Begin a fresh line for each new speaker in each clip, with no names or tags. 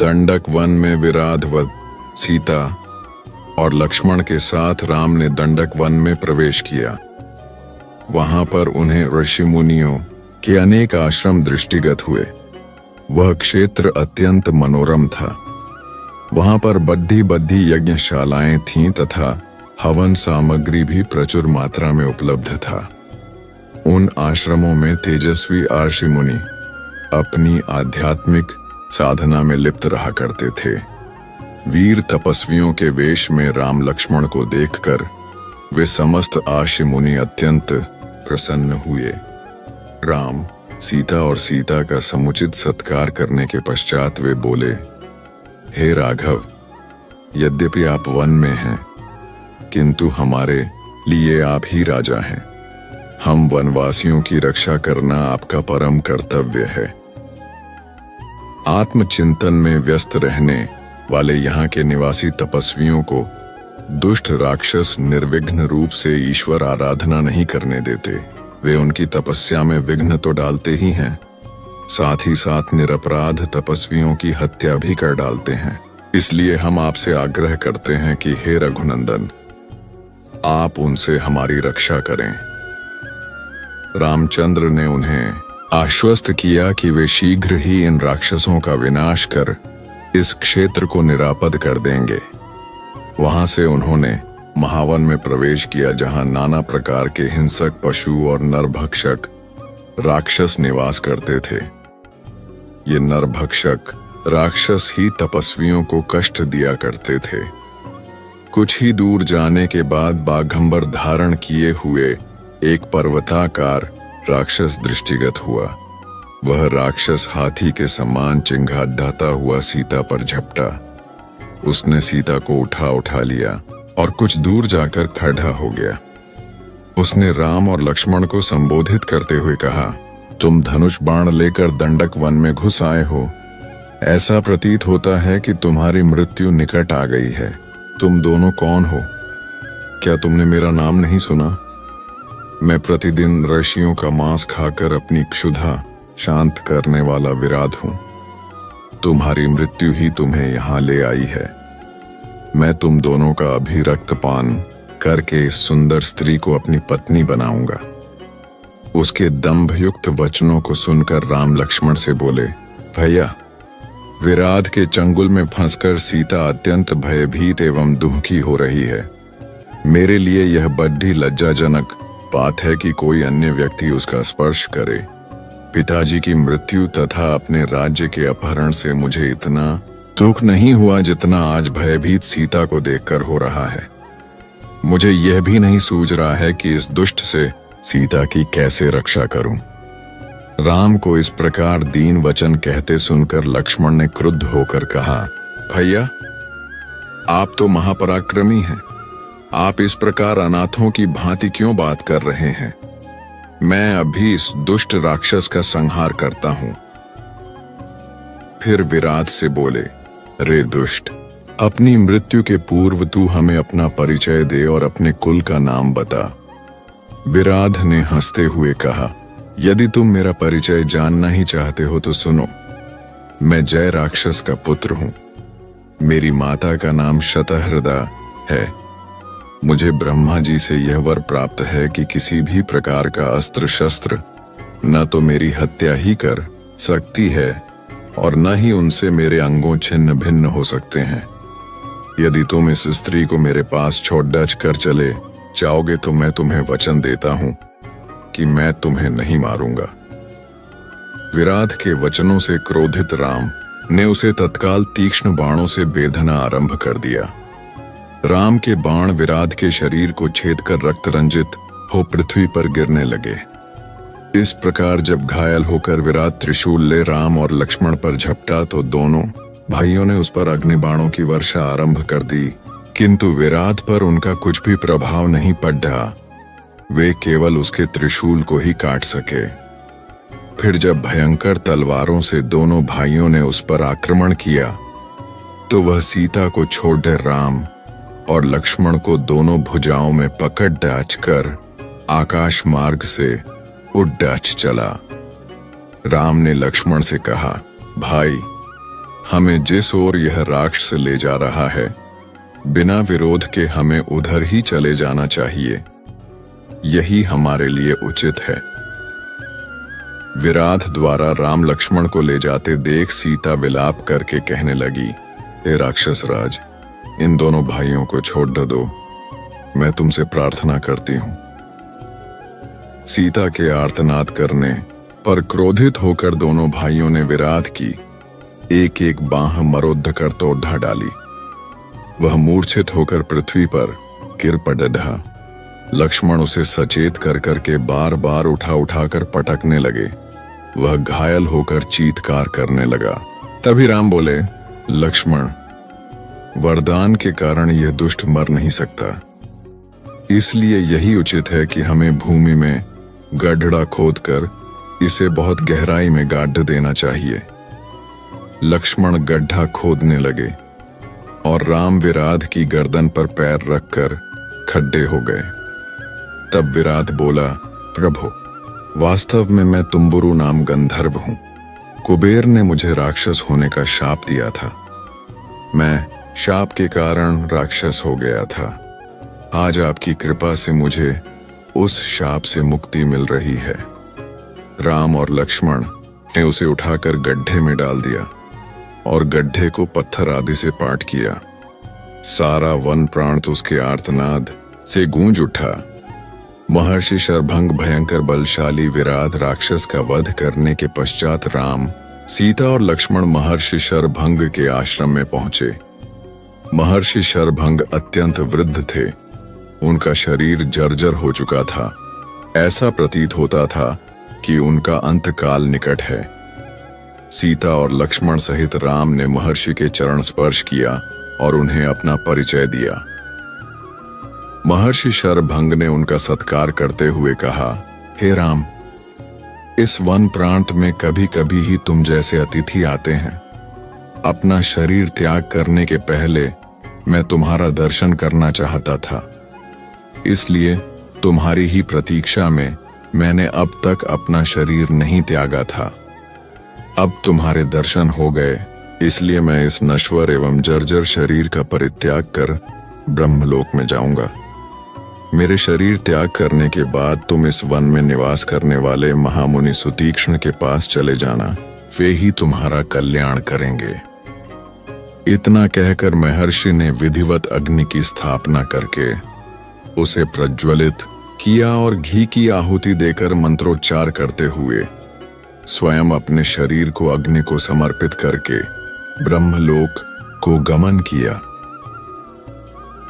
दंडक वन में विराधवत सीता और लक्ष्मण के साथ राम ने दंडक वन में प्रवेश किया। वहां पर उन्हें ऋषि मुनियों के अनेक आश्रम दृष्टिगत हुए। वह क्षेत्र अत्यंत मनोरम था। वहां पर बद्धी बद्धी यज्ञशालाएं थीं तथा हवन सामग्री भी प्रचुर मात्रा में उपलब्ध था। उन आश्रमों में तेजस्वी ऋषि मुनि अपनी आध्यात्मिक साधना में लिप्त रहा करते थे। वीर तपस्वियों के वेश में राम लक्ष्मण को देखकर वे समस्त ऋषि मुनि अत्यंत प्रसन्न हुए। राम, सीता और सीता का समुचित सत्कार करने के पश्चात वे बोले, हे राघव, यद्यपि आप वन में हैं, किंतु हमारे लिए आप ही राजा हैं। हम वनवासियों की रक्षा करना आपका परम कर्तव्य है। आत्मचिंतन में व्यस्त रहने वाले यहाँ के निवासी तपस्वियों को दुष्ट राक्षस निर्विघ्न रूप से ईश्वर आराधना नहीं करने देते। वे उनकी तपस्या में विघ्न तो डालते ही हैं, साथ ही साथ निरपराध तपस्वियों की हत्या भी कर डालते हैं। इसलिए हम आपसे आग्रह करते हैं कि हे रघुनंदन, आप उनसे हमारी रक्षा करें। रामचंद्र ने उन्हें आश्वस्त किया कि वे शीघ्र ही इन राक्षसों का विनाश कर इस क्षेत्र को निरापद कर देंगे। वहां से उन्होंने महावन में प्रवेश किया, जहां नाना प्रकार के हिंसक पशु और नरभक्षक राक्षस निवास करते थे। ये नरभक्षक राक्षस ही तपस्वियों को कष्ट दिया करते थे। कुछ ही दूर जाने के बाद बाघंबर धारण किए हुए एक पर्वताकार राक्षस दृष्टिगत हुआ। वह राक्षस हाथी के समान चिंगाड़ाता हुआ सीता पर झपटा। उसने सीता को उठा लिया और कुछ दूर जाकर खड़ा हो गया। उसने राम और लक्ष्मण को संबोधित करते हुए कहा, तुम धनुष बाण लेकर दंडक वन में घुस आए हो। ऐसा प्रतीत होता है कि तुम्हारी मृत्यु निकट आ गई है। तुम दोनों कौन हो? क्या तुमने मेरा नाम नहीं सुना? मैं प्रतिदिन ऋषियों का मांस खाकर अपनी क्षुधा शांत करने वाला विराध हूं। तुम्हारी मृत्यु ही तुम्हें यहां ले आई है। मैं तुम दोनों का अभी रक्तपान करके इस सुंदर स्त्री को अपनी पत्नी बनाऊंगा। उसके दंभयुक्त वचनों को सुनकर राम लक्ष्मण से बोले, भैया, विराध के चंगुल में फंसकर सीता अत्यंत भयभीत एवं दुखी हो रही है। मेरे लिए यह बड़ी लज्जाजनक बात है कि कोई अन्य व्यक्ति उसका स्पर्श करे। पिताजी की मृत्यु तथा अपने राज्य के अपहरण से मुझे इतना दुख नहीं हुआ जितना आज भयभीत सीता को देखकर हो रहा है। मुझे यह भी नहीं सूझ रहा है कि इस दुष्ट से सीता की कैसे रक्षा करूं। राम को इस प्रकार दीन वचन कहते सुनकर लक्ष्मण ने क्रुद्ध होकर कहा, भैया, आप तो महापराक्रमी हैं। आप इस प्रकार अनाथों की भांति क्यों बात कर रहे हैं? मैं अभी इस दुष्ट राक्षस का संहार करता हूं। फिर विराध से बोले, रे दुष्ट, अपनी मृत्यु के पूर्व तू हमें अपना परिचय दे और अपने कुल का नाम बता। विराध ने हंसते हुए कहा, यदि तुम मेरा परिचय जानना ही चाहते हो तो सुनो। मैं जय राक्षस का पुत्र हूं। मेरी माता का नाम शतहृदा है। मुझे ब्रह्मा जी से यह वर प्राप्त है कि किसी भी प्रकार का अस्त्र शस्त्र न तो मेरी हत्या ही कर सकती है और न ही उनसे मेरे अंगों छिन्न भिन्न हो सकते हैं। यदि तुम इस स्त्री को मेरे पास छोड़ कर चले जाओगे तो मैं तुम्हें वचन देता हूं कि मैं तुम्हें नहीं मारूंगा। विराध के वचनों से क्रोधित राम ने उसे तत्काल तीक्ष्ण बाणों से बेधना आरंभ कर दिया। राम के बाण विराध के शरीर को छेदकर रक्त रंजित हो पृथ्वी पर गिरने लगे। इस प्रकार जब घायल होकर विराट त्रिशूल ले राम और लक्ष्मण पर झपटा तो दोनों भाइयों ने उस पर अग्निबाणों की वर्षा आरंभ कर दी, किंतु विराट पर उनका कुछ भी प्रभाव नहीं पड़ा। वे केवल उसके त्रिशूल को ही काट सके। फिर जब भयंकर तलवारों से दोनों भाइयों ने उस पर आक्रमण किया तो वह सीता को छोड़ राम और लक्ष्मण को दोनों भुजाओं में पकड़ डाचकर आकाश मार्ग से उड़ डाच चला। राम ने लक्ष्मण से कहा, भाई, हमें जिस ओर यह राक्षस ले जा रहा है, बिना विरोध के हमें उधर ही चले जाना चाहिए। यही हमारे लिए उचित है। विराध द्वारा राम लक्ष्मण को ले जाते देख सीता विलाप करके कहने लगी, हे राक्षस राज, इन दोनों भाइयों को छोड़ दो, मैं तुमसे प्रार्थना करती हूं। सीता के आर्तनाद करने पर क्रोधित होकर दोनों भाइयों ने विराध की एक एक बांह मरोद्ध कर तोड़ डाली। वह मूर्छित होकर पृथ्वी पर गिर पड़ा। लक्ष्मण उसे सचेत कर करके बार बार उठा उठाकर पटकने लगे। वह घायल होकर चीत्कार करने लगा। तभी राम बोले, लक्ष्मण, वरदान के कारण यह दुष्ट मर नहीं सकता, इसलिए यही उचित है कि हमें भूमि में गड्ढा खोदकर इसे बहुत गहराई में गाड़ देना चाहिए। लक्ष्मण गड्ढा खोदने लगे और राम विराध की गर्दन पर पैर रखकर खड्डे हो गए। तब विराध बोला, प्रभु, वास्तव में मैं तुम्बुरु नाम गंधर्व हूं। कुबेर ने मुझे राक्षस होने का शाप दिया था। मैं शाप के कारण राक्षस हो गया था। आज आपकी कृपा से मुझे उस शाप से मुक्ति मिल रही है। राम और लक्ष्मण ने उसे उठाकर गड्ढे में डाल दिया और गड्ढे को पत्थर आदि से पाट किया। सारा वन प्रांत उसके आर्तनाद से गूंज उठा। महर्षि शरभंग भयंकर बलशाली विराध राक्षस का वध करने के पश्चात राम, सीता और लक्ष्मण महर्षि शरभंग के आश्रम में पहुंचे। महर्षि शरभंग अत्यंत वृद्ध थे। उनका शरीर जर्जर हो चुका था। ऐसा प्रतीत होता था कि उनका अंतकाल निकट है। सीता और लक्ष्मण सहित राम ने महर्षि के चरण स्पर्श किया और उन्हें अपना परिचय दिया। महर्षि शरभंग ने उनका सत्कार करते हुए कहा, हे राम, इस वन प्रांत में कभी कभी ही तुम जैसे अतिथि आते हैं। अपना शरीर त्याग करने के पहले मैं तुम्हारा दर्शन करना चाहता था, इसलिए तुम्हारी ही प्रतीक्षा में मैंने अब तक अपना शरीर नहीं त्यागा था। अब तुम्हारे दर्शन हो गए, इसलिए मैं इस नश्वर एवं जर्जर शरीर का परित्याग कर ब्रह्मलोक में जाऊंगा। मेरे शरीर त्याग करने के बाद तुम इस वन में निवास करने वाले महामुनि सुतीक्ष्ण के पास चले जाना, वे ही तुम्हारा कल्याण करेंगे। इतना कहकर महर्षि ने विधिवत अग्नि की स्थापना करके उसे प्रज्वलित किया और घी की आहुति देकर मंत्रोच्चार करते हुए स्वयं अपने शरीर को अग्नि को समर्पित करके ब्रह्मलोक को गमन किया।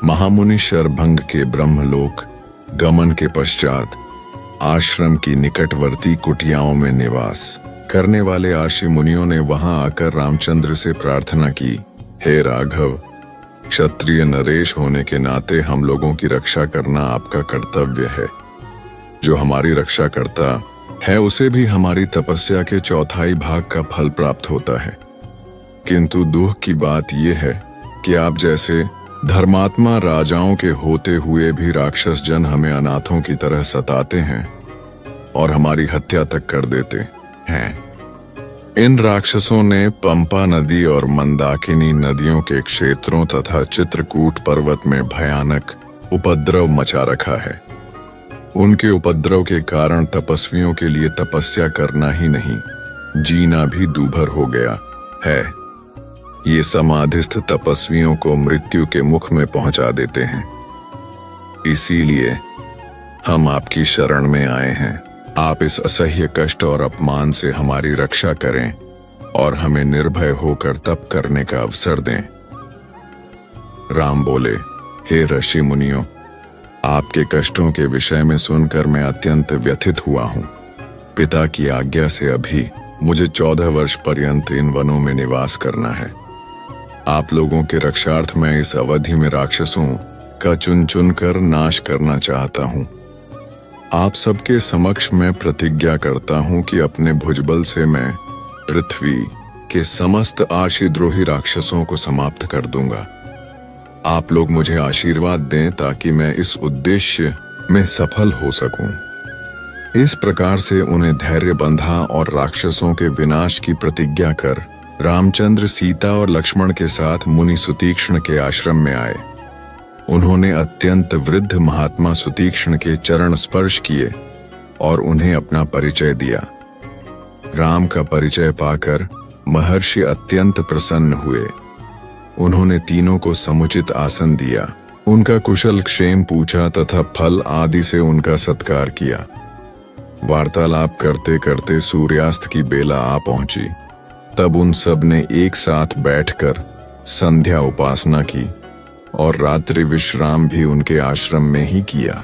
महामुनि शरभंग के ब्रह्मलोक गमन के पश्चात आश्रम की निकटवर्ती कुटियाओं में निवास करने वाले आर्षि मुनियों ने वहां आकर रामचंद्र से प्रार्थना की, हे राघव, क्षत्रिय नरेश होने के नाते हम लोगों की रक्षा करना आपका कर्तव्य है। जो हमारी रक्षा करता है उसे भी हमारी तपस्या के चौथाई भाग का फल प्राप्त होता है। किंतु दुख की बात यह है कि आप जैसे धर्मात्मा राजाओं के होते हुए भी राक्षस जन हमें अनाथों की तरह सताते हैं और हमारी हत्या तक कर देते हैं। इन राक्षसों ने पंपा नदी और मंदाकिनी नदियों के क्षेत्रों तथा चित्रकूट पर्वत में भयानक उपद्रव मचा रखा है। उनके उपद्रव के कारण तपस्वियों के लिए तपस्या करना ही नहीं, जीना भी दूभर हो गया है। ये समाधिस्थ तपस्वियों को मृत्यु के मुख में पहुंचा देते हैं। इसीलिए हम आपकी शरण में आए हैं। आप इस असह्य कष्ट और अपमान से हमारी रक्षा करें और हमें निर्भय होकर तप करने का अवसर दें। राम बोले, हे ऋषि मुनियों, आपके कष्टों के विषय में सुनकर मैं अत्यंत व्यथित हुआ हूं। पिता की आज्ञा से अभी मुझे 14 वर्ष पर्यंत इन वनों में निवास करना है। आप लोगों के रक्षार्थ मैं इस अवधि में राक्षसों का चुन चुन कर नाश करना चाहता हूं। आप सबके समक्ष मैं प्रतिज्ञा करता हूं कि अपने भुजबल से मैं पृथ्वी के समस्त आर्षिद्रोही राक्षसों को समाप्त कर दूंगा। आप लोग मुझे आशीर्वाद दें ताकि मैं इस उद्देश्य में सफल हो सकूं। इस प्रकार से उन्हें धैर्य बंधा और राक्षसों के विनाश की प्रतिज्ञा कर रामचंद्र सीता और लक्ष्मण के साथ मुनि सुतीक्ष्ण के आश्रम में आए। उन्होंने अत्यंत वृद्ध महात्मा सुतीक्ष्ण के चरण स्पर्श किए और उन्हें अपना परिचय दिया। राम का परिचय पाकर महर्षि अत्यंत प्रसन्न हुए। उन्होंने तीनों को समुचित आसन दिया, उनका कुशल क्षेम पूछा तथा फल आदि से उनका सत्कार किया। वार्तालाप करते करते सूर्यास्त की बेला आ पहुंची। तब उन सब ने एक साथ बैठकर संध्या उपासना की और रात्रि विश्राम भी उनके आश्रम में ही किया।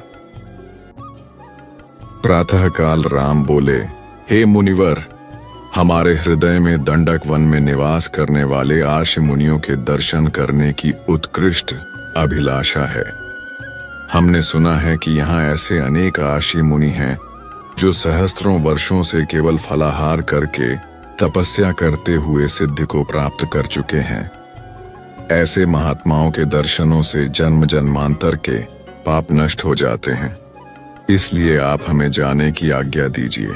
प्रातःकाल राम बोले, हे मुनिवर, हमारे हृदय में दंडक वन में निवास करने वाले आर्ष मुनियों के दर्शन करने की उत्कृष्ट अभिलाषा है। हमने सुना है कि यहाँ ऐसे अनेक आर्षि मुनि हैं जो सहस्त्रों वर्षों से केवल फलाहार करके तपस्या करते हुए सिद्धि को प्राप्त कर चुके हैं। ऐसे महात्माओं के दर्शनों से जन्म जन्मांतर के पाप नष्ट हो जाते हैं, इसलिए आप हमें जाने की आज्ञा दीजिए।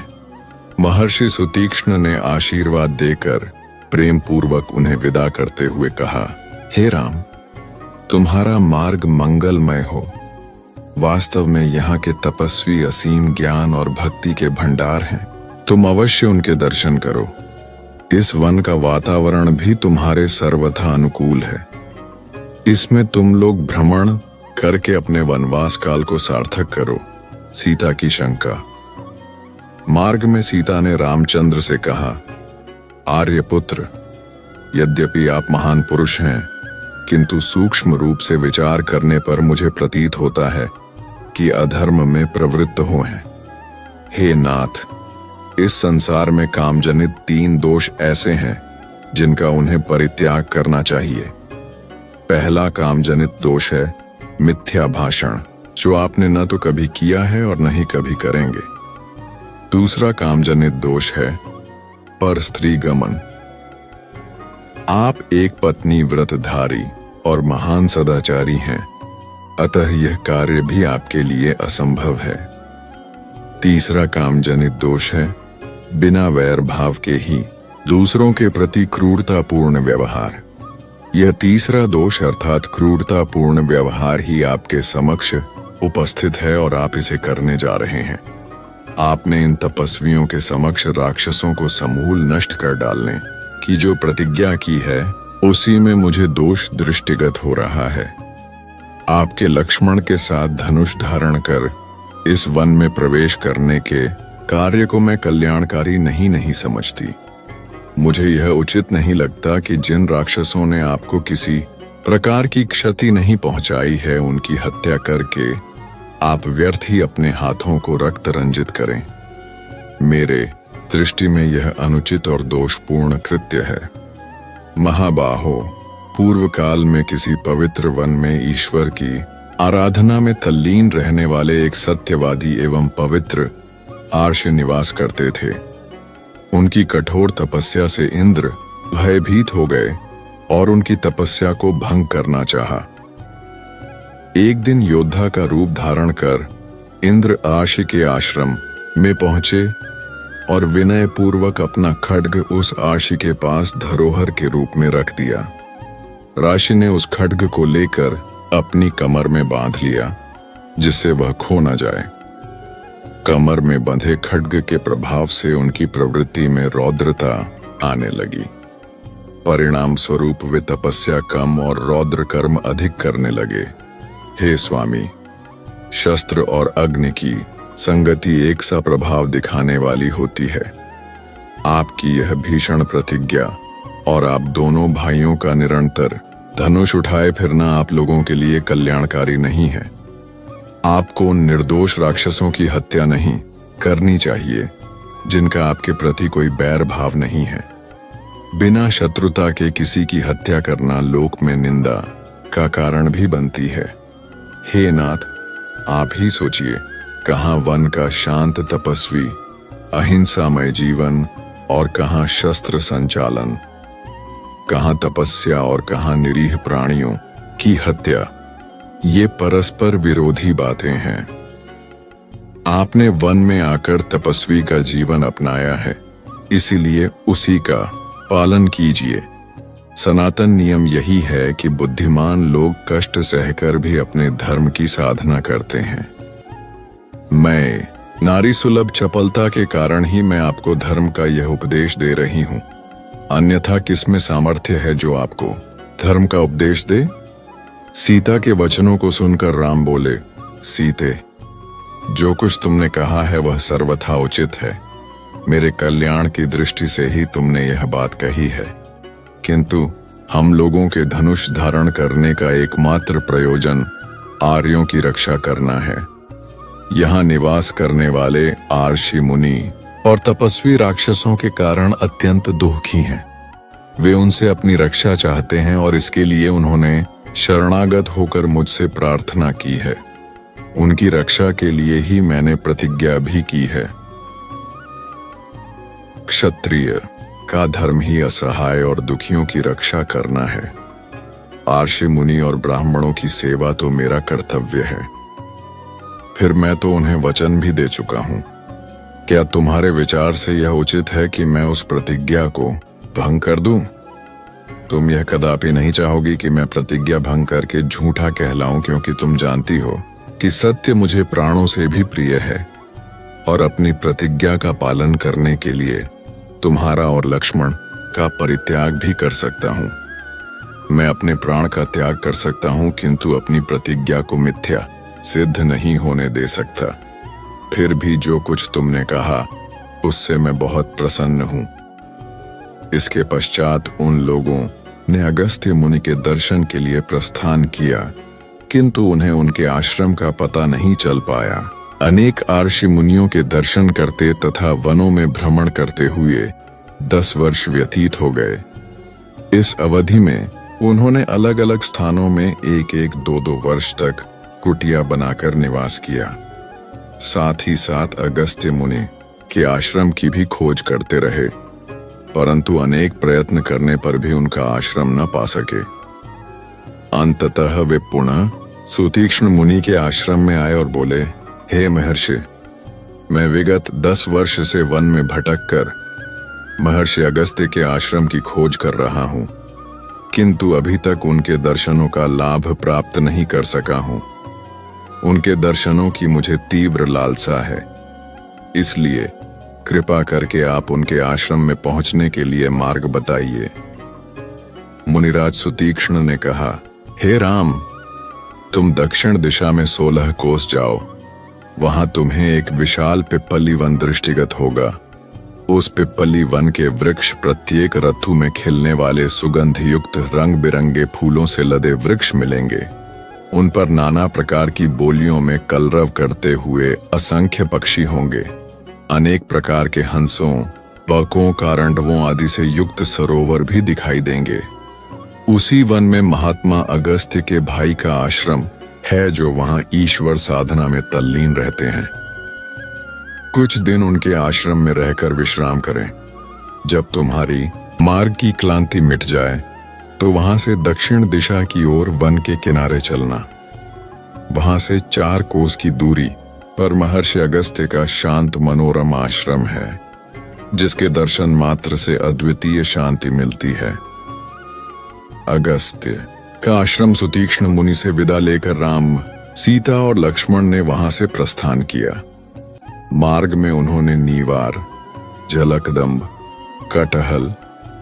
महर्षि सुतीक्ष्ण ने आशीर्वाद देकर प्रेम पूर्वक उन्हें विदा करते हुए कहा, हे राम, तुम्हारा मार्ग मंगलमय हो। वास्तव में यहाँ के तपस्वी असीम ज्ञान और भक्ति के भंडार हैं। तुम अवश्य उनके दर्शन करो। इस वन का वातावरण भी तुम्हारे सर्वथा अनुकूल है। इसमें तुम लोग भ्रमण करके अपने वनवास काल को सार्थक करो। सीता की शंका। मार्ग में सीता ने रामचंद्र से कहा, आर्यपुत्र, यद्यपि आप महान पुरुष हैं, किंतु सूक्ष्म रूप से विचार करने पर मुझे प्रतीत होता है कि अधर्म में प्रवृत्त हो हैं। हे नाथ, इस संसार में कामजनित 3 दोष ऐसे हैं जिनका उन्हें परित्याग करना चाहिए। पहला कामजनित दोष है मिथ्या भाषण, जो आपने न तो कभी किया है और न ही कभी करेंगे। दूसरा कामजनित दोष है पर स्त्री गमन। आप एक पत्नी व्रतधारी और महान सदाचारी हैं, अतः यह कार्य भी आपके लिए असंभव है। तीसरा कामजनित दोष है बिना वैर भाव के ही दूसरों के प्रति क्रूरतापूर्ण व्यवहार। यह तीसरा दोष अर्थात क्रूरतापूर्ण व्यवहार ही आपके समक्ष उपस्थित है और आप इसे करने जा रहे हैं। आपने इन तपस्वियों के समक्ष राक्षसों को समूल नष्ट कर डालने की जो प्रतिज्ञा की है, उसी में मुझे दोष दृष्टिगत हो रहा है। आपके लक्ष्मण के साथ धनुष धारण कर इस वन में प्रवेश करने के कार्य को मैं कल्याणकारी नहीं समझती। मुझे यह उचित नहीं लगता कि जिन राक्षसों ने आपको किसी प्रकार की क्षति नहीं पहुंचाई है, उनकी हत्या करके आप व्यर्थ ही अपने हाथों को रक्त रंजित करें। मेरे दृष्टि में यह अनुचित और दोषपूर्ण कृत्य है। महाबाहो, पूर्व काल में किसी पवित्र वन में ईश्वर की आराधना में तल्लीन रहने वाले एक सत्यवादी एवं पवित्र आर्ष निवास करते थे। उनकी कठोर तपस्या से इंद्र भयभीत हो गए और उनकी तपस्या को भंग करना चाहा। एक दिन योद्धा का रूप धारण कर इंद्र आर्षि के आश्रम में पहुंचे और विनय पूर्वक अपना खड्ग उस आर्षि के पास धरोहर के रूप में रख दिया। राशि ने उस खड्ग को लेकर अपनी कमर में बांध लिया, जिससे वह खो न जाए। कमर में बंधे खड्ग के प्रभाव से उनकी प्रवृत्ति में रौद्रता आने लगी। परिणाम स्वरूप वे तपस्या कम और रौद्र कर्म अधिक करने लगे। हे स्वामी, शस्त्र और अग्नि की संगति एक सा प्रभाव दिखाने वाली होती है। आपकी यह भीषण प्रतिज्ञा और आप दोनों भाइयों का निरंतर धनुष उठाए फिरना आप लोगों के लिए कल्याणकारी नहीं है। आपको निर्दोष राक्षसों की हत्या नहीं करनी चाहिए, जिनका आपके प्रति कोई बैर भाव नहीं है। बिना शत्रुता के किसी की हत्या करना लोक में निंदा का कारण भी बनती है। हे नाथ, आप ही सोचिए, कहाँ वन का शांत तपस्वी अहिंसामय जीवन और कहाँ शस्त्र संचालन, कहाँ तपस्या और कहाँ निरीह प्राणियों की हत्या। ये परस्पर विरोधी बातें हैं। आपने वन में आकर तपस्वी का जीवन अपनाया है, इसीलिए उसी का पालन कीजिए। सनातन नियम यही है कि बुद्धिमान लोग कष्ट सहकर भी अपने धर्म की साधना करते हैं। मैं नारी सुलभ चपलता के कारण ही मैं आपको धर्म का यह उपदेश दे रही हूं, अन्यथा किसमें सामर्थ्य है जो आपको धर्म का उपदेश दे। सीता के वचनों को सुनकर राम बोले, सीते, जो कुछ तुमने कहा है वह सर्वथा उचित है। मेरे कल्याण की दृष्टि से ही तुमने यह बात कही है, किंतु हम लोगों के धनुष धारण करने का एकमात्र प्रयोजन आर्यों की रक्षा करना है। यहाँ निवास करने वाले आर्षि मुनि और तपस्वी राक्षसों के कारण अत्यंत दुखी हैं। वे उनसे अपनी रक्षा चाहते हैं और इसके लिए उन्होंने शरणागत होकर मुझसे प्रार्थना की है। उनकी रक्षा के लिए ही मैंने प्रतिज्ञा भी की है। क्षत्रिय का धर्म ही असहाय और दुखियों की रक्षा करना है। आर्षि मुनि और ब्राह्मणों की सेवा तो मेरा कर्तव्य है। फिर मैं तो उन्हें वचन भी दे चुका हूं। क्या तुम्हारे विचार से यह उचित है कि मैं उस प्रतिज्ञा को भंग कर दूं? तुम यह कदापि नहीं चाहोगी कि मैं प्रतिज्ञा भंग करके झूठा कहलाऊं, क्योंकि तुम जानती हो कि सत्य मुझे प्राणों से भी प्रिय है और अपनी प्रतिज्ञा का पालन करने के लिए तुम्हारा और लक्ष्मण का परित्याग भी कर सकता हूं। मैं अपने प्राण का त्याग कर सकता हूं, किंतु अपनी प्रतिज्ञा को मिथ्या सिद्ध नहीं होने दे सकता। फिर भी जो कुछ तुमने कहा उससे मैं बहुत प्रसन्न हूं। इसके पश्चात उन लोगों ने अगस्त्य मुनि के दर्शन के लिए प्रस्थान किया, किंतु उन्हें उनके आश्रम का पता नहीं चल पाया। अनेक आर्षि मुनियों के दर्शन करते तथा वनों में भ्रमण करते हुए 10 वर्ष व्यतीत हो गए। इस अवधि में उन्होंने अलग अलग स्थानों में 1-1, 2-2 वर्ष तक कुटिया बनाकर निवास किया। साथ ही साथ अगस्त्य मुनि के आश्रम की भी खोज करते रहे, परंतु अनेक प्रयत्न करने पर भी उनका आश्रम न पा सके। अंततः वे पुनः सुतीक्ष्ण मुनि के आश्रम में आए और बोले, हे महर्षि, मैं विगत 10 वर्ष से वन में भटक कर महर्षि अगस्त्य के आश्रम की खोज कर रहा हूं, किंतु अभी तक उनके दर्शनों का लाभ प्राप्त नहीं कर सका हूं। उनके दर्शनों की मुझे तीव्र लालसा है, इसलिए कृपा करके आप उनके आश्रम में पहुंचने के लिए मार्ग बताइए। मुनिराज सुतीक्ष्ण ने कहा, हे राम, तुम दक्षिण दिशा में 16 कोस जाओ। वहां तुम्हें एक विशाल पिप्पली वन दृष्टिगत होगा। उस पिप्पली वन के वृक्ष प्रत्येक ऋतु में खिलने वाले सुगंध युक्त रंग बिरंगे फूलों से लदे वृक्ष मिलेंगे। उन पर नाना प्रकार की बोलियों में कलरव करते हुए असंख्य पक्षी होंगे। अनेक प्रकार के हंसों, बकों, कारंडवों आदि से युक्त सरोवर भी दिखाई देंगे। उसी वन में महात्मा अगस्त्य के भाई का आश्रम है, जो वहां ईश्वर साधना में तल्लीन रहते हैं। कुछ दिन उनके आश्रम में रहकर विश्राम करें। जब तुम्हारी मार्ग की क्लांति मिट जाए तो वहां से दक्षिण दिशा की ओर वन के किनारे चलना। वहां से 4 कोस की दूरी पर महर्षि अगस्त्य का शांत मनोरम आश्रम है, जिसके दर्शन मात्र से अद्वितीय शांति मिलती है। अगस्त्य का आश्रम सुतीक्ष्ण मुनि से विदा लेकर राम, सीता और लक्ष्मण ने वहां से प्रस्थान किया। मार्ग में उन्होंने नीवार, जलकदम्ब, कटहल,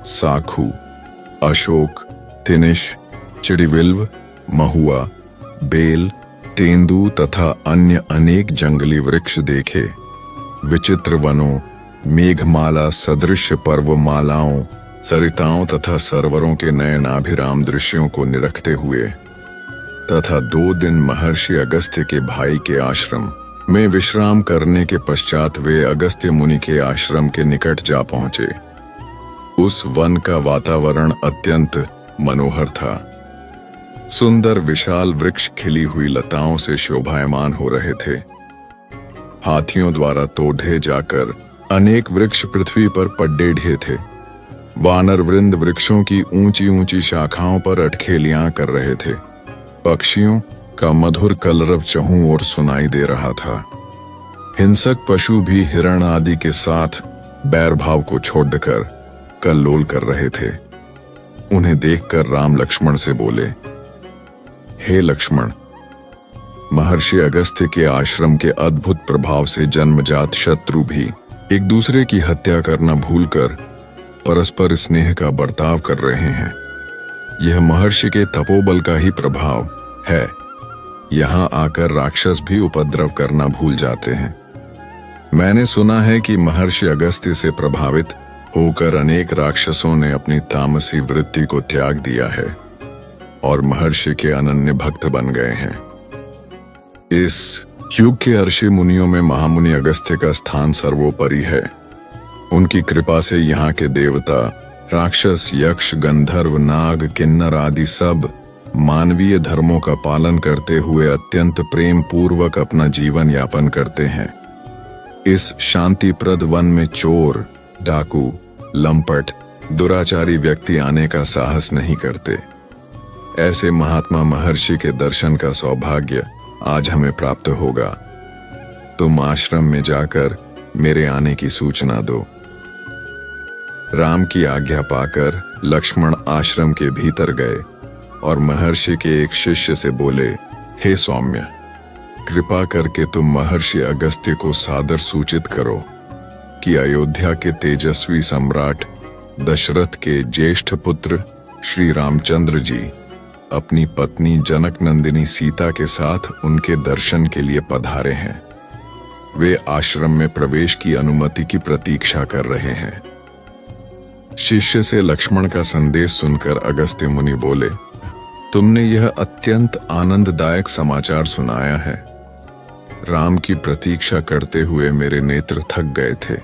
साखू, अशोक, तिनिश, चिड़िविल्व, महुआ, बेल, तेंदू तथा अन्य अनेक जंगली वृक्ष देखे। विचित्र वनों, मेघमाला सदृश पर्वमालाओं, सरिताओं तथा सरोवरों के नयनाभिराम दृश्यों को निरखते हुए तथा 2 दिन महर्षि अगस्त्य के भाई के आश्रम में विश्राम करने के पश्चात वे अगस्त्य मुनि के आश्रम के निकट जा पहुंचे। उस वन का वातावरण अत्यंत मनोहर था। सुंदर विशाल वृक्ष खिली हुई लताओं से शोभायमान हो रहे थे। हाथियों द्वारा तोड़े जाकर अनेक वृक्ष पृथ्वी पर पड्डे थे। वानर वृंद वृक्षों की ऊंची ऊंची शाखाओं पर अटखेलियां कर रहे थे। पक्षियों का मधुर कलरव चहुं ओर सुनाई दे रहा था। हिंसक पशु भी हिरण आदि के साथ बैर भाव को छोड़कर कल्लोल कर रहे थे। उन्हें देखकर राम लक्ष्मण से बोले, हे लक्ष्मण, महर्षि अगस्त्य के आश्रम के अद्भुत प्रभाव से जन्मजात शत्रु भी एक दूसरे की हत्या करना भूलकर परस्पर स्नेह का बर्ताव कर रहे हैं। यह महर्षि के तपोबल का ही प्रभाव है। यहाँ आकर राक्षस भी उपद्रव करना भूल जाते हैं। मैंने सुना है कि महर्षि अगस्त्य से प्रभावित होकर अनेक राक्षसों ने अपनी तामसी वृत्ति को त्याग दिया है और महर्षि के अनन्य भक्त बन गए हैं। इस युग के ऋषि मुनियों में महामुनि अगस्त्य का स्थान सर्वोपरि है। उनकी कृपा से यहाँ के देवता, राक्षस, यक्ष, गंधर्व, नाग, किन्नर आदि सब मानवीय धर्मों का पालन करते हुए अत्यंत प्रेम पूर्वक अपना जीवन यापन करते हैं। इस शांतिप्रद वन में चोर, डाकू, लंपट, दुराचारी व्यक्ति आने का साहस नहीं करते। ऐसे महात्मा महर्षि के दर्शन का सौभाग्य आज हमें प्राप्त होगा। तुम आश्रम में जाकर मेरे आने की सूचना दो। राम की आज्ञा पाकर लक्ष्मण आश्रम के भीतर गए और महर्षि के एक शिष्य से बोले, हे सौम्य, कृपा करके तुम महर्षि अगस्त्य को सादर सूचित करो कि अयोध्या के तेजस्वी सम्राट दशरथ के ज्येष्ठ पुत्र श्री रामचंद्र जी अपनी पत्नी जनक नंदिनी सीता के साथ उनके दर्शन के लिए पधारे हैं। वे आश्रम में प्रवेश की अनुमति की प्रतीक्षा कर रहे हैं। शिष्य से लक्ष्मण का संदेश सुनकर अगस्त्य मुनि बोले, तुमने यह अत्यंत आनंददायक समाचार सुनाया है। राम की प्रतीक्षा करते हुए मेरे नेत्र थक गए थे।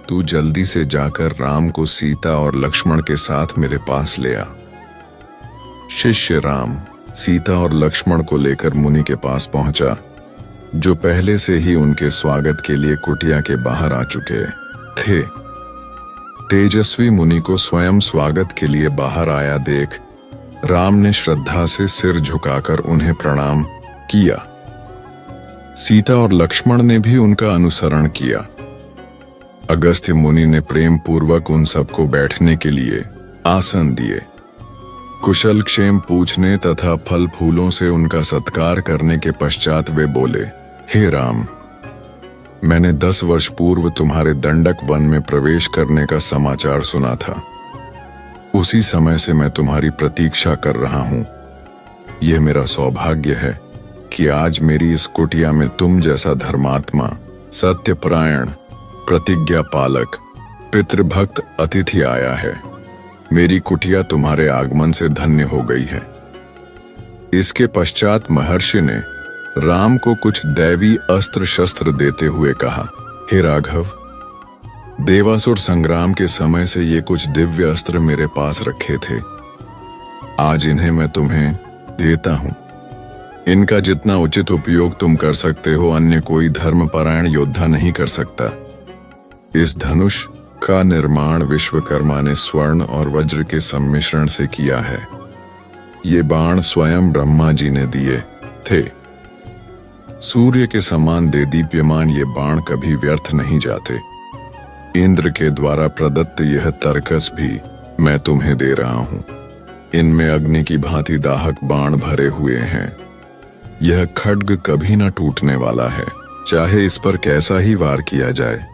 तू जल्दी से जाकर राम को सीता और लक्ष्मण के साथ मेरे पास ले आ। शिष्य राम सीता और लक्ष्मण को लेकर मुनि के पास पहुंचा, जो पहले से ही उनके स्वागत के लिए कुटिया के बाहर आ चुके थे। तेजस्वी मुनि को स्वयं स्वागत के लिए बाहर आया देख राम ने श्रद्धा से सिर झुकाकर उन्हें प्रणाम किया। सीता और लक्ष्मण ने भी उनका अनुसरण किया। अगस्त्य मुनि ने प्रेम पूर्वक उन सबको बैठने के लिए आसन दिए। कुशल क्षेम पूछने तथा फल फूलों से उनका सत्कार करने के पश्चात वे बोले, हे राम, मैंने 10 वर्ष पूर्व तुम्हारे दंडक वन में प्रवेश करने का समाचार सुना था। उसी समय से मैं तुम्हारी प्रतीक्षा कर रहा हूं। यह मेरा सौभाग्य है कि आज मेरी इस कुटिया में तुम जैसा धर्मात्मा, सत्यपरायण, प्रतिज्ञा पालक, पितृभक्त अतिथि आया है। मेरी कुटिया तुम्हारे आगमन से धन्य हो गई है। इसके पश्चात महर्षि ने राम को कुछ दैवी अस्त्र शस्त्र देते हुए कहा, हे राघव, देवासुर संग्राम के समय से ये कुछ दिव्य अस्त्र मेरे पास रखे थे। आज इन्हें मैं तुम्हें देता हूं। इनका जितना उचित उपयोग तुम कर सकते हो, अन्य कोई धर्मपरायण योद्धा नहीं कर सकता। इस धनुष का निर्माण विश्वकर्मा ने स्वर्ण और वज्र के सम्मिश्रण से किया है। ये बाण स्वयं ब्रह्मा जी ने दिए थे। सूर्य के समान देदीप्यमान ये बाण कभी व्यर्थ नहीं जाते। इंद्र के द्वारा प्रदत्त यह तरकस भी मैं तुम्हें दे रहा हूं। इनमें अग्नि की भांति दाहक बाण भरे हुए हैं। यह खड्ग कभी न टूटने वाला है, चाहे इस पर कैसा ही वार किया जाए।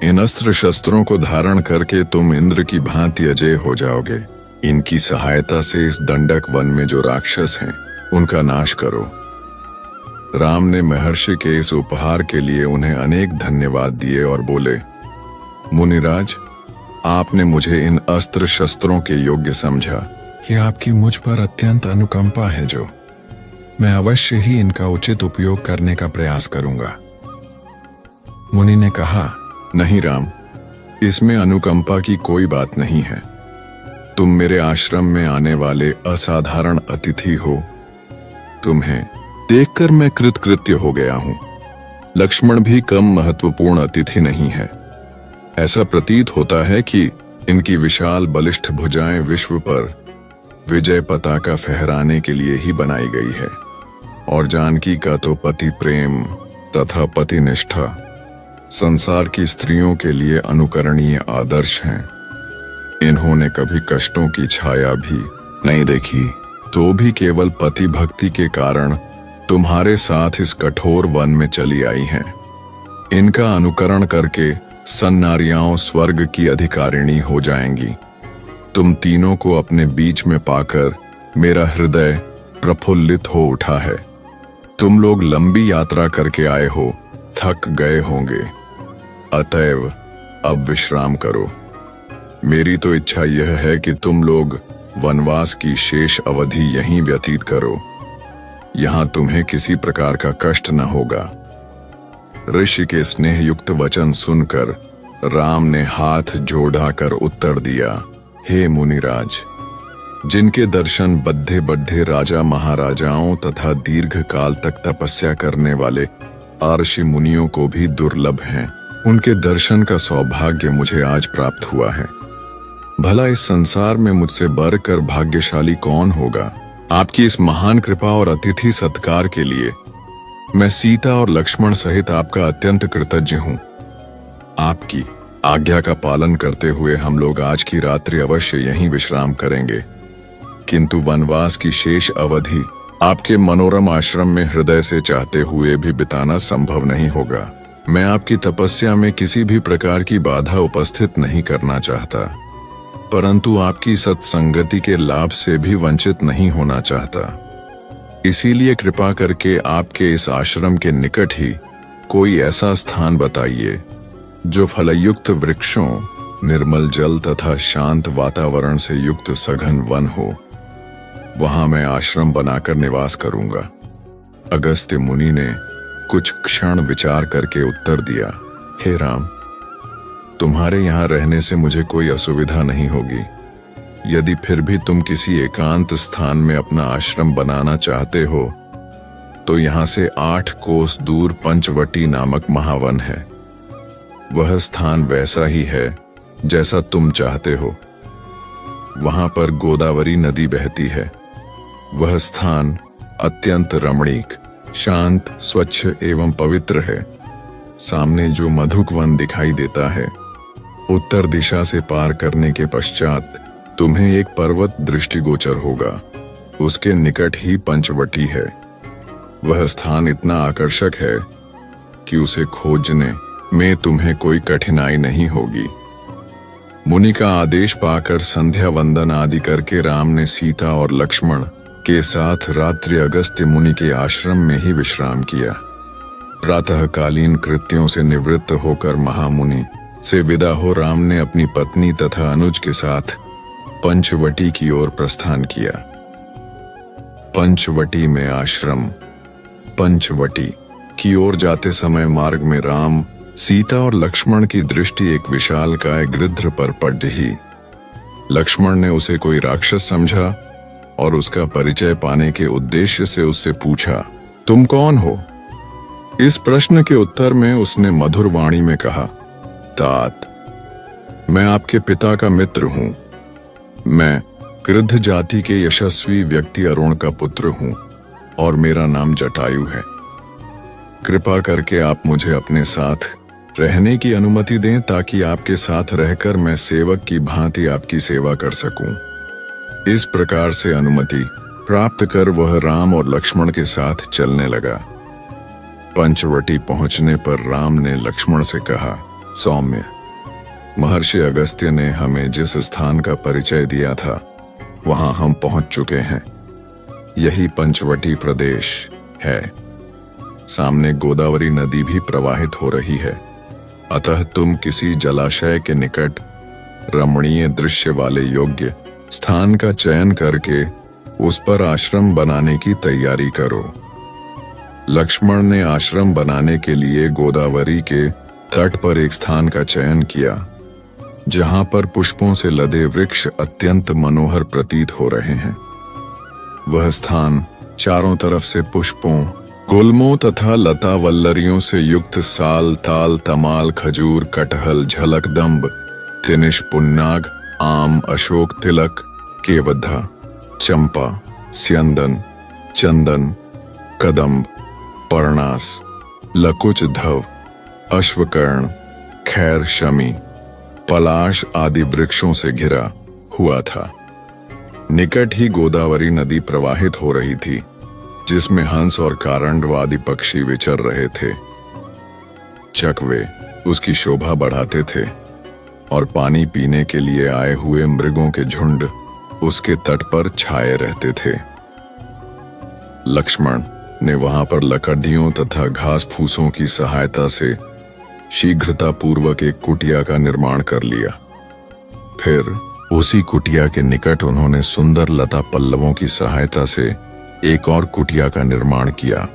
इन अस्त्र शस्त्रों को धारण करके तुम इंद्र की भांति अजय हो जाओगे। इनकी सहायता से इस दंडक वन में जो राक्षस हैं, उनका नाश करो। राम ने महर्षि के इस उपहार के लिए उन्हें अनेक धन्यवाद दिए और बोले, मुनिराज, आपने मुझे इन अस्त्र शस्त्रों के योग्य समझा। ये आपकी मुझ पर अत्यंत अनुकंपा है, जो मैं अवश्य ही इनका उचित उपयोग करने का प्रयास करूंगा। मुनि ने कहा, नहीं राम, इसमें अनुकंपा की कोई बात नहीं है। तुम मेरे आश्रम में आने वाले असाधारण अतिथि हो। तुम्हें देखकर मैं कृतकृत्य हो गया हूं। लक्ष्मण भी कम महत्वपूर्ण अतिथि नहीं है। ऐसा प्रतीत होता है कि इनकी विशाल बलिष्ठ भुजाएं विश्व पर विजय पताका फहराने के लिए ही बनाई गई है, और जानकी का तो पति प्रेम तथा पति निष्ठा संसार की स्त्रियों के लिए अनुकरणीय आदर्श हैं। इन्होंने कभी कष्टों की छाया भी नहीं देखी, तो भी केवल पति भक्ति के कारण तुम्हारे साथ इस कठोर वन में चली आई हैं। इनका अनुकरण करके सन्नारियां स्वर्ग की अधिकारिणी हो जाएंगी। तुम तीनों को अपने बीच में पाकर मेरा हृदय प्रफुल्लित हो उठा है। तुम लोग लंबी यात्रा करके आए हो, थक गए होंगे, अतएव अब विश्राम करो। मेरी तो इच्छा यह है कि तुम लोग वनवास की शेष अवधि यहीं व्यतीत करो। यहां तुम्हें किसी प्रकार का कष्ट न होगा। ऋषि के स्नेह युक्त वचन सुनकर राम ने हाथ जोड़ाकर उत्तर दिया, हे मुनिराज, जिनके दर्शन बद्धे बद्धे राजा महाराजाओं तथा दीर्घ काल तक तपस्या करने वाले ऋषि मुनियों को भी दुर्लभ हैं, उनके दर्शन का सौभाग्य मुझे आज प्राप्त हुआ है। भला इस संसार में मुझसे बढ़कर भाग्यशाली कौन होगा। आपकी इस महान कृपा और अतिथि सत्कार के लिए मैं सीता और लक्ष्मण सहित आपका अत्यंत कृतज्ञ हूं। आपकी आज्ञा का पालन करते हुए हम लोग आज की रात्रि अवश्य यहीं विश्राम करेंगे, किंतु वनवास की शेष अवधि आपके मनोरम आश्रम में हृदय से चाहते हुए भी बिताना संभव नहीं होगा। मैं आपकी तपस्या में किसी भी प्रकार की बाधा उपस्थित नहीं करना चाहता, परंतु आपकी सत्संगति के लाभ से भी वंचित नहीं होना चाहता। इसीलिए कृपा करके आपके इस आश्रम के निकट ही कोई ऐसा स्थान बताइए जो फलयुक्त वृक्षों, निर्मल जल तथा शांत वातावरण से युक्त सघन वन हो। वहां मैं आश्रम बनाकर निवास करूंगा। अगस्त्य मुनि ने कुछ क्षण विचार करके उत्तर दिया, हे राम, तुम्हारे यहाँ रहने से मुझे कोई असुविधा नहीं होगी। यदि फिर भी तुम किसी एकांत स्थान में अपना आश्रम बनाना चाहते हो तो यहाँ से 8 कोस दूर पंचवटी नामक महावन है। वह स्थान वैसा ही है जैसा तुम चाहते हो। वहां पर गोदावरी नदी बहती है। वह स्थान अत्यंत रमणीक, शांत, स्वच्छ एवं पवित्र है। सामने जो मधुक वन दिखाई देता है, उत्तर दिशा से पार करने के पश्चात तुम्हें एक पर्वत दृष्टिगोचर होगा। उसके निकट ही पंचवटी है। वह स्थान इतना आकर्षक है कि उसे खोजने में तुम्हें कोई कठिनाई नहीं होगी। मुनि का आदेश पाकर संध्या वंदन आदि करके राम ने सीता और लक्ष्मण के साथ रात्रि अगस्त्य मुनि के आश्रम में ही विश्राम किया। प्रातःकालीन कृत्यों से निवृत्त होकर महामुनि से विदा हो राम ने अपनी पत्नी तथा अनुज के साथ पंचवटी की ओर प्रस्थान किया। पंचवटी में आश्रम। पंचवटी की ओर जाते समय मार्ग में राम, सीता और लक्ष्मण की दृष्टि एक विशालकाय गृध्र पर पड़ी। लक्ष्मण ने उसे कोई राक्षस समझा और उसका परिचय पाने के उद्देश्य से उससे पूछा, तुम कौन हो? इस प्रश्न के उत्तर में उसने मधुर वाणी में कहा, तात, मैं आपके पिता का मित्र हूं। मैं गृध्र जाति के यशस्वी व्यक्ति अरुण का पुत्र हूं और मेरा नाम जटायु है। कृपा करके आप मुझे अपने साथ रहने की अनुमति दें ताकि आपके साथ रहकर मैं सेवक की भांति आपकी सेवा कर सकूं। इस प्रकार से अनुमति प्राप्त कर वह राम और लक्ष्मण के साथ चलने लगा। पंचवटी पहुंचने पर राम ने लक्ष्मण से कहा, सौम्य, महर्षि अगस्त्य ने हमें जिस स्थान का परिचय दिया था वहां हम पहुंच चुके हैं। यही पंचवटी प्रदेश है। सामने गोदावरी नदी भी प्रवाहित हो रही है। अतः तुम किसी जलाशय के निकट रमणीय दृश्य वाले योग्य स्थान का चयन करके उस पर आश्रम बनाने की तैयारी करो। लक्ष्मण ने आश्रम बनाने के लिए गोदावरी के तट पर एक स्थान का चयन किया, जहां पर पुष्पों से लदे वृक्ष अत्यंत मनोहर प्रतीत हो रहे हैं। वह स्थान चारों तरफ से पुष्पों, गुल्मों तथा लता वल्लरियों से युक्त साल, ताल, तमाल, खजूर, कटहल, झलकदम्ब, तिनिश, पुन्नाग, आम, अशोक, तिलक, केवधा, चंपा, स्यंदन, चंदन, कदम्ब, पर्णास, लकुच, धव, अश्वकर्ण, खैर, शमी, पलाश आदि वृक्षों से घिरा हुआ था। निकट ही गोदावरी नदी प्रवाहित हो रही थी, जिसमें हंस और कारंडव आदि पक्षी विचर रहे थे। चकवे उसकी शोभा बढ़ाते थे और पानी पीने के लिए आए हुए मृगों के झुंड उसके तट पर छाए रहते थे। लक्ष्मण ने वहां पर लकड़ियों तथा घास फूसों की सहायता से शीघ्रता पूर्वक एक कुटिया का निर्माण कर लिया। फिर उसी कुटिया के निकट उन्होंने सुंदर लता पल्लवों की सहायता से एक और कुटिया का निर्माण किया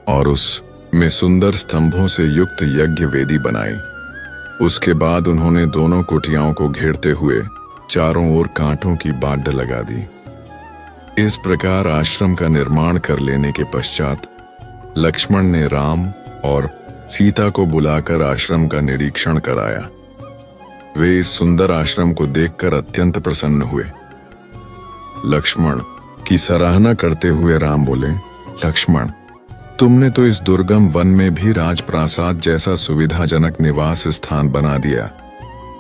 और उसमें सुंदर स्तंभों से युक्त यज्ञ वेदी बनाई। उसके बाद उन्होंने दोनों कुटियाओं को घेरते हुए चारों ओर कांटों की बाढ़ लगा दी। इस प्रकार आश्रम का निर्माण कर लेने के पश्चात लक्ष्मण ने राम और सीता को बुलाकर आश्रम का निरीक्षण कराया। वे इस सुंदर आश्रम को देखकर अत्यंत प्रसन्न हुए। लक्ष्मण की सराहना करते हुए राम बोले, लक्ष्मण, तुमने तो इस दुर्गम वन में भी राजप्रासाद जैसा सुविधाजनक निवास स्थान बना दिया।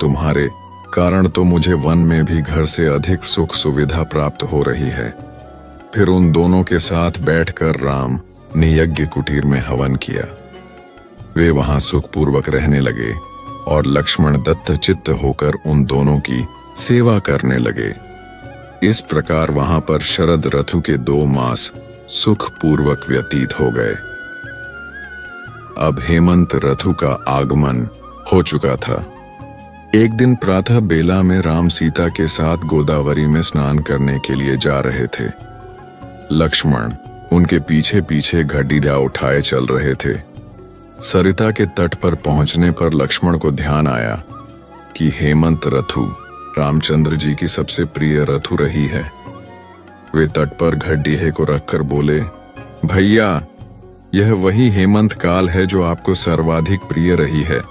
तुम्हारे कारण तो मुझे वन में भी घर से अधिक सुख सुविधा प्राप्त हो रही है। फिर उन दोनों के साथ बैठकर राम ने यज्ञ कुटीर में हवन किया। वे वहां सुखपूर्वक रहने लगे और लक्ष्मण दत्त चित्त होकर उन दोनों की सेवा करने लगे। इस प्रकार वहां पर शरद ऋतु के 2 मास सुखपूर्वक व्यतीत हो गए। अब हेमंत ऋतु का आगमन हो चुका था। एक दिन प्रातः बेला में राम सीता के साथ गोदावरी में स्नान करने के लिए जा रहे थे। लक्ष्मण उनके पीछे पीछे घड़ीला उठाए चल रहे थे। सरिता के तट पर पहुंचने पर लक्ष्मण को ध्यान आया कि हेमंत ऋतु रामचंद्र जी की सबसे प्रिय ऋतु रही है। वे तट पर घड़ीहे को रखकर बोले, भैया, यह वही हेमंत काल है जो आपको सर्वाधिक प्रिय रही है।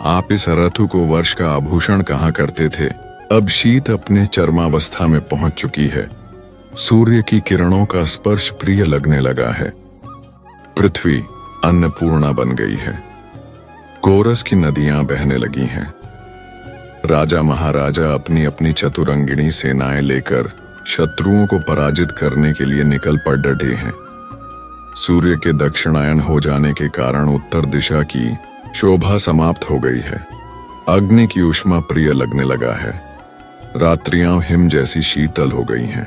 आप इस ऋतु को वर्ष का आभूषण कहा करते थे। अब शीत अपने चरमावस्था में पहुंच चुकी है। सूर्य की किरणों का स्पर्श प्रिय लगने लगा है। पृथ्वी अन्नपूर्णा बन गई है। कोरस की नदियां बहने लगी हैं। राजा महाराजा अपनी अपनी चतुरंगिणी सेनाएं लेकर शत्रुओं को पराजित करने के लिए निकल पड़ डटे हैं। सूर्य के दक्षिणायन हो जाने के कारण उत्तर दिशा की शोभा समाप्त हो गई है। अग्नि की ऊष्मा प्रिय लगने लगा है। रात्रियां हिम जैसी शीतल हो गई हैं।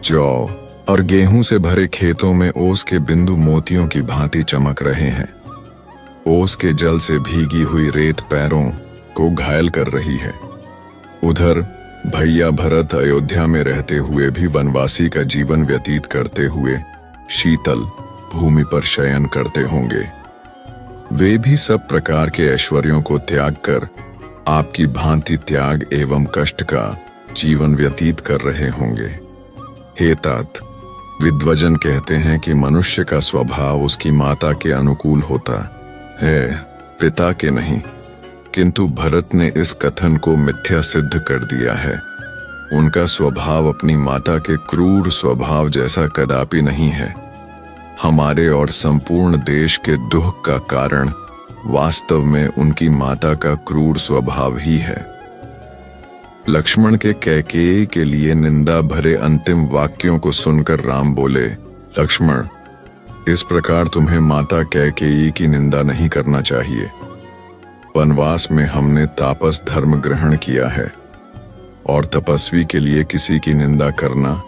जौ और गेहूं से भरे खेतों में ओस के बिंदु मोतियों की भांति चमक रहे हैं। ओस के जल से भीगी हुई रेत पैरों को घायल कर रही है। उधर भैया भरत अयोध्या में रहते हुए भी वनवासी का जीवन व्यतीत करते हुए शीतल भूमि पर शयन करते होंगे। वे भी सब प्रकार के ऐश्वर्यों को त्याग कर आपकी भांति त्याग एवं कष्ट का जीवन व्यतीत कर रहे होंगे। हे तात, विद्वजन कहते हैं कि मनुष्य का स्वभाव उसकी माता के अनुकूल होता है, पिता के नहीं। किंतु भरत ने इस कथन को मिथ्या सिद्ध कर दिया है। उनका स्वभाव अपनी माता के क्रूर स्वभाव जैसा कदापि नहीं है। हमारे और संपूर्ण देश के दुख का कारण वास्तव में उनकी माता का क्रूर स्वभाव ही है। लक्ष्मण के कैकेयी के लिए निंदा भरे अंतिम वाक्यों को सुनकर राम बोले, लक्ष्मण, इस प्रकार तुम्हें माता कैकेयी की निंदा नहीं करना चाहिए। वनवास में हमने तापस धर्म ग्रहण किया है और तपस्वी के लिए किसी की निंदा करना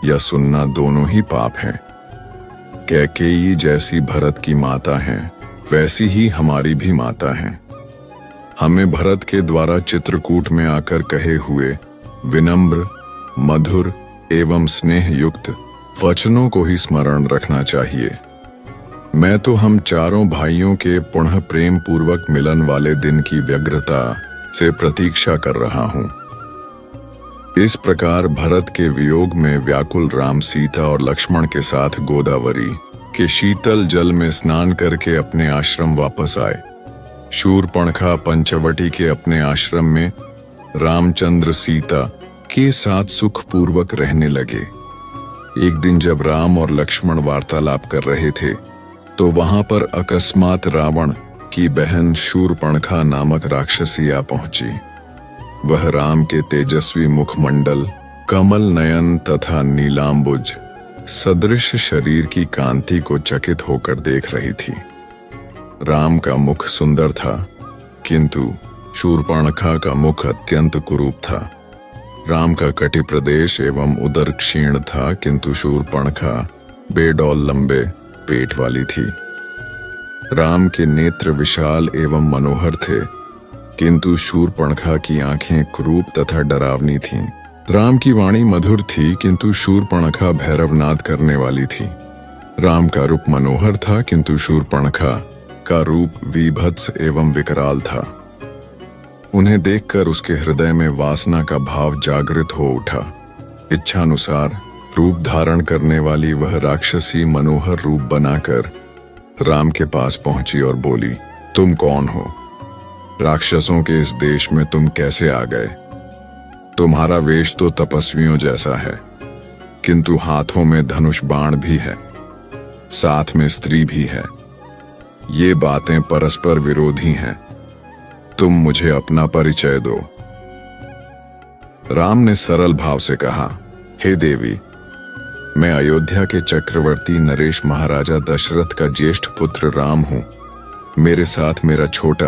या सुनना दोनों ही पाप हैं। कैकेयी जैसी भरत की माता हैं, वैसी ही हमारी भी माता हैं। हमें भरत के द्वारा चित्रकूट में आकर कहे हुए विनम्र, मधुर एवं स्नेह युक्त वचनों को ही स्मरण रखना चाहिए। मैं तो हम चारों भाइयों के पुनः प्रेम पूर्वक मिलन वाले दिन की व्यग्रता से प्रतीक्षा कर रहा हूं। इस प्रकार भरत के वियोग में व्याकुल राम सीता और लक्ष्मण के साथ गोदावरी के शीतल जल में स्नान करके अपने आश्रम वापस आए। शूरपणखा पंचवटी के अपने आश्रम में रामचंद्र सीता के साथ सुखपूर्वक रहने लगे। एक दिन जब राम और लक्ष्मण वार्तालाप कर रहे थे तो वहां पर अकस्मात रावण की बहन शूर्पणखा नामक राक्षसी आ पहुंची। वह राम के तेजस्वी मुखमंडल, कमल नयन तथा नीलांबुज सदृश शरीर की कांति को चकित होकर देख रही थी। राम का मुख सुंदर था, किंतु शूर्पणखा का मुख अत्यंत कुरूप था। राम का कटी प्रदेश एवं उदर क्षीण था, किंतु शूर्पणखा बेडौल लंबे पेट वाली थी। राम के नेत्र विशाल एवं मनोहर थे, किंतु शूर्पणखा की आंखें क्रूप तथा डरावनी थीं। राम की वाणी मधुर थी, किंतु शूर्पणखा भैरवनाद करने वाली थी। राम का रूप मनोहर था, किंतु शूर्पणखा का रूप विभत्स एवं विकराल था। उन्हें देखकर उसके हृदय में वासना का भाव जागृत हो उठा। इच्छानुसार रूप धारण करने वाली वह राक्षसी मनोहर रूप बनाकर राम के पास पहुंची और बोली, तुम कौन हो? राक्षसों के इस देश में तुम कैसे आ गए? तुम्हारा वेश तो तपस्वियों जैसा है, किंतु हाथों में धनुष बाण भी है, साथ में स्त्री भी है। ये बातें परस्पर विरोधी हैं। तुम मुझे अपना परिचय दो। राम ने सरल भाव से कहा, हे देवी, मैं अयोध्या के चक्रवर्ती नरेश महाराजा दशरथ का ज्येष्ठ पुत्र राम हूं। मेरे साथ मेरा छोटा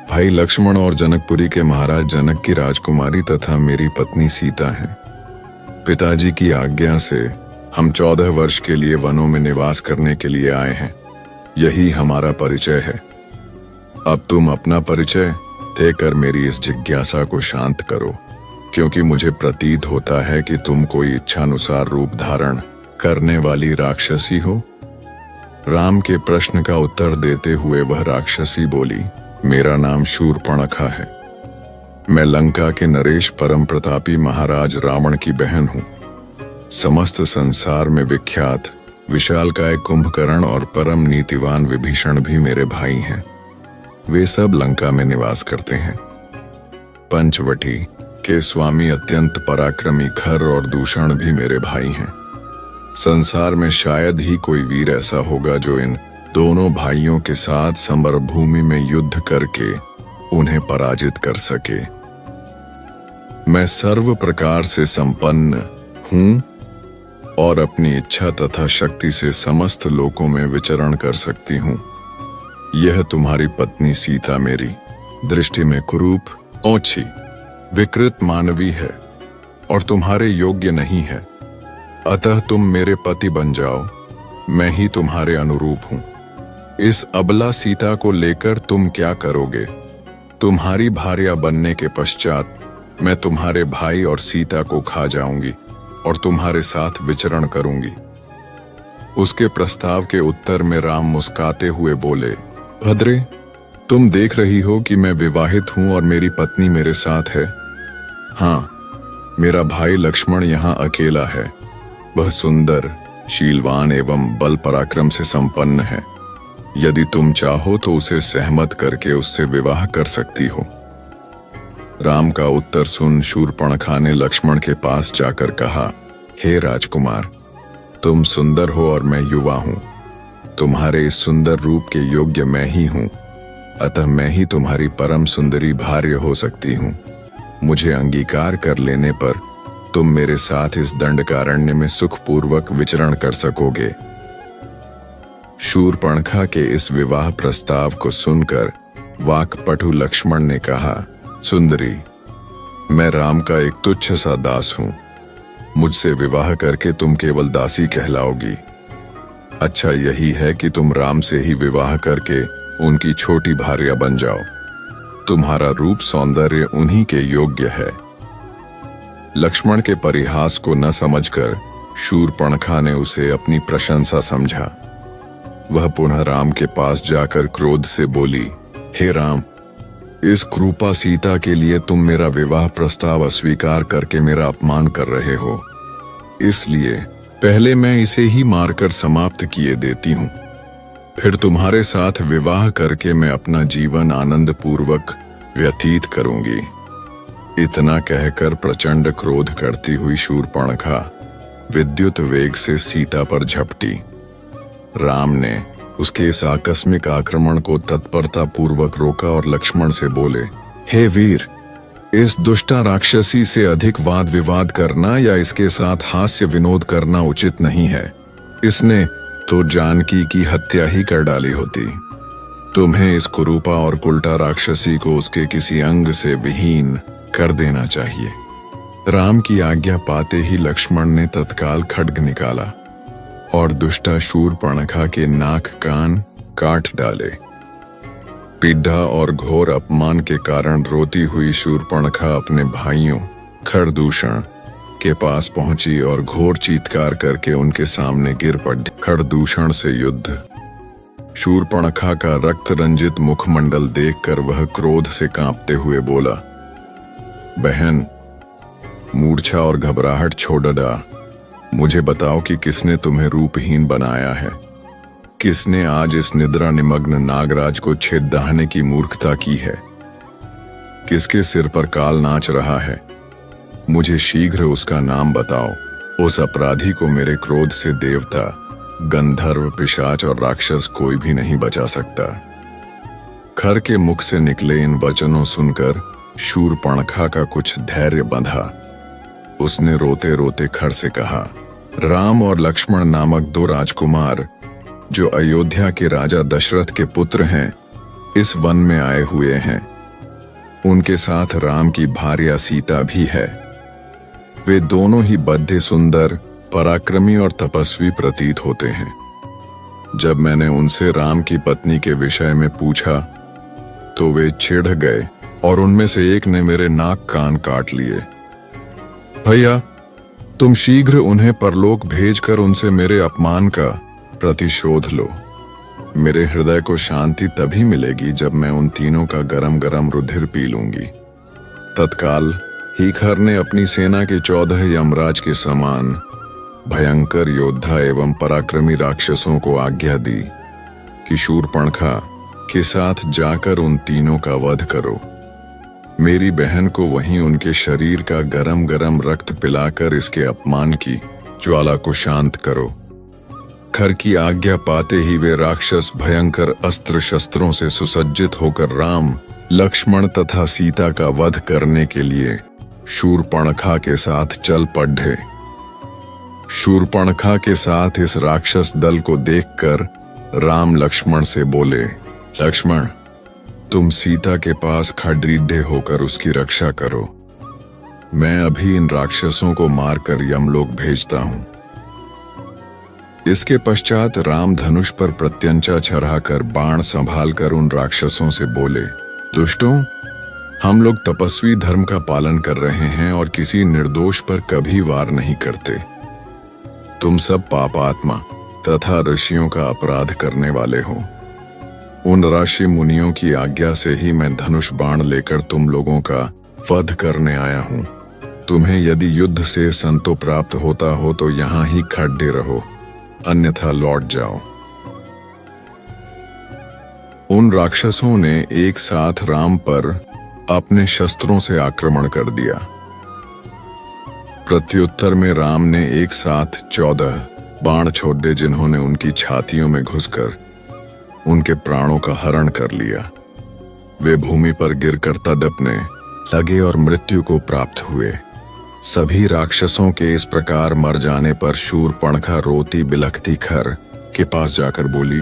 भाई लक्ष्मण और जनकपुरी के महाराज जनक की राजकुमारी तथा मेरी पत्नी सीता हैं। पिताजी की आज्ञा से हम 14 वर्ष के लिए वनों में निवास करने के लिए आए हैं। यही हमारा परिचय है। अब तुम अपना परिचय देकर मेरी इस जिज्ञासा को शांत करो, क्योंकि मुझे प्रतीत होता है कि तुम कोई इच्छानुसार रूप धारण करने वाली राक्षसी हो। राम के प्रश्न का उत्तर देते हुए वह राक्षसी बोली, मेरा नाम शूर्पणखा है। मैं लंका के नरेश परम प्रतापी महाराज रावण की बहन हूं। समस्त संसार में विख्यात विशालकाय कुंभकर्ण और परम नीतिवान विभीषण भी मेरे भाई हैं। वे सब लंका में निवास करते हैं। पंचवटी के स्वामी अत्यंत पराक्रमी खर और दूषण भी मेरे भाई हैं। संसार में शायद ही कोई वीर ऐसा होगा जो इन दोनों भाइयों के साथ समरभूमि में युद्ध करके उन्हें पराजित कर सके। मैं सर्व प्रकार से संपन्न हूं और अपनी इच्छा तथा शक्ति से समस्त लोकों में विचरण कर सकती हूं। यह तुम्हारी पत्नी सीता मेरी दृष्टि में कुरूप, ओछी, विकृत मानवी है और तुम्हारे योग्य नहीं है। अतः तुम मेरे पति बन जाओ, मैं ही तुम्हारे अनुरूप हूं। इस अबला सीता को लेकर तुम क्या करोगे? तुम्हारी भार्या बनने के पश्चात मैं तुम्हारे भाई और सीता को खा जाऊंगी और तुम्हारे साथ विचरण करूंगी। उसके प्रस्ताव के उत्तर में राम मुस्काते हुए बोले, भद्रे, तुम देख रही हो कि मैं विवाहित हूं और मेरी पत्नी मेरे साथ है। हाँ, मेरा भाई लक्ष्मण यहाँ अकेला है। वह सुंदर, शीलवान एवं बल पराक्रम से संपन्न है। यदि तुम चाहो तो उसे सहमत करके उससे विवाह कर सकती हो। राम का उत्तर सुन शूर्पणखा ने लक्ष्मण के पास जाकर कहा, हे राजकुमार, तुम सुंदर हो और मैं युवा हूं। तुम्हारे इस सुंदर रूप के योग्य मैं ही हूं, अतः मैं ही तुम्हारी परम सुंदरी भार्य हो सकती हूं। मुझे अंगीकार कर लेने पर तुम मेरे साथ इस दंडकारण्य में सुखपूर्वक विचरण कर सकोगे। शूर्पणखा के इस विवाह प्रस्ताव को सुनकर वाक्पटु लक्ष्मण ने कहा, सुंदरी, मैं राम का एक तुच्छ सा दास हूं। मुझसे विवाह करके तुम केवल दासी कहलाओगी। अच्छा यही है कि तुम राम से ही विवाह करके उनकी छोटी भार्या बन जाओ। तुम्हारा रूप सौंदर्य उन्हीं के योग्य है। लक्ष्मण के परिहास को न समझकर शूर्पणखा ने उसे अपनी प्रशंसा समझा। वह पुनः राम के पास जाकर क्रोध से बोली, हे राम, इस क्रूपा सीता के लिए तुम मेरा विवाह प्रस्ताव अस्वीकार करके मेरा अपमान कर रहे हो। इसलिए पहले मैं इसे ही मारकर समाप्त किए देती हूं, फिर तुम्हारे साथ विवाह करके मैं अपना जीवन आनंद पूर्वक व्यतीत करूंगी। इतना कहकर प्रचंड क्रोध करती हुई शूर्पणखा विद्युत वेग से सीता पर झपटी। राम ने उसके इस आकस्मिक आक्रमण को तत्परता पूर्वक रोका और लक्ष्मण से बोले, हे वीर, इस दुष्टा राक्षसी से अधिक वाद विवाद करना या इसके साथ हास्य विनोद करना उचित नहीं है। इसने तो जानकी की हत्या ही कर डाली होती। तुम्हें इस कुरूपा और कुल्टा राक्षसी को उसके किसी अंग से विहीन कर देना चाहिए। राम की आज्ञा पाते ही लक्ष्मण ने तत्काल खड्ग निकाला और दुष्टा शूर्पणखा के नाक कान काट डाले। पीड़ा और घोर अपमान के कारण रोती हुई शूर्पणखा अपने भाइयों खरदूषण के पास पहुंची और घोर चीत्कार करके उनके सामने गिर पड़ी। खरदूषण से युद्ध। शूर्पणखा का रक्त रंजित मुखमंडल देखकर वह क्रोध से कांपते हुए बोला, बहन, मूर्छा और घबराहट छोड़ डा, मुझे बताओ कि किसने तुम्हें रूपहीन बनाया है। किसने आज इस निद्रा निमग्न नागराज को छेददाहने की मूर्खता की है। किसके सिर पर काल नाच रहा है। मुझे शीघ्र उसका नाम बताओ। उस अपराधी को मेरे क्रोध से देवता, गंधर्व, पिशाच और राक्षस कोई भी नहीं बचा सकता। खर के मुख से निकले इन वचनों सुनकर शूर्पणखा का कुछ धैर्य बंधा। उसने रोते रोते खर से कहा, राम और लक्ष्मण नामक दो राजकुमार जो अयोध्या के राजा दशरथ के पुत्र हैं, इस वन में आए हुए हैं। उनके साथ राम की भार्या सीता भी है। वे दोनों ही बद्धे, सुंदर, पराक्रमी और तपस्वी प्रतीत होते हैं। जब मैंने उनसे राम की पत्नी के विषय में पूछा तो वे चिढ़ गए और उनमें से एक ने मेरे नाक कान काट लिए। भैया, तुम शीघ्र उन्हें परलोक भेजकर उनसे मेरे अपमान का प्रतिशोध लो। मेरे हृदय को शांति तभी मिलेगी जब मैं उन तीनों का गरम गरम रुधिर पी लूंगी। तत्काल ही खर ने अपनी सेना के 14 यमराज के समान भयंकर योद्धा एवं पराक्रमी राक्षसों को आज्ञा दी कि शूर्पणखा के साथ जाकर उन तीनों का वध करो। मेरी बहन को वहीं उनके शरीर का गरम गरम रक्त पिलाकर इसके अपमान की ज्वाला को शांत करो। खर की आज्ञा पाते ही वे राक्षस भयंकर अस्त्र शस्त्रों से सुसज्जित होकर राम, लक्ष्मण तथा सीता का वध करने के लिए शूर्पणखा के साथ चल पड़े। शूर्पणखा के साथ इस राक्षस दल को देखकर राम लक्ष्मण से बोले, लक्ष्मण, तुम सीता के पास खड़ीढ़े होकर उसकी रक्षा करो। मैं अभी इन राक्षसों को मारकर यमलोक भेजता हूं। इसके पश्चात राम धनुष पर प्रत्यंचा चढ़ाकर बाण संभालकर उन राक्षसों से बोले, दुष्टों, हम लोग तपस्वी धर्म का पालन कर रहे हैं और किसी निर्दोष पर कभी वार नहीं करते। तुम सब पापात्मा तथा ऋषियों का अपराध करने वाले हो। उन ऋषि मुनियों की आज्ञा से ही मैं धनुष बाण लेकर तुम लोगों का वध करने आया हूं। तुम्हें यदि युद्ध से संतो प्राप्त होता हो तो यहां ही खड़े रहो, अन्यथा लौट जाओ। उन राक्षसों ने एक साथ राम पर अपने शस्त्रों से आक्रमण कर दिया। प्रत्युत्तर में राम ने एक साथ 14 बाण छोड़े, जिन्होंने उनकी छातियों में घुसकर उनके प्राणों का हरण कर लिया। वे भूमि पर गिरकर तड़पने लगे और मृत्यु को प्राप्त हुए। सभी राक्षसों के इस प्रकार मर जाने पर शूर्पणखा रोती बिलखती खर के पास जाकर बोली,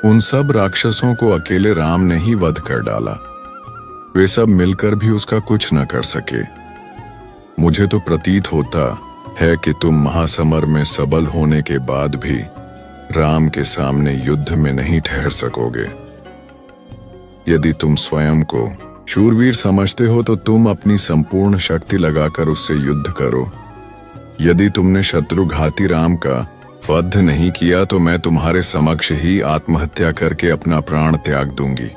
उन सब राक्षसों को अकेले राम ने ही वध कर डाला। वे सब मिलकर भी उसका कुछ न कर सके। मुझे तो प्रतीत होता है कि तुम महासमर में सबल होने के बाद भी राम के सामने युद्ध में नहीं ठहर सकोगे। यदि तुम स्वयं को शूरवीर समझते हो तो तुम अपनी संपूर्ण शक्ति लगाकर उससे युद्ध करो। यदि तुमने शत्रुघाती राम का वध नहीं किया तो मैं तुम्हारे समक्ष ही आत्महत्या करके अपना प्राण त्याग दूंगी।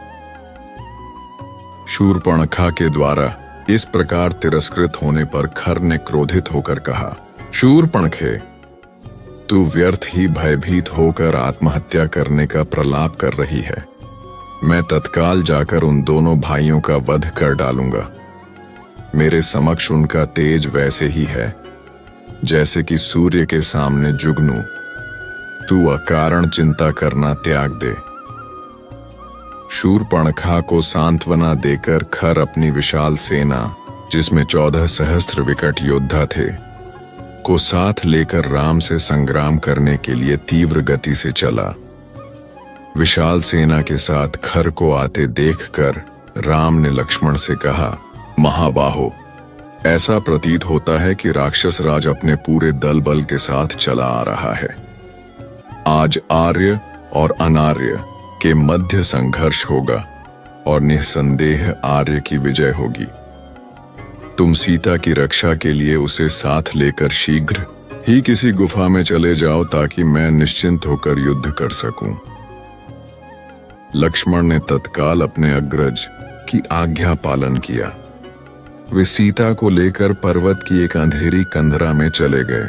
शूर्पणखा के द्वारा इस प्रकार तिरस्कृत होने पर खर ने क्रोधित होकर कहा, शूर्पणखे, तू व्यर्थ ही भयभीत होकर आत्महत्या करने का प्रलाप कर रही है। मैं तत्काल जाकर उन दोनों भाइयों का वध कर डालूंगा। मेरे समक्ष उनका तेज वैसे ही है जैसे कि सूर्य के सामने जुगनू। तू अकारण चिंता करना त्याग दे। शूर्पणखा को सांत्वना देकर खर अपनी विशाल सेना, जिसमें 14 सहस्त्र विकट योद्धा थे, को साथ लेकर राम से संग्राम करने के लिए तीव्र गति से चला। विशाल सेना के साथ खर को आते देखकर राम ने लक्ष्मण से कहा, महाबाहो, ऐसा प्रतीत होता है कि राक्षस राज अपने पूरे दल बल के साथ चला आ रहा है। आज आर्य और अनार्य के मध्य संघर्ष होगा और निस्संदेह आर्य की विजय होगी। तुम सीता की रक्षा के लिए उसे साथ लेकर शीघ्र ही किसी गुफा में चले जाओ ताकि मैं निश्चिंत होकर युद्ध कर सकूं। लक्ष्मण ने तत्काल अपने अग्रज की आज्ञा पालन किया। वे सीता को लेकर पर्वत की एक अंधेरी कंदरा में चले गए।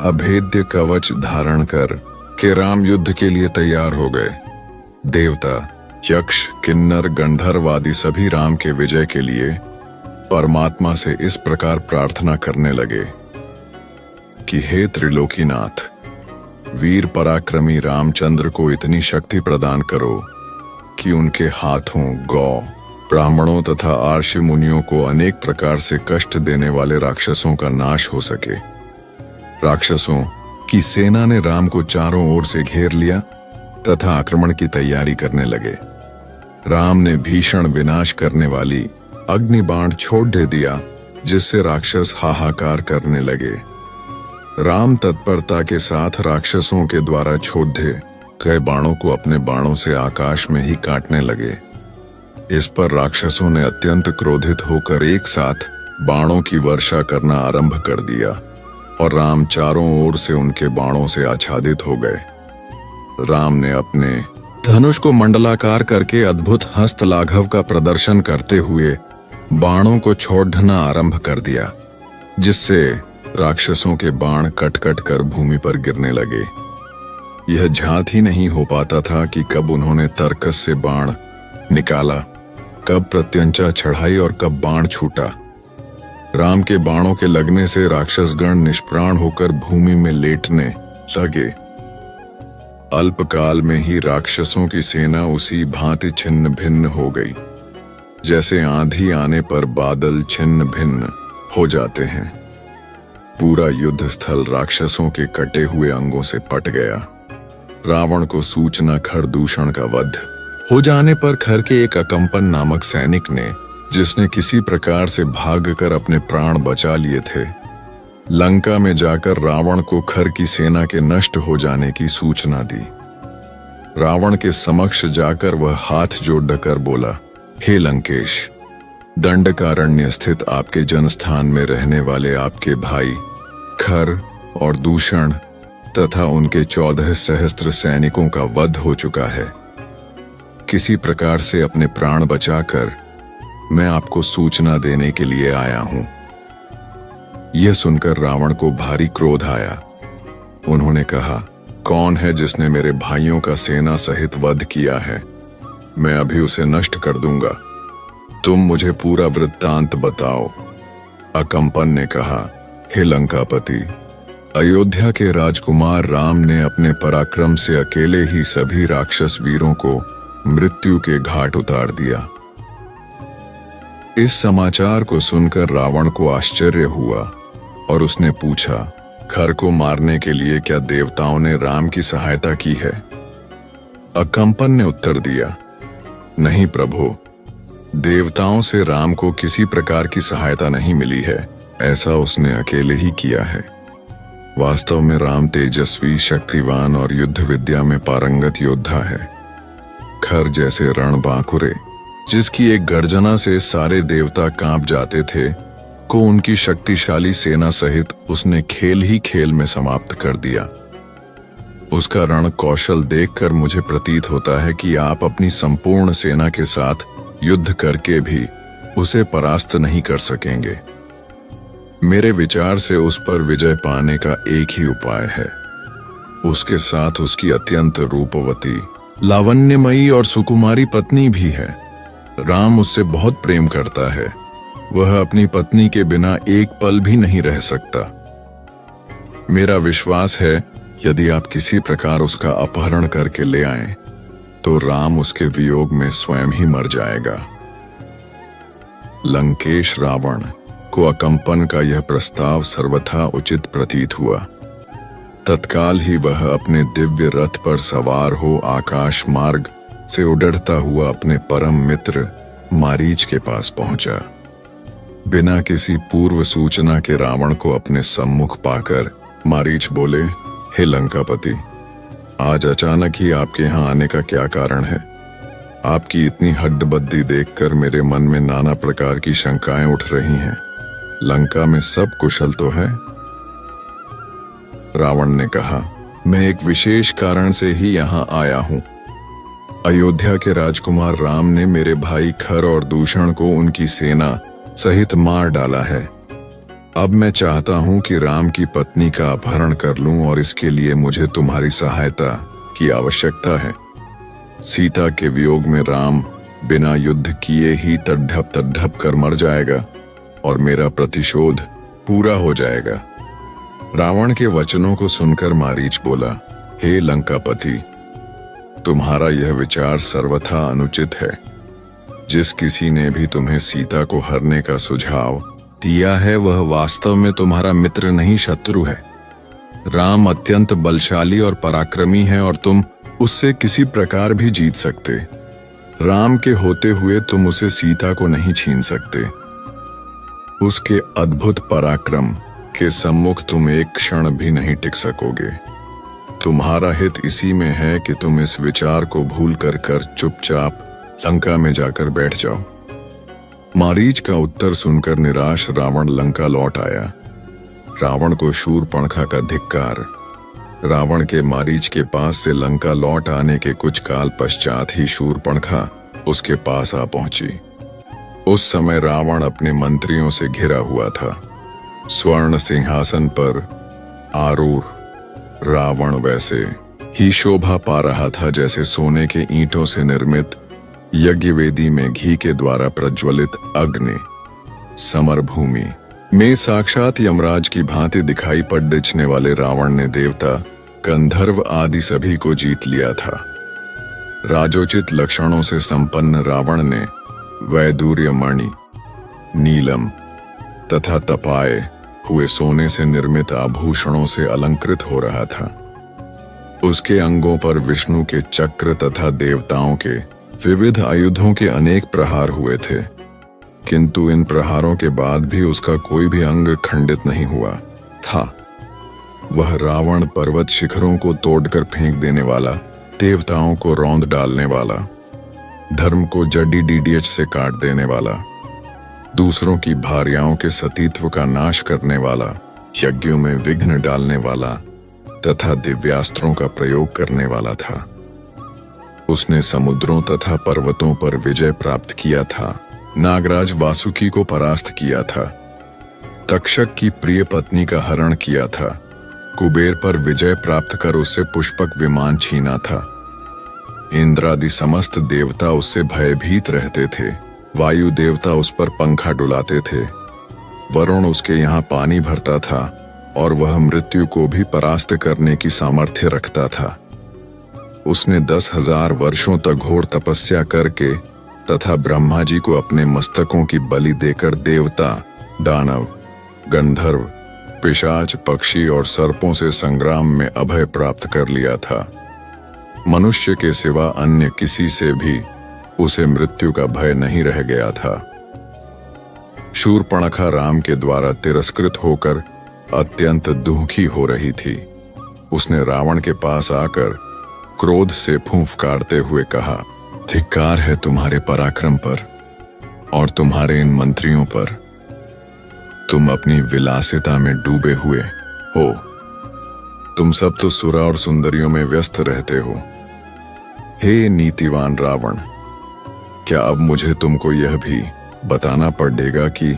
अभेद्य कवच धारण कर के राम युद्ध के लिए तैयार हो गए। देवता, यक्ष, किन्नर, गंधर्व आदि सभी राम के विजय के लिए परमात्मा से इस प्रकार प्रार्थना करने लगे कि हे त्रिलोकीनाथ, वीर पराक्रमी रामचंद्र को इतनी शक्ति प्रदान करो कि उनके हाथों गौ, ब्राह्मणों तथा आर्षि मुनियों को अनेक प्रकार से कष्ट देने वाले राक्षसों का नाश हो सके। राक्षसों की सेना ने राम को चारों ओर से घेर लिया तथा आक्रमण की तैयारी करने लगे। राम ने भीषण विनाश करने वाली अग्निबाण छोड़ दे दिया, जिससे राक्षस हाहाकार करने लगे। राम तत्परता के साथ राक्षसों के द्वारा छोड़े गए बाणों को अपने बाणों से आकाश में ही काटने लगे। इस पर राक्षसों ने अत्यंत क्रोधित होकर एक साथ बाणों की वर्षा करना आरंभ कर दिया और राम चारों ओर से उनके बाणों से आच्छादित हो गए। राम ने अपने धनुष को मंडलाकार करके अद्भुत हस्त लाघव का प्रदर्शन करते हुए बाणों को छोड़ना आरंभ कर दिया, जिससे राक्षसों के बाण कट कट कर भूमि पर गिरने लगे। यह झांत ही नहीं हो पाता था कि कब उन्होंने तर्कस से बाण निकाला, कब प्रत्यंचा चढ़ाई और कब बाण छूटा। राम के बाणों के लगने से राक्षसगण निष्प्राण होकर भूमि में लेटने लगे। अल्पकाल में ही राक्षसों की सेना उसी भांति छिन्न भिन्न हो गई, जैसे आंधी आने पर बादल छिन्न भिन्न हो जाते हैं। पूरा युद्ध स्थल राक्षसों के कटे हुए अंगों से पट गया। रावण को सूचना खरदूषण का वध हो जाने पर खर के एक अकंपन नामक सैनिक ने, जिसने किसी प्रकार से भागकर अपने प्राण बचा लिए थे, लंका में जाकर रावण को खर की सेना के नष्ट हो जाने की सूचना दी। रावण के समक्ष जाकर वह हाथ जोड़कर बोला, हे लंकेश, दंडकारण्य स्थित आपके जनस्थान में रहने वाले आपके भाई खर और दूषण तथा उनके 14 सहस्त्र सैनिकों का वध हो चुका है। किसी प्रकार से अपने प्राण बचाकर मैं आपको सूचना देने के लिए आया हूं। यह सुनकर रावण को भारी क्रोध आया। उन्होंने कहा, कौन है जिसने मेरे भाइयों का सेना सहित वध किया है? मैं अभी उसे नष्ट कर दूंगा। तुम मुझे पूरा वृत्तांत बताओ। अकंपन ने कहा, हे लंकापति, अयोध्या के राजकुमार राम ने अपने पराक्रम से अकेले ही सभी राक्षस वीरों को मृत्यु के घाट उतार दिया। इस समाचार को सुनकर रावण को आश्चर्य हुआ और उसने पूछा, खर को मारने के लिए क्या देवताओं ने राम की सहायता की है? अकंपन ने उत्तर दिया, नहीं प्रभु, देवताओं से राम को किसी प्रकार की सहायता नहीं मिली है। ऐसा उसने अकेले ही किया है। वास्तव में राम तेजस्वी, शक्तिवान और युद्ध विद्या में पारंगत योद्धा है। खर जैसे रणबांकुरे, जिसकी एक गर्जना से सारे देवता कांप जाते थे, को उनकी शक्तिशाली सेना सहित उसने खेल ही खेल में समाप्त कर दिया। उसका रण कौशल देखकर मुझे प्रतीत होता है कि आप अपनी संपूर्ण सेना के साथ युद्ध करके भी उसे परास्त नहीं कर सकेंगे। मेरे विचार से उस पर विजय पाने का एक ही उपाय है। उसके साथ उसकी अत्यंत रूपवती, लावण्यमयी और सुकुमारी पत्नी भी है। राम उससे बहुत प्रेम करता है। वह अपनी पत्नी के बिना एक पल भी नहीं रह सकता। मेरा विश्वास है, यदि आप किसी प्रकार उसका अपहरण करके ले आएं, तो राम उसके वियोग में स्वयं ही मर जाएगा। लंकेश रावण को अकंपन का यह प्रस्ताव सर्वथा उचित प्रतीत हुआ। तत्काल ही वह अपने दिव्य रथ पर सवार हो आकाश मार्ग से उड़ता हुआ अपने परम मित्र मारीच के पास पहुंचा। बिना किसी पूर्व सूचना के रावण को अपने सम्मुख पाकर मारीच बोले, हे लंकापति, आज अचानक ही आपके यहाँ आने का क्या कारण है? आपकी इतनी हड्डबद्दी देखकर मेरे मन में नाना प्रकार की शंकाएं उठ रही हैं। लंका में सब कुशल तो है? रावण ने कहा, मैं एक विशेष कारण से ही यहाँ आया हूं। अयोध्या के राजकुमार राम ने मेरे भाई खर और दूषण को उनकी सेना सहित मार डाला है। अब मैं चाहता हूं कि राम की पत्नी का अपहरण कर लूं और इसके लिए मुझे तुम्हारी सहायता की आवश्यकता है। सीता के वियोग में राम बिना युद्ध किए ही तड़प कर मर जाएगा और मेरा प्रतिशोध पूरा हो जाएगा। रावण के वचनों को सुनकर मारीच बोला, हे लंकापति, तुम्हारा यह विचार सर्वथा अनुचित है। जिस किसी ने भी तुम्हें सीता को हरने का सुझाव दिया है वह वास्तव में तुम्हारा मित्र नहीं शत्रु है। राम अत्यंत बलशाली और पराक्रमी है और तुम उससे किसी प्रकार भी जीत सकते। राम के होते हुए तुम उसे सीता को नहीं छीन सकते। उसके अद्भुत पराक्रम के सम्मुख तुम एक क्षण भी नहीं टिक सकोगे। तुम्हारा हित इसी में है कि तुम इस विचार को भूल कर चुपचाप लंका में जाकर बैठ जाओ। मारीच का उत्तर सुनकर निराश रावण लंका लौट आया। रावण को शूरपणखा का धिक्कार। रावण के मारीच के पास से लंका लौट आने के कुछ काल पश्चात ही शूरपणखा उसके पास आ पहुंची। उस समय रावण अपने मंत्रियों से घिरा हुआ था। स्वर्ण सिंहासन पर आरूढ़ रावण वैसे ही शोभा पा रहा था जैसे सोने के ईंटों से निर्मित यज्ञवेदी में घी के द्वारा प्रज्वलित अग्नि। समरभूमि में साक्षात यमराज की भांति दिखाई पड़ दिखने वाले रावण ने देवता, गंधर्व आदि सभी को जीत लिया था। राजोचित लक्षणों से संपन्न रावण ने वैदूर्य मणि, नीलम तथा तपाए हुए सोने से निर्मित आभूषणों से अलंकृत हो रहा था। उसके अंगों पर विष्णु के चक्र तथा देवताओं के विविध आयुधों के अनेक प्रहार हुए थे, किंतु इन प्रहारों के बाद भी उसका कोई भी अंग खंडित नहीं हुआ था। वह रावण पर्वत शिखरों को तोड़कर फेंक देने वाला, देवताओं को रौंद डालने वाला, धर्म को जड़ी डीडीएच से काट देने वाला, दूसरों की भार्याओं के सतीत्व का नाश करने वाला, यज्ञों में विघ्न डालने वाला तथा दिव्यास्त्रों का प्रयोग करने वाला था। उसने समुद्रों तथा पर्वतों पर विजय प्राप्त किया था, नागराज वासुकी को परास्त किया था, तक्षक की प्रिय पत्नी का हरण किया था, कुबेर पर विजय प्राप्त कर उससे पुष्पक विमान छीना था। इंद्रादि समस्त देवता उससे भयभीत रहते थे। वायु देवता उस पर पंखा डुलाते थे। वरुण उसके यहाँ पानी भरता था और वह मृत्यु को भी परास्त करने की सामर्थ्य रखता था। उसने 10,000 वर्षों तक घोर तपस्या करके तथा ब्रह्मा जी को अपने मस्तकों की बलि देकर देवता, दानव, गंधर्व, पिशाच, पक्षी और सर्पों से संग्राम में अभय प्राप्त कर लिया था। मनुष्य के सिवा अन्य किसी से भी उसे मृत्यु का भय नहीं रह गया था। शूरपणखा राम के द्वारा तिरस्कृत होकर अत्यंत दुखी हो रही थी। उसने रावण के पास आकर क्रोध से फूंफकारते हुए कहा, धिक्कार है तुम्हारे पराक्रम पर और तुम्हारे इन मंत्रियों पर। तुम अपनी विलासिता में डूबे हुए हो। तुम सब तो सुरा और सुंदरियों में व्यस्त रहते हो। हे नीतिवान रावण, क्या अब मुझे तुमको यह भी बताना पड़ेगा कि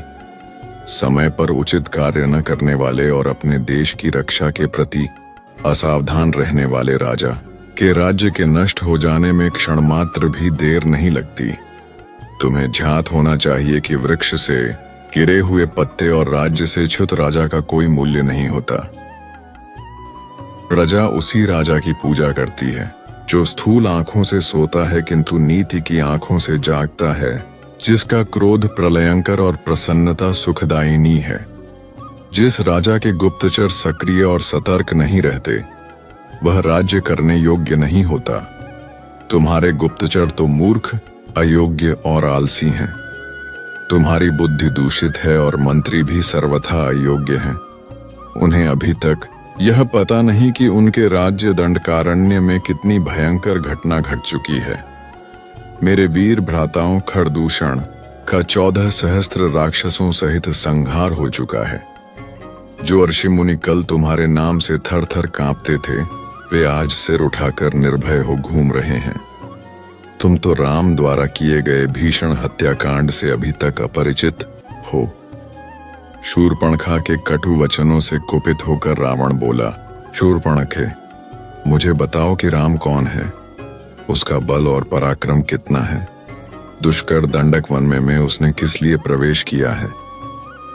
समय पर उचित कार्य न करने वाले और अपने देश की रक्षा के प्रति असावधान रहने वाले राजा के राज्य के नष्ट हो जाने में क्षण मात्र भी देर नहीं लगती। तुम्हें ज्ञात होना चाहिए कि वृक्ष से गिरे हुए पत्ते और राज्य से च्युत राजा का कोई मूल्य नहीं होता। प्रजा उसी राजा की पूजा करती है जो स्थूल आंखों से सोता है किंतु नीति की आंखों से जागता है, जिसका क्रोध प्रलयंकर और प्रसन्नता सुखदायिनी है। जिस राजा के गुप्तचर सक्रिय और सतर्क नहीं रहते, वह राज्य करने योग्य नहीं होता। तुम्हारे गुप्तचर तो मूर्ख, अयोग्य और आलसी हैं। तुम्हारी बुद्धि दूषित है और मंत्री भी सर्वथा अयोग्य हैं। उन्हें अभी तक यह पता नहीं कि उनके राज्य दंडकारण्य में कितनी भयंकर घटना घट चुकी है। मेरे वीर भ्राताओं खरदूषण का 14 सहस्त्र राक्षसों सहित संहार हो चुका है। जो ऋषि मुनि कल तुम्हारे नाम से थर थर कांपते थे, वे आज सिर उठाकर निर्भय हो घूम रहे हैं। तुम तो राम द्वारा किए गए भीषण हत्याकांड से अभी तक अपरिचित हो। शूर्पणखा के कटु वचनों से कुपित होकर रावण बोला, शूर्पणखे, मुझे बताओ कि राम कौन है, उसका बल और पराक्रम कितना है, दुष्कर दंडक वन में उसने किस लिए प्रवेश किया है,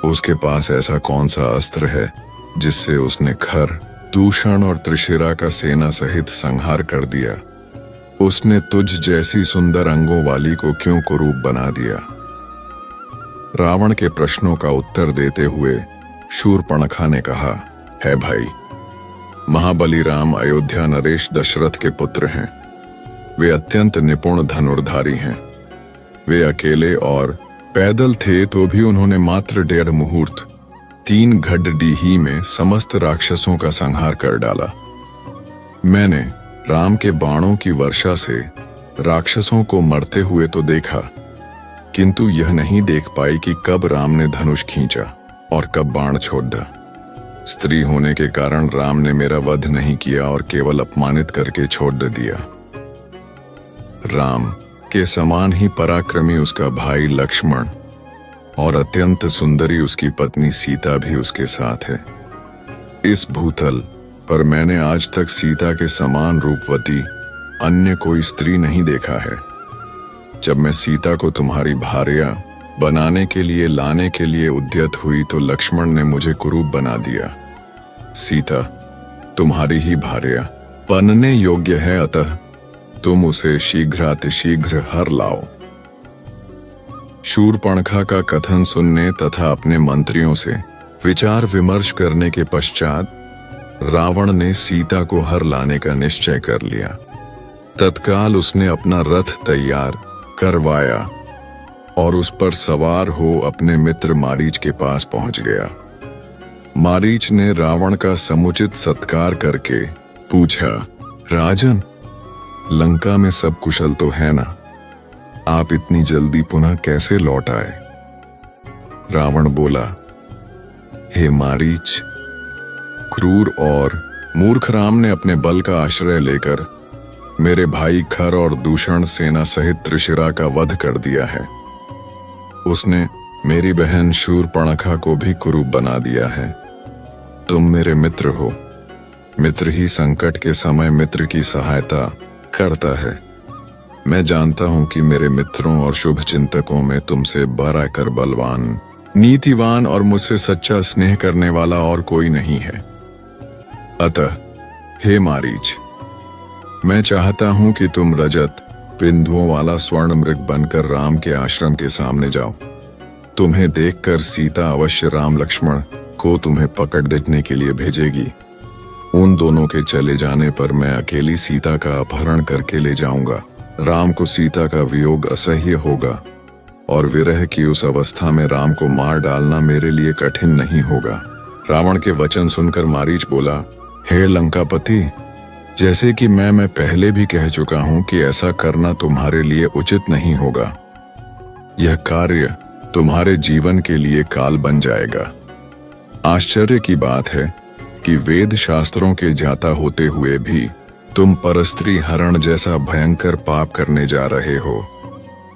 उसके पास ऐसा कौन सा अस्त्र है जिससे उसने खर, दूषण और त्रिशिरा का सेना सहित संहार कर दिया। उसने तुझ जैसी सुंदर अंगों वाली को क्यों कुरूप बना दिया। रावण के प्रश्नों का उत्तर देते हुए शूर्पणखा ने कहा, है भाई, महाबली राम अयोध्या नरेश दशरथ के पुत्र हैं। वे अत्यंत निपुण धनुर्धारी हैं। वे अकेले और पैदल थे तो भी उन्होंने मात्र 1.5 मुहूर्त 3 घड़ीही में समस्त राक्षसों का संहार कर डाला। मैंने राम के बाणों की वर्षा से राक्षसों को मरते हुए तो देखा, किंतु यह नहीं देख पाई कि कब राम ने धनुष खींचा और कब बाण छोड़ा। स्त्री होने के कारण राम ने मेरा वध नहीं किया और केवल अपमानित करके छोड़ दिया। राम के समान ही पराक्रमी उसका भाई लक्ष्मण और अत्यंत सुंदरी उसकी पत्नी सीता भी उसके साथ है। इस भूतल पर मैंने आज तक सीता के समान रूपवती अन्य कोई स्त्री नहीं देखा है। जब मैं सीता को तुम्हारी भार्या बनाने के लिए लाने के लिए उद्यत हुई तो लक्ष्मण ने मुझे कुरूप बना दिया। सीता तुम्हारी ही भार्या बनने योग्य है, अतः तुम उसे शीघ्रातिशीघ्र हर लाओ। शूर्पणखा का कथन सुनने तथा अपने मंत्रियों से विचार विमर्श करने के पश्चात रावण ने सीता को हर लाने का निश्चय कर लिया। तत्काल उसने अपना रथ तैयार करवाया और उस पर सवार हो अपने मित्र मारीच के पास पहुंच गया। मारीच ने रावण का समुचित सत्कार करके पूछा, राजन, लंका में सब कुशल तो है ना? आप इतनी जल्दी पुनः कैसे लौट आए? रावण बोला, हे मारीच, क्रूर और मूर्ख राम ने अपने बल का आश्रय लेकर मेरे भाई खर और दूषण सेना सहित त्रिशिरा का वध कर दिया है। उसने मेरी बहन शूर्पणखा को भी कुरूप बना दिया है। तुम मेरे मित्र हो। मित्र ही संकट के समय मित्र की सहायता करता है। मैं जानता हूं कि मेरे मित्रों और शुभ चिंतकों में तुमसे बढ़कर बलवान, नीतिवान और मुझसे सच्चा स्नेह करने वाला और कोई नहीं है। अतः हे मारीच, मैं चाहता हूं कि तुम रजत बिंदुओं वाला स्वर्ण मृग बनकर राम के आश्रम के सामने जाओ। तुम्हें देखकर सीता अवश्य राम लक्ष्मण को तुम्हें पकड़ देखने के लिए भेजेगी। उन दोनों के चले जाने पर मैं अकेली सीता का अपहरण करके ले जाऊंगा। राम को सीता का वियोग असह्य होगा और विरह की उस अवस्था में राम को मार डालना मेरे लिए कठिन नहीं होगा। रावण के वचन सुनकर मारीच बोला, हे लंकापति, जैसे कि मैं पहले भी कह चुका हूं कि ऐसा करना तुम्हारे लिए उचित नहीं होगा। यह कार्य तुम्हारे जीवन के लिए काल बन जाएगा। आश्चर्य की बात है कि वेद शास्त्रों के जाता होते हुए भी तुम परस्त्री हरण जैसा भयंकर पाप करने जा रहे हो।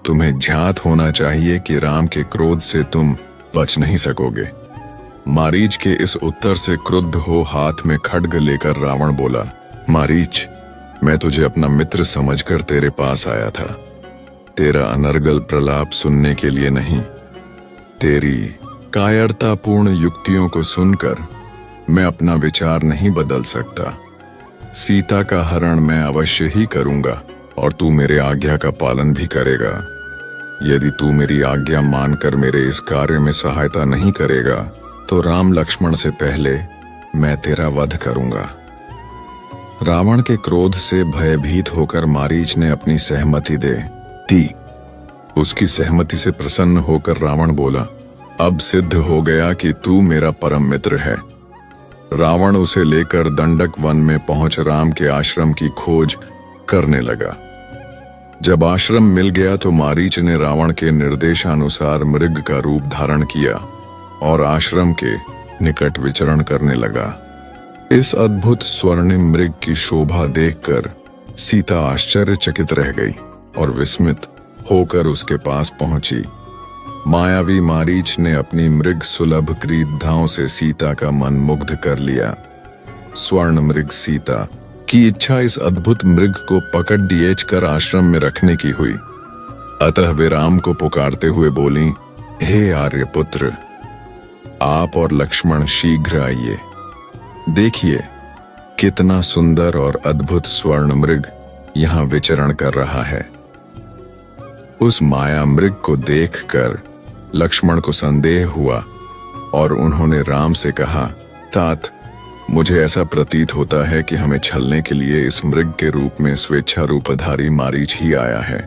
तुम्हें ज्ञात होना चाहिए कि राम के क्रोध से तुम बच नहीं सकोगे। मारीच के इस उत्तर से क्रुद्ध हो हाथ में खड्ग लेकर रावण बोला, मारीच, मैं तुझे अपना मित्र समझकर तेरे पास आया था। तेरा अनर्गल प्रलाप सुनने के लिए नहीं, तेरी कायरतापूर्ण युक्तियों को सुनकर मैं अपना विचार नहीं बदल सकता। सीता का हरण मैं अवश्य ही करूंगा और तू मेरे आज्ञा का पालन भी करेगा। यदि तू मेरी आज्ञा मानकर मेरे इस कार्य में सहायता नहीं करेगा तो राम लक्ष्मण से पहले मैं तेरा वध करूंगा। रावण के क्रोध से भयभीत होकर मारीच ने अपनी सहमति दे दी। उसकी सहमति से प्रसन्न होकर रावण बोला, अब सिद्ध हो गया कि तू मेरा परम मित्र है। रावण उसे लेकर दंडक वन में पहुंच राम के आश्रम की खोज करने लगा। जब आश्रम मिल गया तो मारीच ने रावण के निर्देशानुसार मृग का रूप धारण किया और आश्रम के निकट विचरण करने लगा। इस अद्भुत स्वर्णिम मृग की शोभा देखकर सीता आश्चर्यचकित रह गई और विस्मित होकर उसके पास पहुंची। मायावी मारीच ने अपनी मृग सुलभ क्रीडाओं से सीता का मन मुग्ध कर लिया। स्वर्ण मृग सीता की इच्छा इस अद्भुत मृग को पकड़ दिएच कर आश्रम में रखने की हुई। अतः वे राम को पुकारते हुए बोली, हे आर्यपुत्र, आप और लक्ष्मण शीघ्र आइए। देखिए कितना सुंदर और अद्भुत स्वर्ण मृग यहाँ विचरण कर रहा है। उस माया मृग को देखकर लक्ष्मण को संदेह हुआ और उन्होंने राम से कहा, तात, मुझे ऐसा प्रतीत होता है कि हमें छलने के लिए इस मृग के रूप में स्वेच्छा रूपधारी मारीच ही आया है।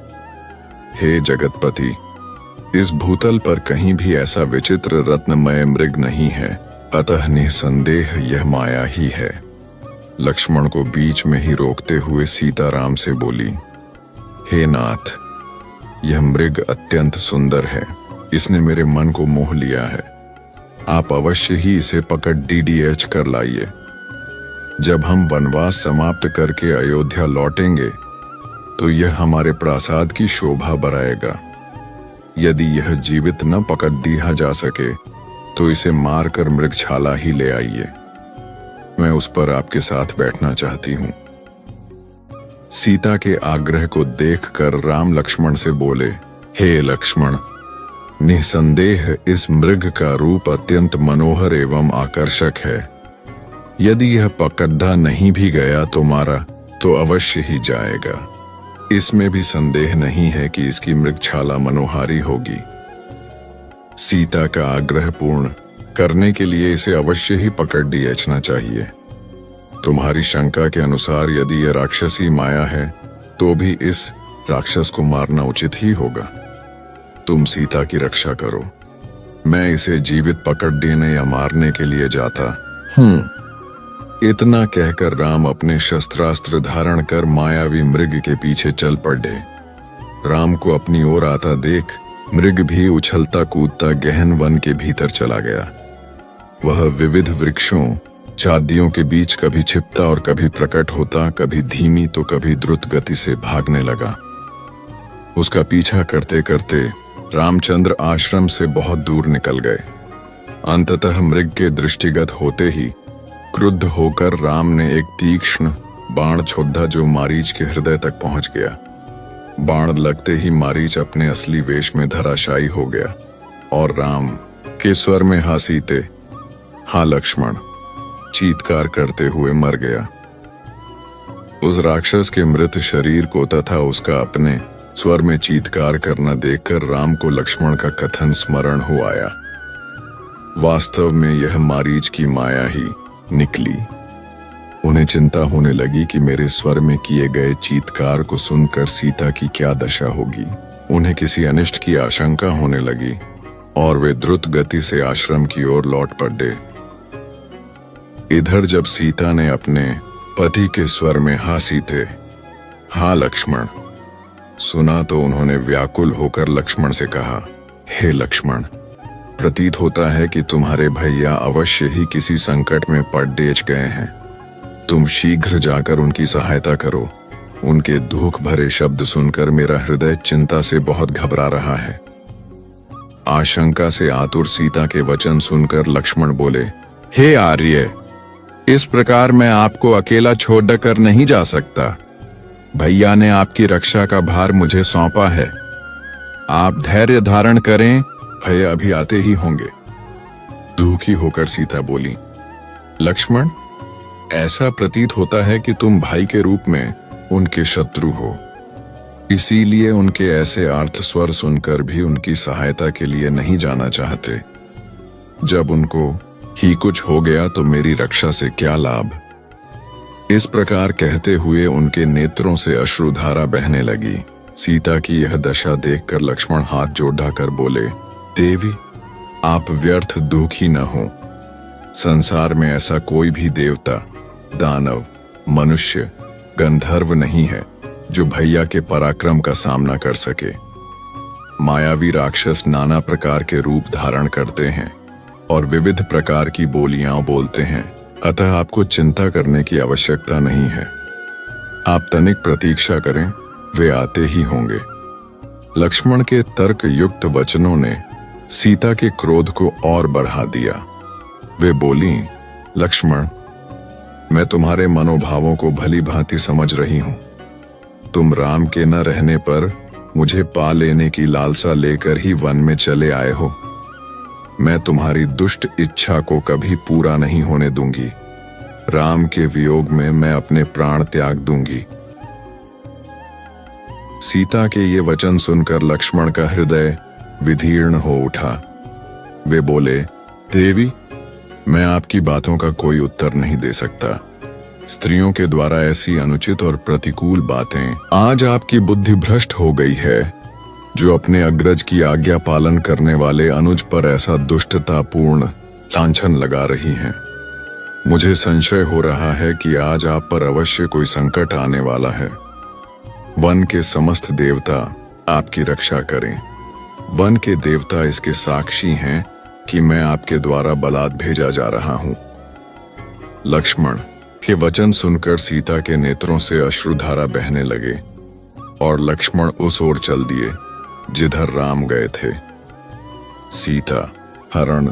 हे जगतपति, इस भूतल पर कहीं भी ऐसा विचित्र रत्नमय मृग नहीं है, अतः निसंदेह यह माया ही है। लक्ष्मण को बीच में ही रोकते हुए सीता राम से बोली, हे नाथ, यह मृग अत्यंत सुंदर है, इसने मेरे मन को मोह लिया है। आप अवश्य ही इसे पकड़ डीडीएच कर लाइए। जब हम वनवास समाप्त करके अयोध्या लौटेंगे तो यह हमारे प्रासाद की शोभा बढ़ाएगा। यदि यह जीवित न पकड़ दिया जा सके तो इसे मारकर मृगछाला ही ले आइए। मैं उस पर आपके साथ बैठना चाहती हूँ। सीता के आग्रह को देखकर राम लक्ष्मण से बोले, हे लक्ष्मण, निसंदेह इस मृग का रूप अत्यंत मनोहर एवं आकर्षक है। यदि यह पकड़ा नहीं भी गया तो मारा तो अवश्य ही जाएगा। इसमें भी संदेह नहीं है कि इसकी मृगछाला मनोहारी होगी। सीता का आग्रह पूर्ण करने के लिए इसे अवश्य ही पकड़ दिएचना चाहिए। तुम्हारी शंका के अनुसार यदि यह राक्षसी माया है तो भी इस राक्षस को मारना उचित ही होगा। तुम सीता की रक्षा करो, मैं इसे जीवित पकड़ देने या मारने के लिए जाता हूं। इतना कहकर राम अपने शस्त्रास्त्र धारण कर मायावी मृग के पीछे चल पड़े। राम को अपनी ओर आता देख मृग भी उछलता कूदता गहन वन के भीतर चला गया। वह विविध वृक्षों चादियों के बीच कभी छिपता और कभी प्रकट होता, कभी धीमी तो कभी द्रुत गति से भागने लगा। उसका पीछा करते करते रामचंद्र आश्रम से बहुत दूर निकल गए। अंततः मृग के दृष्टिगत होते ही क्रुद्ध होकर राम ने एक तीक्ष्ण बाण छोड़ा जो मारीच के हृदय तक पहुंच गया। बाण लगते ही मारीच अपने असली वेश में धराशायी हो गया और राम के स्वर में हासीते, हाँ लक्ष्मण, चीत्कार करते हुए मर गया। उस राक्षस के मृत शरीर को तथा उसका अपने स्वर में चीत्कार करना देखकर राम को लक्ष्मण का कथन स्मरण हो आया। वास्तव में यह मारीच की माया ही निकली। उन्हें चिंता होने लगी कि मेरे स्वर में किए गए चीत्कार को सुनकर सीता की क्या दशा होगी। उन्हें किसी अनिष्ट की आशंका होने लगी और वे द्रुत गति से आश्रम की ओर लौट पड़े। इधर जब सीता ने अपने पति के स्वर में हासीते, हाँ लक्ष्मण, सुना तो उन्होंने व्याकुल होकर लक्ष्मण से कहा, हे लक्ष्मण, प्रतीत होता है कि तुम्हारे भैया अवश्य ही किसी संकट में पड़ डेच गए हैं। तुम शीघ्र जाकर उनकी सहायता करो। उनके दुख भरे शब्द सुनकर मेरा हृदय चिंता से बहुत घबरा रहा है। आशंका से आतुर सीता के वचन सुनकर लक्ष्मण बोले, हे आर्य, इस प्रकार मैं आपको अकेला छोड़कर नहीं जा सकता। भैया ने आपकी रक्षा का भार मुझे सौंपा है। आप धैर्य धारण करें, भैया अभी आते ही होंगे। दुखी होकर सीता बोली, लक्ष्मण, ऐसा प्रतीत होता है कि तुम भाई के रूप में उनके शत्रु हो, इसीलिए उनके ऐसे आर्त स्वर सुनकर भी उनकी सहायता के लिए नहीं जाना चाहते। जब उनको ही कुछ हो गया तो मेरी रक्षा से क्या लाभ। इस प्रकार कहते हुए उनके नेत्रों से अश्रुधारा बहने लगी। सीता की यह दशा देखकर लक्ष्मण हाथ जोड़कर बोले, देवी आप व्यर्थ दुखी न हो। संसार में ऐसा कोई भी देवता, दानव, मनुष्य, गंधर्व नहीं है जो भैया के पराक्रम का सामना कर सके। मायावी राक्षस नाना प्रकार के रूप धारण करते हैं और विविध प्रकार की बोलियां बोलते हैं, अतः आपको चिंता करने की आवश्यकता नहीं है। आप तनिक प्रतीक्षा करें, वे आते ही होंगे। लक्ष्मण के तर्क युक्त वचनों ने सीता के क्रोध को और बढ़ा दिया। वे बोली, लक्ष्मण मैं तुम्हारे मनोभावों को भली भांति समझ रही हूं। तुम राम के न रहने पर मुझे पा लेने की लालसा लेकर ही वन में चले आए हो। मैं तुम्हारी दुष्ट इच्छा को कभी पूरा नहीं होने दूंगी। राम के वियोग में मैं अपने प्राण त्याग दूंगी। सीता के ये वचन सुनकर लक्ष्मण का हृदय विदीर्ण हो उठा। वे बोले, देवी मैं आपकी बातों का कोई उत्तर नहीं दे सकता। स्त्रियों के द्वारा ऐसी अनुचित और प्रतिकूल बातें, आज आपकी बुद्धि भ्रष्ट हो गई है जो अपने अग्रज की आज्ञा पालन करने वाले अनुज पर ऐसा दुष्टतापूर्ण लांछन लगा रही हैं। मुझे संशय हो रहा है कि आज आप पर अवश्य कोई संकट आने वाला है। वन के समस्त देवता आपकी रक्षा करें। वन के देवता इसके साक्षी हैं कि मैं आपके द्वारा बलात् भेजा जा रहा हूं। लक्ष्मण के वचन सुनकर सीता के नेत्रों से अश्रुधारा बहने लगे और लक्ष्मण उस ओर चल दिए जिधर राम गए थे। सीता, हरण,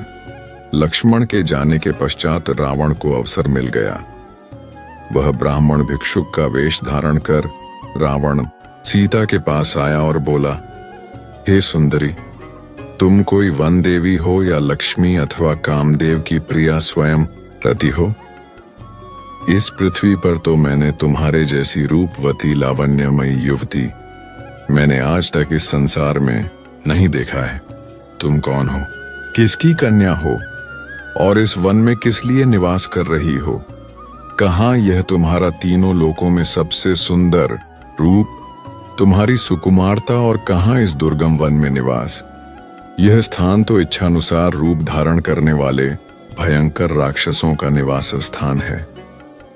लक्ष्मण के जाने के पश्चात रावण को अवसर मिल गया। वह ब्राह्मण भिक्षुक का वेश धारण कर रावण सीता के पास आया और बोला, हे सुंदरी, तुम कोई वन देवी हो या लक्ष्मी अथवा कामदेव की प्रिया स्वयं रति हो? इस पृथ्वी पर तो मैंने तुम्हारे जैसी रूपवती लावण्यमयी युवती मैंने आज तक इस संसार में नहीं देखा है। तुम कौन हो, किसकी कन्या हो और इस वन में किस लिए निवास कर रही हो? कहाँ यह तुम्हारा तीनों लोकों में सबसे सुंदर रूप, तुम्हारी सुकुमारता और कहाँ इस दुर्गम वन में निवास? यह स्थान तो इच्छानुसार रूप धारण करने वाले भयंकर राक्षसों का निवास स्थान है।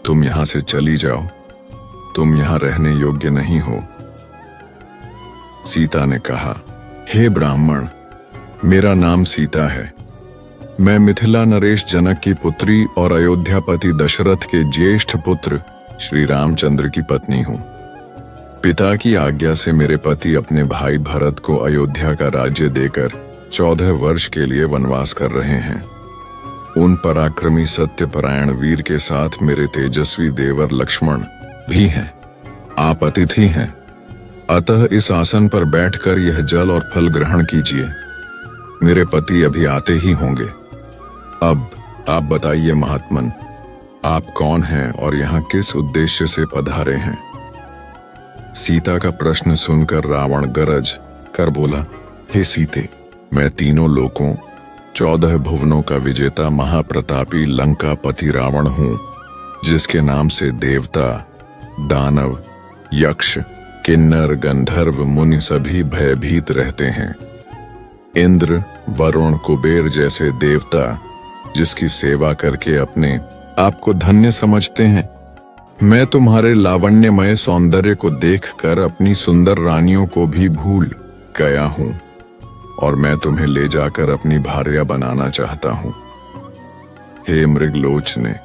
तुम यहां से चली जाओ, तुम यहां रहने योग्य नहीं हो। सीता ने कहा, हे ब्राह्मण, मेरा नाम सीता है। मैं मिथिला नरेश जनक की पुत्री और अयोध्यापति दशरथ के ज्येष्ठ पुत्र श्री रामचंद्र की पत्नी हूं। पिता की आज्ञा से मेरे पति अपने भाई भरत को अयोध्या का राज्य देकर 14 वर्ष के लिए वनवास कर रहे हैं। उन पराक्रमी सत्यपरायण वीर के साथ मेरे तेजस्वी देवर लक्ष्मण भी हैं। आप अतिथि हैं, अतः इस आसन पर बैठकर यह जल और फल ग्रहण कीजिए। मेरे पति अभी आते ही होंगे। अब आप बताइए महात्मन, आप कौन हैं और यहाँ किस उद्देश्य से पधारे हैं? सीता का प्रश्न सुनकर रावण गरज कर बोला, हे सीते, मैं तीनों लोकों 14 भुवनों का विजेता महाप्रतापी लंकापति रावण हूं, जिसके नाम से देवता, दानव, यक्ष, किन्नर, गंधर्व, मुनि सभी भयभीत रहते हैं। इंद्र, वरुण, कुबेर जैसे देवता जिसकी सेवा करके अपने आप को धन्य समझते हैं। मैं तुम्हारे लावण्यमय सौंदर्य को देखकर अपनी सुंदर रानियों को भी भूल गया हूं और मैं तुम्हें ले जाकर अपनी भार्या बनाना चाहता हूं। हे मृगलोचने,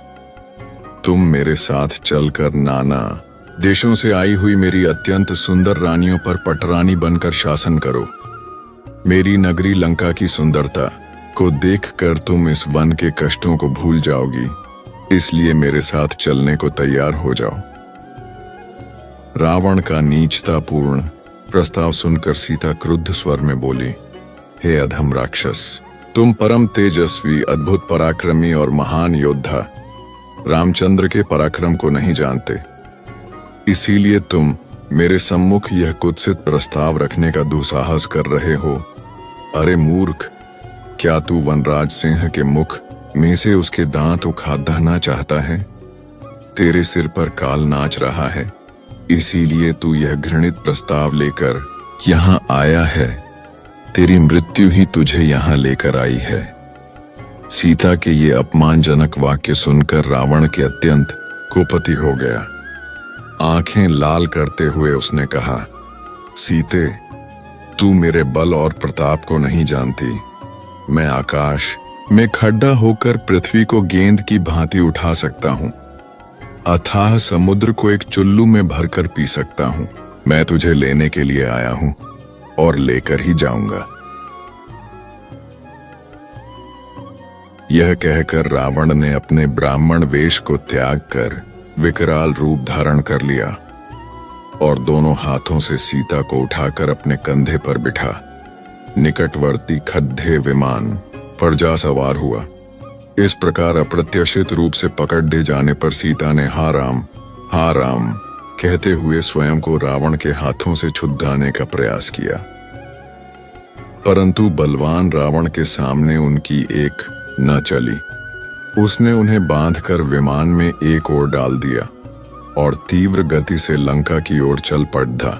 तुम मेरे साथ चलकर नाना देशों से आई हुई मेरी अत्यंत सुंदर रानियों पर पटरानी बनकर शासन करो। मेरी नगरी लंका की सुंदरता को देखकर तुम इस वन के कष्टों को भूल जाओगी, इसलिए मेरे साथ चलने को तैयार हो जाओ। रावण का नीचतापूर्ण प्रस्ताव सुनकर सीता क्रुद्ध स्वर में बोली, हे अधम राक्षस, तुम परम तेजस्वी, अद्भुत पराक्रमी और महान योद्धा, रामचंद्र के पराक्रम को नहीं जानते, इसीलिए तुम मेरे सम्मुख यह कुत्सित प्रस्ताव रखने का दुस्साहस कर रहे हो। अरे मूर्ख, क्या तू वनराज सिंह के मुख में से उसके दांत उखाड़ना चाहता है? तेरे सिर पर काल नाच रहा है, इसीलिए तू यह घृणित प्रस्ताव लेकर यहाँ आया है। तेरी मृत्यु ही तुझे यहाँ लेकर आई है। सीता के ये अपमानजनक वाक्य सुनकर रावण के अत्यंत कुपति हो गया। आंखें लाल करते हुए उसने कहा, सीते, तू मेरे बल और प्रताप को नहीं जानती। मैं आकाश में खड्डा होकर पृथ्वी को गेंद की भांति उठा सकता हूँ, अथाह समुद्र को एक चुल्लू में भरकर पी सकता हूँ। मैं तुझे लेने के लिए आया हूँ और लेकर ही जाऊंगा। यह कहकर रावण ने अपने ब्राह्मण वेश को त्याग कर विकराल रूप धारण कर लिया और दोनों हाथों से सीता को उठाकर अपने कंधे पर बिठा निकटवर्ती खड्डे विमान पर जा सवार हुआ। इस प्रकार अप्रत्याशित रूप से पकड़ ले जाने पर सीता ने हा राम कहते हुए स्वयं को रावण के हाथों से छुड़ाने का प्रयास किया, परंतु बलवान रावण के सामने उनकी एक न चली। उसने उन्हें बांधकर विमान में एक ओर डाल दिया और तीव्र गति से लंका की ओर चल पड़ा।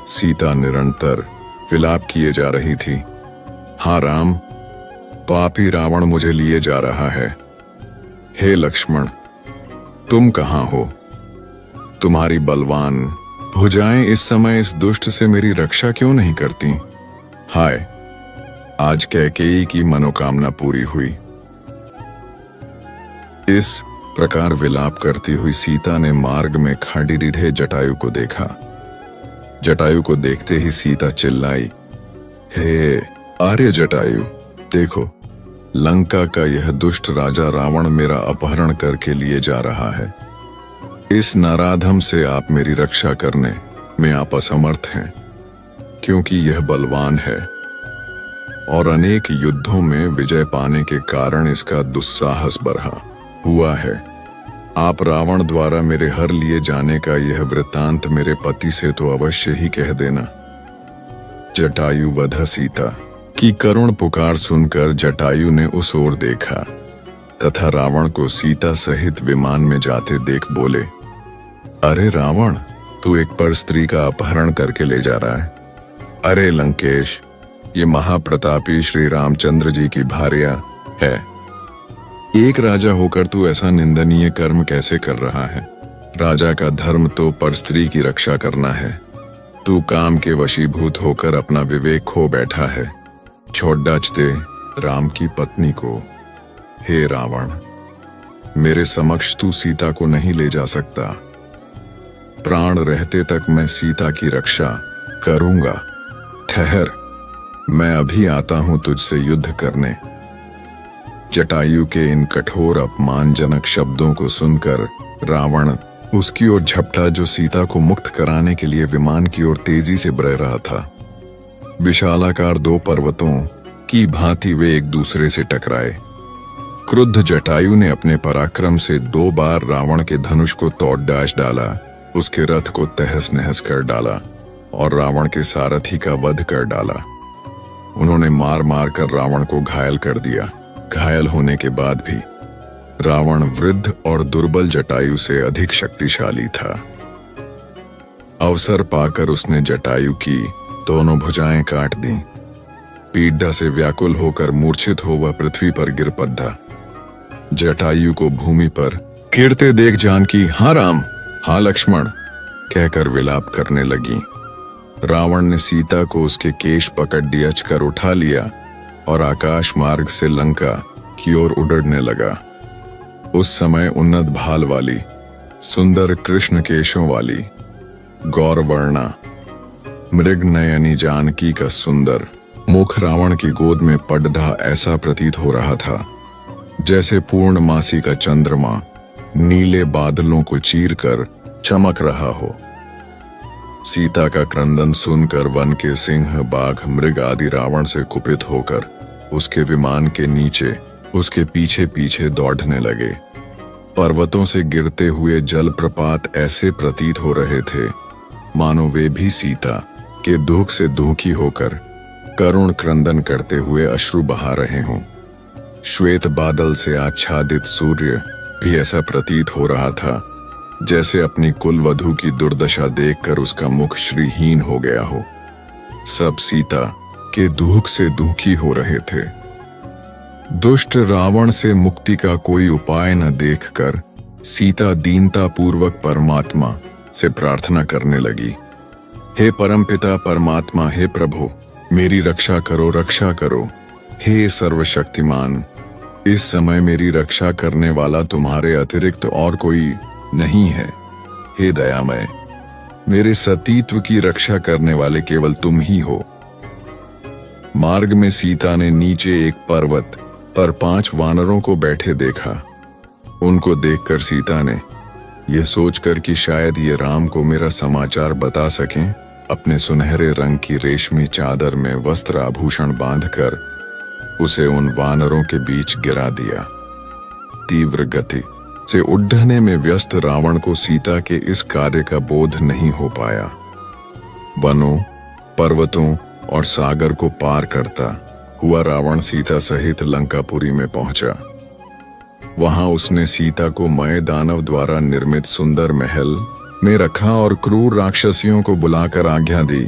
सीता निरंतर विलाप किए जा रही थी। हाँ राम, पापी रावण मुझे लिए जा रहा है। हे लक्ष्मण, तुम कहाँ हो? तुम्हारी बलवान भुजाएं इस समय इस दुष्ट से मेरी रक्षा क्यों नहीं करती? हाय, आज कैकेयी की मनोकामना पूरी हुई। इस प्रकार विलाप करती हुई सीता ने मार्ग में खड़ी रीढ़े जटायु को देखा। जटायु को देखते ही सीता चिल्लाई, हे आर्य जटायु, देखो, लंका का यह दुष्ट राजा रावण मेरा अपहरण करके लिए जा रहा है। इस नराधम से आप मेरी रक्षा करने में आप असमर्थ हैं, क्योंकि यह बलवान है और अनेक युद्धों में विजय पाने के कारण इसका दुस्साहस बढ़ा हुआ है। आप रावण द्वारा मेरे हर लिए जाने का यह वृत्तांत मेरे पति से तो अवश्य ही कह देना। जटायु वध सीता की करुण पुकार सुनकर जटायु ने उस ओर देखा तथा रावण को सीता सहित विमान में जाते देख बोले, अरे रावण, तू एक पर स्त्री का अपहरण करके ले जा रहा है। अरे लंकेश, ये महाप्रतापी श्री रामचंद्र जी की भार्या है। एक राजा होकर तू ऐसा निंदनीय कर्म कैसे कर रहा है? राजा का धर्म तो पर स्त्री की रक्षा करना है। तू काम के वशीभूत होकर अपना विवेक खो बैठा है। छोड़ दे राम की पत्नी को। हे रावण, मेरे समक्ष तू सीता को नहीं ले जा सकता। प्राण रहते तक मैं सीता की रक्षा करूंगा। ठहर, मैं अभी आता हूं तुझसे युद्ध करने। जटायु के इन कठोर अपमानजनक शब्दों को सुनकर रावण उसकी ओर झपटा जो सीता को मुक्त कराने के लिए विमान की ओर तेजी से बढ़ रहा था। विशालाकार दो पर्वतों की भांति वे एक दूसरे से टकराए। क्रुद्ध जटायु ने अपने पराक्रम से 2 बार रावण के धनुष को तोड़ डाला, उसके रथ को तहस नहस कर डाला और रावण के सारथी का वध कर डाला। उन्होंने मार मार कर रावण को घायल कर दिया। घायल होने के बाद भी रावण वृद्ध और दुर्बल जटायु से अधिक शक्तिशाली था। अवसर पाकर उसने जटायु की दोनों भुजाएं काट दी। पीड़ा से व्याकुल होकर मूर्छित हो वह पृथ्वी पर गिर पड़ा। जटायु को भूमि पर गिरते देख जानकी हाँ राम, हाँ लक्ष्मण कहकर विलाप करने लगी। रावण ने सीता को उसके केश पकड़ डियच कर उठा लिया और आकाश मार्ग से लंका की ओर उड़ने लगा। उस समय उन्नत भाल वाली, सुंदर कृष्ण केशों वाली, गौरवर्णा, मृग नयनी जानकी का सुंदर मुख रावण की गोद में पड़ा ऐसा प्रतीत हो रहा था जैसे पूर्णमासी का चंद्रमा नीले बादलों को चीरकर चमक रहा हो। सीता का क्रंदन सुनकर वन के सिंह, बाघ, मृग आदि रावण से कुपित होकर उसके विमान के नीचे उसके पीछे पीछे दौड़ने लगे। पर्वतों से गिरते हुए जलप्रपात ऐसे प्रतीत हो रहे थे मानो वे भी सीता के दुख से दुखी होकर करुण क्रंदन करते हुए अश्रु बहा रहे हों। श्वेत बादल से आच्छादित सूर्य भी ऐसा प्रतीत हो रहा था जैसे अपनी कुलवधू की दुर्दशा देखकर उसका मुख श्रीहीन हो गया हो। सब सीता के दुख से दुखी हो रहे थे। दुष्ट रावण से मुक्ति का कोई उपाय न देखकर सीता दीनता पूर्वक परमात्मा से प्रार्थना करने लगी। हे परमपिता परमात्मा, हे प्रभु, मेरी रक्षा करो, रक्षा करो। हे सर्वशक्तिमान, इस समय मेरी रक्षा करने वाला तुम्हारे अतिरिक्त और कोई नहीं है। हे दयामय, मेरे सतीत्व की रक्षा करने वाले केवल तुम ही हो। मार्ग में सीता ने नीचे एक पर्वत पर 5 वानरों को बैठे देखा। उनको देखकर सीता ने यह सोचकर कि शायद ये राम को मेरा समाचार बता सकें, अपने सुनहरे रंग की रेशमी चादर में वस्त्र आभूषण बांधकर उसे उन वानरों के बीच गिरा दिया। तीव्र गति से उड्डने में व्यस्त रावण को सीता के इस कार्य का बोध नहीं हो पाया। वनों, पर्वतों और सागर को पार करता हुआ रावण सीता सहित लंकापुरी में पहुंचा। वहां उसने सीता को मय दानव द्वारा निर्मित सुंदर महल में रखा और क्रूर राक्षसियों को बुलाकर आज्ञा दी,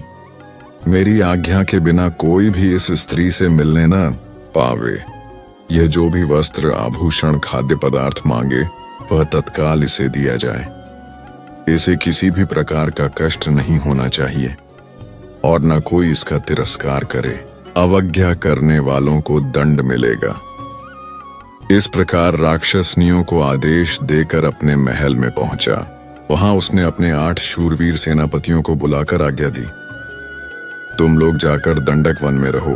मेरी आज्ञा के बिना कोई भी इस स्त्री से मिलने न पावे। यह जो भी वस्त्र, आभूषण, खाद्य पदार्थ मांगे वह तत्काल इसे दिया जाए। इसे किसी भी प्रकार का कष्ट नहीं होना चाहिए और न कोई इसका तिरस्कार करे। अवज्ञा करने वालों को दंड मिलेगा। इस प्रकार राक्षसनियों को आदेश देकर अपने महल में पहुंचा। वहां उसने अपने 8 शूरवीर सेनापतियों को बुलाकर आज्ञा दी, तुम लोग जाकर दंडक वन में रहो।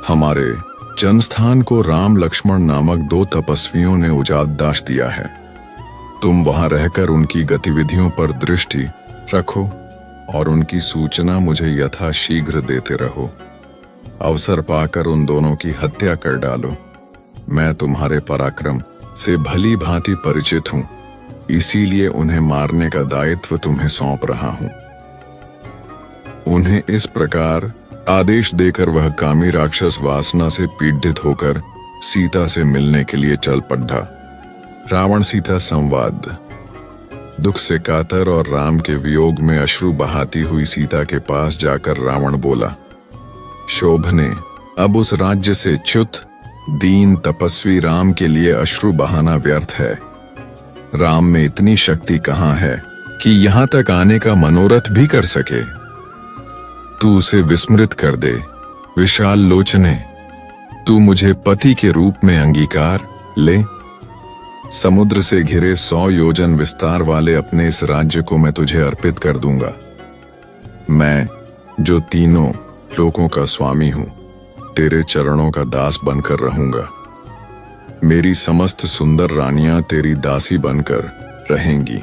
हमारे जनस्थान को राम लक्ष्मण नामक 2 तपस्वियों ने उजाड़दाश दिया है। तुम वहां रहकर उनकी गतिविधियों पर दृष्टि रखो और उनकी सूचना मुझे यथाशीघ्र देते रहो। अवसर पाकर उन दोनों की हत्या कर डालो। मैं तुम्हारे पराक्रम से भली भांति परिचित हूं, इसीलिए उन्हें मारने का दायित्व तुम्हें सौंप रहा हूं। उन्हें इस प्रकार आदेश देकर वह कामी राक्षस वासना से पीड़ित होकर सीता से मिलने के लिए चल पड़ा। रावण सीता संवाद। दुख से कातर और राम के वियोग में अश्रु बहाती हुई सीता के पास जाकर रावण बोला, शोभने, अब उस राज्य से च्युत दीन तपस्वी राम के लिए अश्रु बहाना व्यर्थ है। राम में इतनी शक्ति कहां है कि यहां तक आने का मनोरथ भी कर सके। तू उसे विस्मृत कर दे। विशाल लोचने, तू मुझे पति के रूप में अंगीकार ले। समुद्र से घिरे 100 योजन विस्तार वाले अपने इस राज्य को मैं तुझे अर्पित कर दूंगा। मैं जो तीनों लोकों का स्वामी हूं, तेरे चरणों का दास बनकर रहूंगा। मेरी समस्त सुंदर रानियां तेरी दासी बनकर रहेंगी।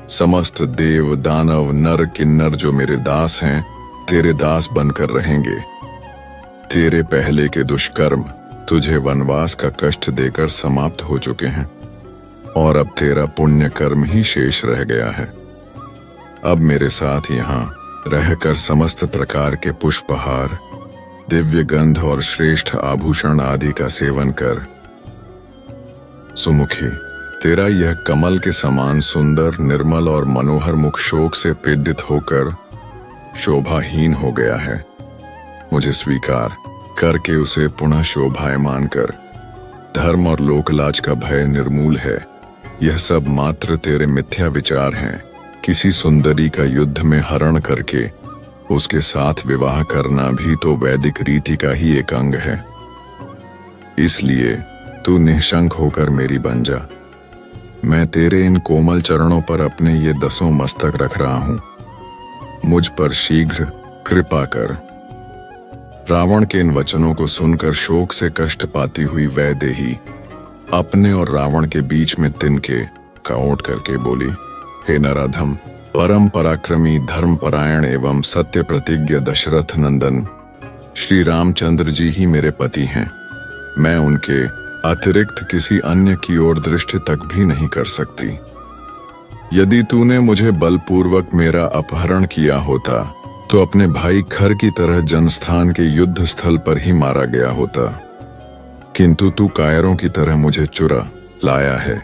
समस्त देव, दानव, नर, किन्नर जो मेरे दास हैं, तेरे दास बनकर रहेंगे। तेरे पहले के दुष्कर्म तुझे वनवास का कष्ट देकर समाप्त हो चुके हैं और अब तेरा पुण्य कर्म ही शेष रह गया है। अब मेरे साथ यहाँ रहकर समस्त प्रकार के पुष्पहार, दिव्य गंध और श्रेष्ठ आभूषण आदि का सेवन कर। सुमुखी, तेरा यह कमल के समान सुंदर, निर्मल और मनोहर मुख शोक से पीड़ित होकर शोभाहीन हो गया है। मुझे स्वीकार करके उसे पुनः शोभायमान कर। धर्म और लोकलाज का भय निर्मूल है। यह सब मात्र तेरे मिथ्या विचार हैं। किसी सुंदरी का युद्ध में हरण करके उसके साथ विवाह करना भी तो वैदिक रीति का ही एक अंग है। इसलिए तू निःशंक होकर मेरी बन जा। मैं तेरे इन कोमल चरणों पर अपने ये 10 मस्तक रख रहा हूं। मुझ पर शीघ्र कृपा कर। रावण के इन वचनों को सुनकर शोक से कष्ट पाती हुई वैदेही अपने और रावण के बीच में तिनके का ओट करके बोली, हे नराधम, परम पराक्रमी, धर्मपरायण एवं सत्य प्रतिज्ञ दशरथ नंदन श्री रामचंद्र जी ही मेरे पति हैं। मैं उनके अतिरिक्त किसी अन्य की ओर दृष्टि तक भी नहीं कर सकती। यदि तूने मुझे बलपूर्वक मेरा अपहरण किया होता तो अपने भाई खर की तरह जनस्थान के युद्ध स्थल पर ही मारा गया होता, किंतु तू कायरों की तरह मुझे चुरा लाया है।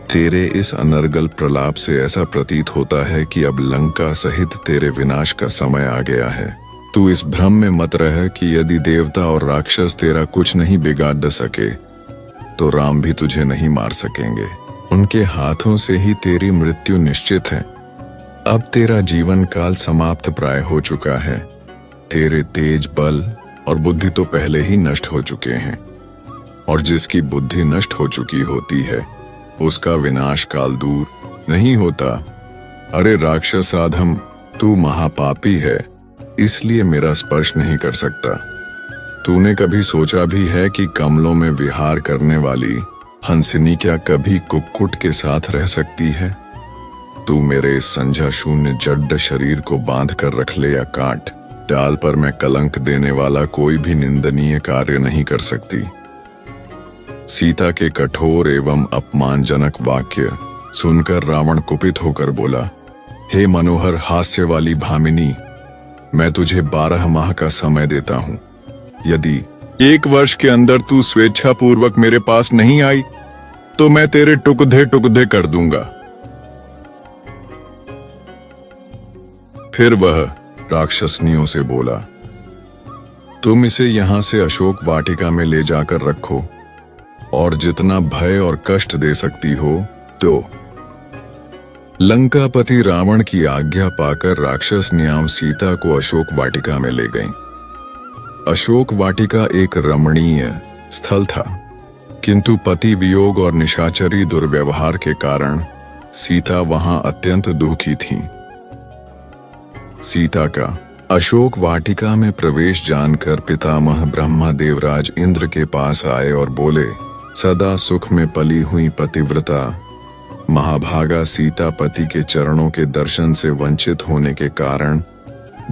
तेरे इस अनर्गल प्रलाप से ऐसा प्रतीत होता है कि अब लंका सहित तेरे विनाश का समय आ गया है। तू इस भ्रम में मत रह कि यदि देवता और राक्षस तेरा कुछ नहीं बिगाड़ सके तो राम भी तुझे नहीं मार सकेंगे। उनके हाथों से ही तेरी मृत्यु निश्चित है। अब तेरा जीवन काल समाप्त प्राय हो चुका है। तेरे तेज, बल और बुद्धि तो पहले ही नष्ट हो चुके हैं, और जिसकी बुद्धि नष्ट हो चुकी होती है उसका विनाश काल दूर नहीं होता। अरे राक्षस आधम, तू महापापी है, इसलिए मेरा स्पर्श नहीं कर सकता। तूने कभी सोचा भी है कि कमलों में विहार करने वाली हंसिनी क्या कभी कुक्कुट के साथ रह सकती है? तू मेरे इस संझा शून्य जड्ड शरीर को बांध कर रख ले या काट डाल, पर मैं कलंक देने वाला कोई भी निंदनीय कार्य नहीं कर सकती। सीता के कठोर एवं अपमानजनक वाक्य सुनकर रावण कुपित होकर बोला, हे मनोहर हास्य वाली भामिनी, मैं तुझे 12 माह का समय देता हूँ। यदि 1 वर्ष के अंदर तू स्वेच्छापूर्वक मेरे पास नहीं आई तो मैं तेरे टुकड़े कर दूंगा। फिर वह राक्षसनियों से बोला, तुम इसे यहां से अशोक वाटिका में ले जाकर रखो, और जितना भय और कष्ट दे सकती हो तो। लंकापति रावण की आज्ञा पाकर राक्षसनियां सीता को अशोक वाटिका में ले गईं। अशोक वाटिका एक रमणीय स्थल था, किंतु पति वियोग और निशाचरी दुर्व्यवहार के कारण सीता वहां अत्यंत दुखी थीं। सीता का अशोक वाटिका में प्रवेश जानकर पितामह ब्रह्मा देवराज इंद्र के पास आए और बोले, सदा सुख में पली हुई पतिव्रता महाभागा सीता पति के चरणों के दर्शन से वंचित होने के कारण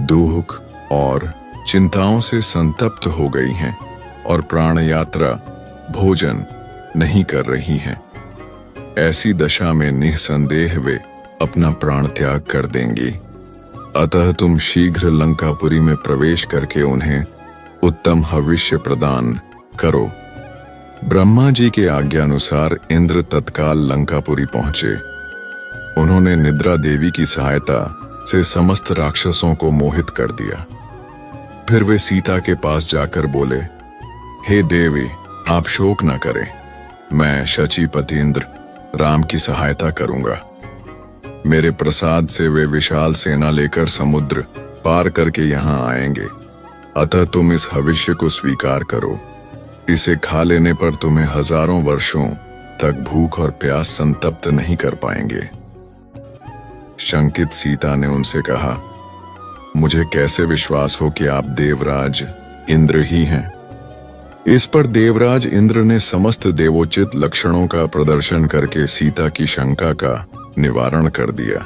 दुख और चिंताओं से संतप्त हो गई हैं और प्राण यात्रा भोजन नहीं कर रही हैं। ऐसी दशा में निसंदेह वे अपना प्राण त्याग कर देंगी। अतः तुम शीघ्र लंकापुरी में प्रवेश करके उन्हें उत्तम हविष्य प्रदान करो। ब्रह्मा जी के आज्ञानुसार इंद्र तत्काल लंकापुरी पहुंचे। उन्होंने निद्रा देवी की सहायता से समस्त राक्षसों को मोहित कर दिया। फिर वे सीता के पास जाकर बोले, हे देवी, आप शोक न करें, मैं शचीपति इंद्र राम की सहायता करूंगा। मेरे प्रसाद से वे विशाल सेना लेकर समुद्र पार करके यहाँ आएंगे। अतः तुम इस हविष्य को स्वीकार करो। इसे खा लेने पर तुम्हें हजारों वर्षों तक भूख और प्यास संतप्त नहीं कर पाएंगे। शंकित सीता ने उनसे कहा, मुझे कैसे विश्वास हो कि आप देवराज इंद्र ही हैं? इस पर देवराज इंद्र ने समस्त देवोचित लक्षणों का प्रदर्शन करके सीता की शंका का निवारण कर दिया।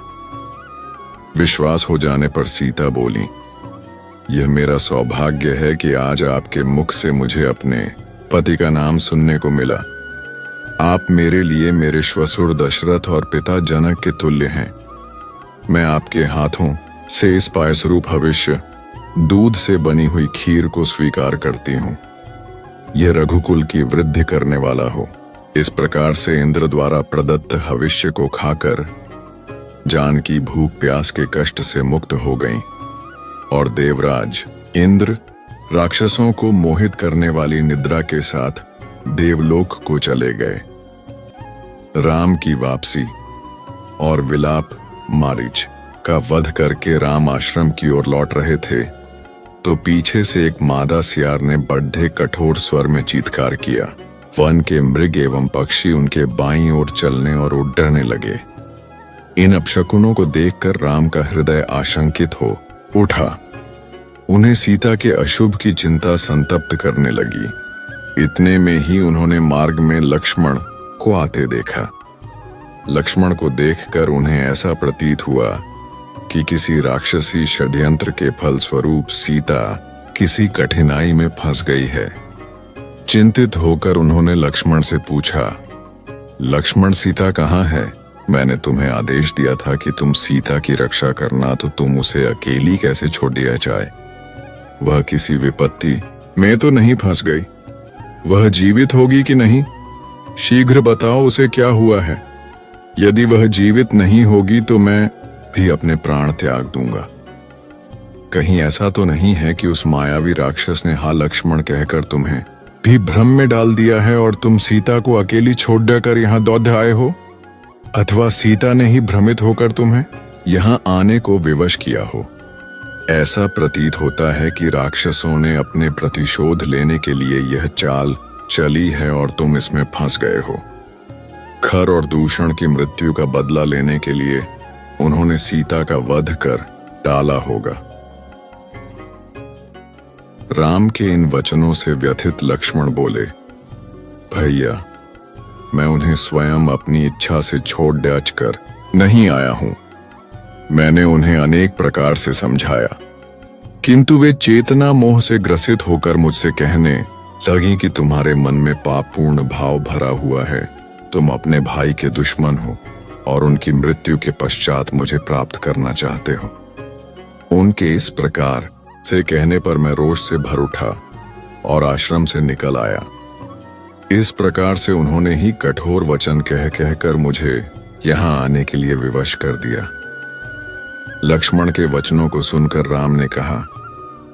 विश्वास हो जाने पर सीता बोली, यह मेरा सौभाग्य है कि आज आपके मुख से मुझे अपने पति का नाम सुनने को मिला। आप मेरे लिए मेरे श्वशुर दशरथ और पिता जनक के तुल्य हैं। मैं आपके हाथों से इस पायसरूप हविष्य दूध से बनी हुई खीर को स्वीकार करती हूँ। यह रघुकुल की वृद्धि करने वाला हो। इस प्रकार से इंद्र द्वारा प्रदत्त हविष्य को खाकर जानकी भूख प्यास के कष्ट से मुक्त हो गईं और देवराज इंद्र राक्षसों को मोहित करने वाली निद्रा के साथ देवलोक को चले गए। राम की वापसी और विलाप मारीच का वध करके राम आश्रम की ओर लौट रहे थे तो पीछे से एक मादा सियार ने बड्ढे कठोर स्वर में चीत्कार किया। वन के मृग एवं पक्षी उनके बाईं ओर चलने और उड्डरने लगे। इन अपशकुनों को देखकर राम का हृदय आशंकित हो उठा। उन्हें सीता के अशुभ की चिंता संतप्त करने लगी। इतने में ही उन्होंने मार्ग में लक्ष्मण को आते देखा। लक्ष्मण को देखकर उन्हें ऐसा प्रतीत हुआ कि किसी राक्षसी षड्यंत्र के फलस्वरूप सीता किसी कठिनाई में फंस गई है। चिंतित होकर उन्होंने लक्ष्मण से पूछा, लक्ष्मण सीता कहाँ है? मैंने तुम्हें आदेश दिया था कि तुम सीता की रक्षा करना, तो तुम उसे अकेली कैसे छोड़ दिया जाए? वह किसी विपत्ति में तो नहीं फंस गई? वह जीवित होगी कि नहीं? शीघ्र बताओ उसे क्या हुआ है। यदि वह जीवित नहीं होगी तो मैं भी अपने प्राण त्याग दूंगा। कहीं ऐसा तो नहीं है कि उस मायावी राक्षस ने हाँ लक्ष्मण कहकर तुम्हें भी भ्रम में डाल दिया है और तुम सीता को अकेली छोड़ देकर यहाँ दौड़ आए हो? अथवा सीता ने ही भ्रमित होकर तुम्हें यहाँ आने को विवश किया हो? ऐसा प्रतीत होता है कि राक्षसों ने अपने प्रतिशोध लेने के लिए यह चाल चली है और तुम इसमें फंस गए हो। खर और दूषण की मृत्यु का बदला लेने के लिए उन्होंने सीता का वध कर डाला होगा। राम के इन वचनों से व्यथित लक्ष्मण बोले, भैया, मैं उन्हें स्वयं अपनी इच्छा से छोड़ डाच कर नहीं आया हूं। मैंने उन्हें अनेक प्रकार से समझाया, किंतु वे चेतना मोह से ग्रसित होकर मुझसे कहने लगी कि तुम्हारे मन में पापपूर्ण भाव भरा हुआ है, तुम अपने भाई के दुश्मन हो और उनकी मृत्यु के पश्चात मुझे प्राप्त करना चाहते हो। उनके इस प्रकार से कहने पर मैं रोष से भर उठा और आश्रम से निकल आया। इस प्रकार से उन्होंने ही कठोर वचन कह कहकर मुझे यहाँ आने के लिए विवश कर दिया। लक्ष्मण के वचनों को सुनकर राम ने कहा,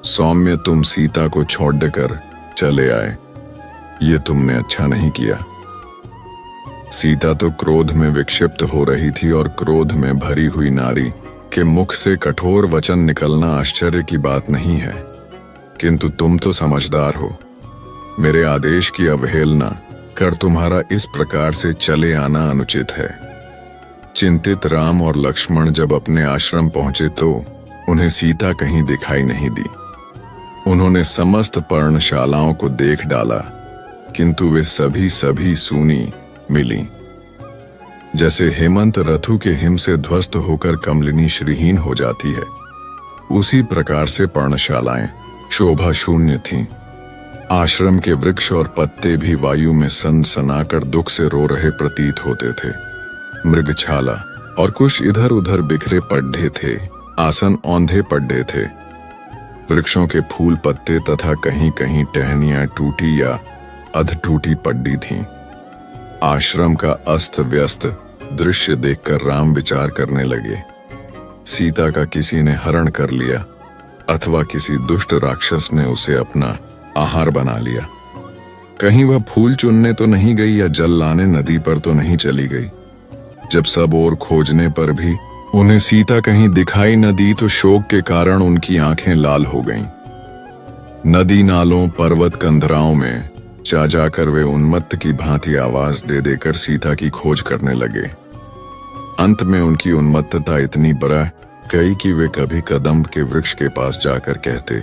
सौम्य, तुम सीता को छोड़कर चले आए, ये तुमने अच्छा नहीं किया। सीता तो क्रोध में विक्षिप्त हो रही थी और क्रोध में भरी हुई नारी के मुख से कठोर वचन निकलना आश्चर्य की बात नहीं है, किंतु तुम तो समझदार हो। मेरे आदेश की अवहेलना कर तुम्हारा इस प्रकार से चले आना अनुचित है। चिंतित राम और लक्ष्मण जब अपने आश्रम पहुंचे तो उन्हें सीता कहीं दिखाई नहीं दी। उन्होंने समस्त पर्णशालाओं को देख डाला, किंतु वे सभी सूनी मिली। जैसे हेमंत रथु के हिम से ध्वस्त होकर कमलिनी श्रीहीन हो जाती है, उसी प्रकार से पर्णशालाएं शोभा शून्य थीं। आश्रम के वृक्ष और पत्ते भी वायु में सनसनाकर दुख से रो रहे प्रतीत होते थे। मृगछाला और कुछ इधर उधर बिखरे पड्ढे थे, आसन औंधे पड्ढे थे। वृक्षों के फूल पत्ते तथा कहीं कहीं टहनियां टूटी या अध टूटी पड्डी थीं। आश्रम का अस्त व्यस्त दृश्य देखकर राम विचार करने लगे, सीता का किसी ने हरण कर लिया अथवा किसी दुष्ट राक्षस ने उसे अपना आहार बना लिया। कहीं वह फूल चुनने तो नहीं गई या जल लाने नदी पर तो नहीं चली गई। जब सब ओर खोजने पर भी उन्हें सीता कहीं दिखाई न दी तो शोक के कारण उनकी आंखें लाल हो गईं। नदी नालों पर्वत कंदराओं में जा जाकर वे उन्मत्त की भांति आवाज दे देकर सीता की खोज करने लगे। अंत में उनकी उन्मत्तता इतनी बढ़ गई कि वे कभी कदम्ब के वृक्ष के पास जाकर कहते,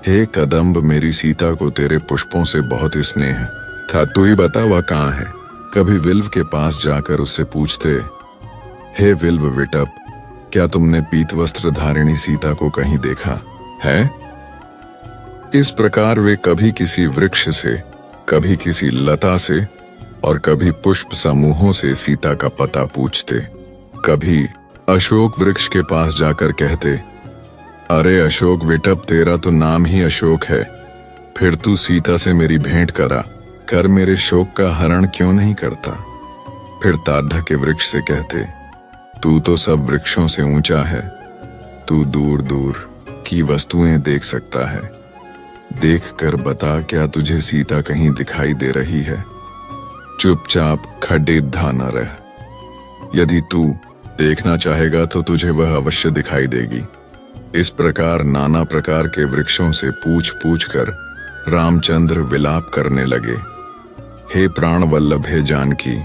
हे कदम्ब, मेरी सीता को तेरे पुष्पों से बहुत स्नेह था, तू ही बता वह कहाँ है। कभी विल्व के पास जाकर उससे पूछते, हे विल्व विटप, क्या तुमने पीत वस्त्र धारिणी सीता को कहीं देखा है? इस प्रकार वे कभी किसी वृक्ष से, कभी किसी लता से और कभी पुष्प समूहों से सीता का पता पूछते। कभी अशोक वृक्ष के पास जाकर कहते, अरे अशोक विटप, तेरा तो नाम ही अशोक है, फिर तू सीता से मेरी भेंट करा कर मेरे शोक का हरण क्यों नहीं करता? फिर ताड्ढा के वृक्ष से कहते, तू तो सब वृक्षों से ऊंचा है, तू दूर दूर की वस्तुएं देख सकता है, देख कर बता क्या तुझे सीता कहीं दिखाई दे रही है? चुपचाप खड़ेद्धा न रह, यदि तू देखना चाहेगा तो तुझे वह अवश्य दिखाई देगी। इस प्रकार नाना प्रकार के वृक्षों से पूछ पूछ कर रामचंद्र विलाप करने लगे, हे प्राण वल्लभ, हे जानकी,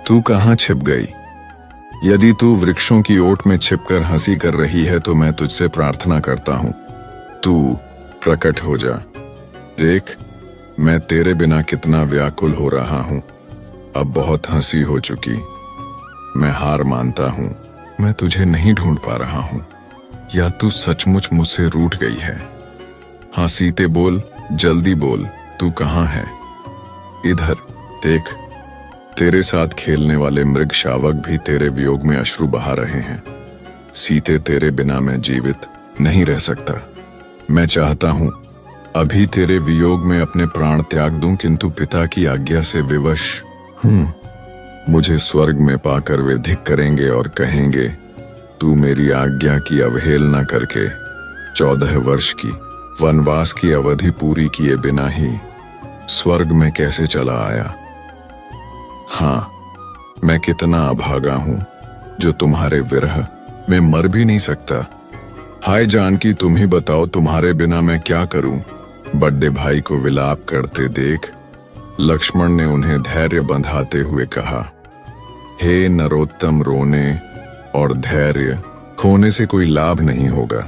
तू कहाँ छिप गई? यदि तू वृक्षों की ओट में छिपकर हंसी कर रही है तो मैं तुझसे प्रार्थना करता हूं, तू प्रकट हो जा। देख, मैं तेरे बिना कितना व्याकुल हो रहा हूं। अब बहुत हंसी हो चुकी, मैं हार मानता हूं, मैं तुझे नहीं ढूंढ पा रहा हूं, या तू सचमुच मुझसे रूठ गई है? हाँ सीते बोल, जल्दी बोल, तू कहाँ है? इधर देख, तेरे साथ खेलने वाले मृग शावक भी तेरे वियोग में अश्रु बहा रहे हैं। सीते, तेरे बिना मैं जीवित नहीं रह सकता। मैं चाहता हूं अभी तेरे वियोग में अपने प्राण त्याग दूं, किंतु पिता की आज्ञा से विवश मुझे स्वर्ग में पाकर वे धिक करेंगे और कहेंगे, तू मेरी आज्ञा की अवहेलना करके 14 वर्ष की वनवास की अवधि पूरी किए बिना ही स्वर्ग में कैसे चला आया? हाँ, मैं कितना अभागा हूं जो तुम्हारे विरह में मर भी नहीं सकता। हाय जानकी, तुम ही बताओ, तुम्हारे बिना मैं क्या करूं? बड़े भाई को विलाप करते देख लक्ष्मण ने उन्हें धैर्य बंधाते हुए कहा, हे नरोत्तम, रोने और धैर्य खोने से कोई लाभ नहीं होगा।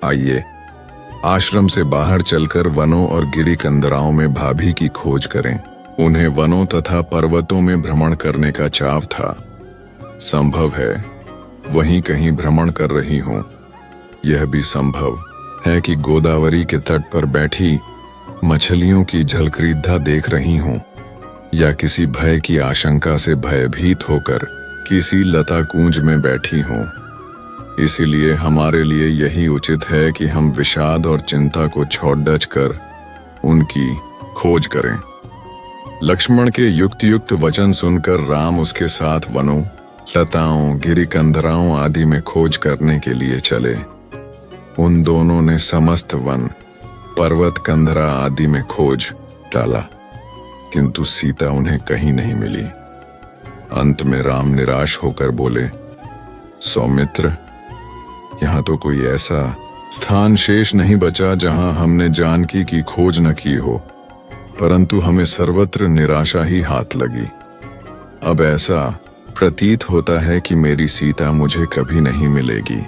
आइए आश्रम से बाहर चलकर वनों और गिरी कंदराओं में भाभी की खोज करें। उन्हें वनों तथा पर्वतों में भ्रमण करने का चाव था। संभव है वहीं कहीं भ्रमण कर रही हों। यह भी संभव है कि गोदावरी के तट पर बैठी मछलियों की झलकरीदा देख रही हों, या किसी भय की आशंका से भयभीत होकर किसी लता कूंज में बैठी हों। इसीलिए हमारे लिए यही उचित है कि हम विषाद और चिंता को छोड़ डच कर उनकी खोज करें। लक्ष्मण के युक्त युक्त वचन सुनकर राम उसके साथ वनों, लताओं, गिरी कंदराओं आदि में खोज करने के लिए चले। उन दोनों ने समस्त वन, पर्वत, कंदरा आदि में खोज डाला, किंतु सीता उन्हें कहीं नहीं मिली। अंत में राम निराश होकर बोले, सौमित्र, यहाँ तो कोई ऐसा स्थान शेष नहीं बचा जहां हमने जानकी की खोज न की हो, परंतु हमें सर्वत्र निराशा ही हाथ लगी। अब ऐसा प्रतीत होता है कि मेरी सीता मुझे कभी नहीं मिलेगी।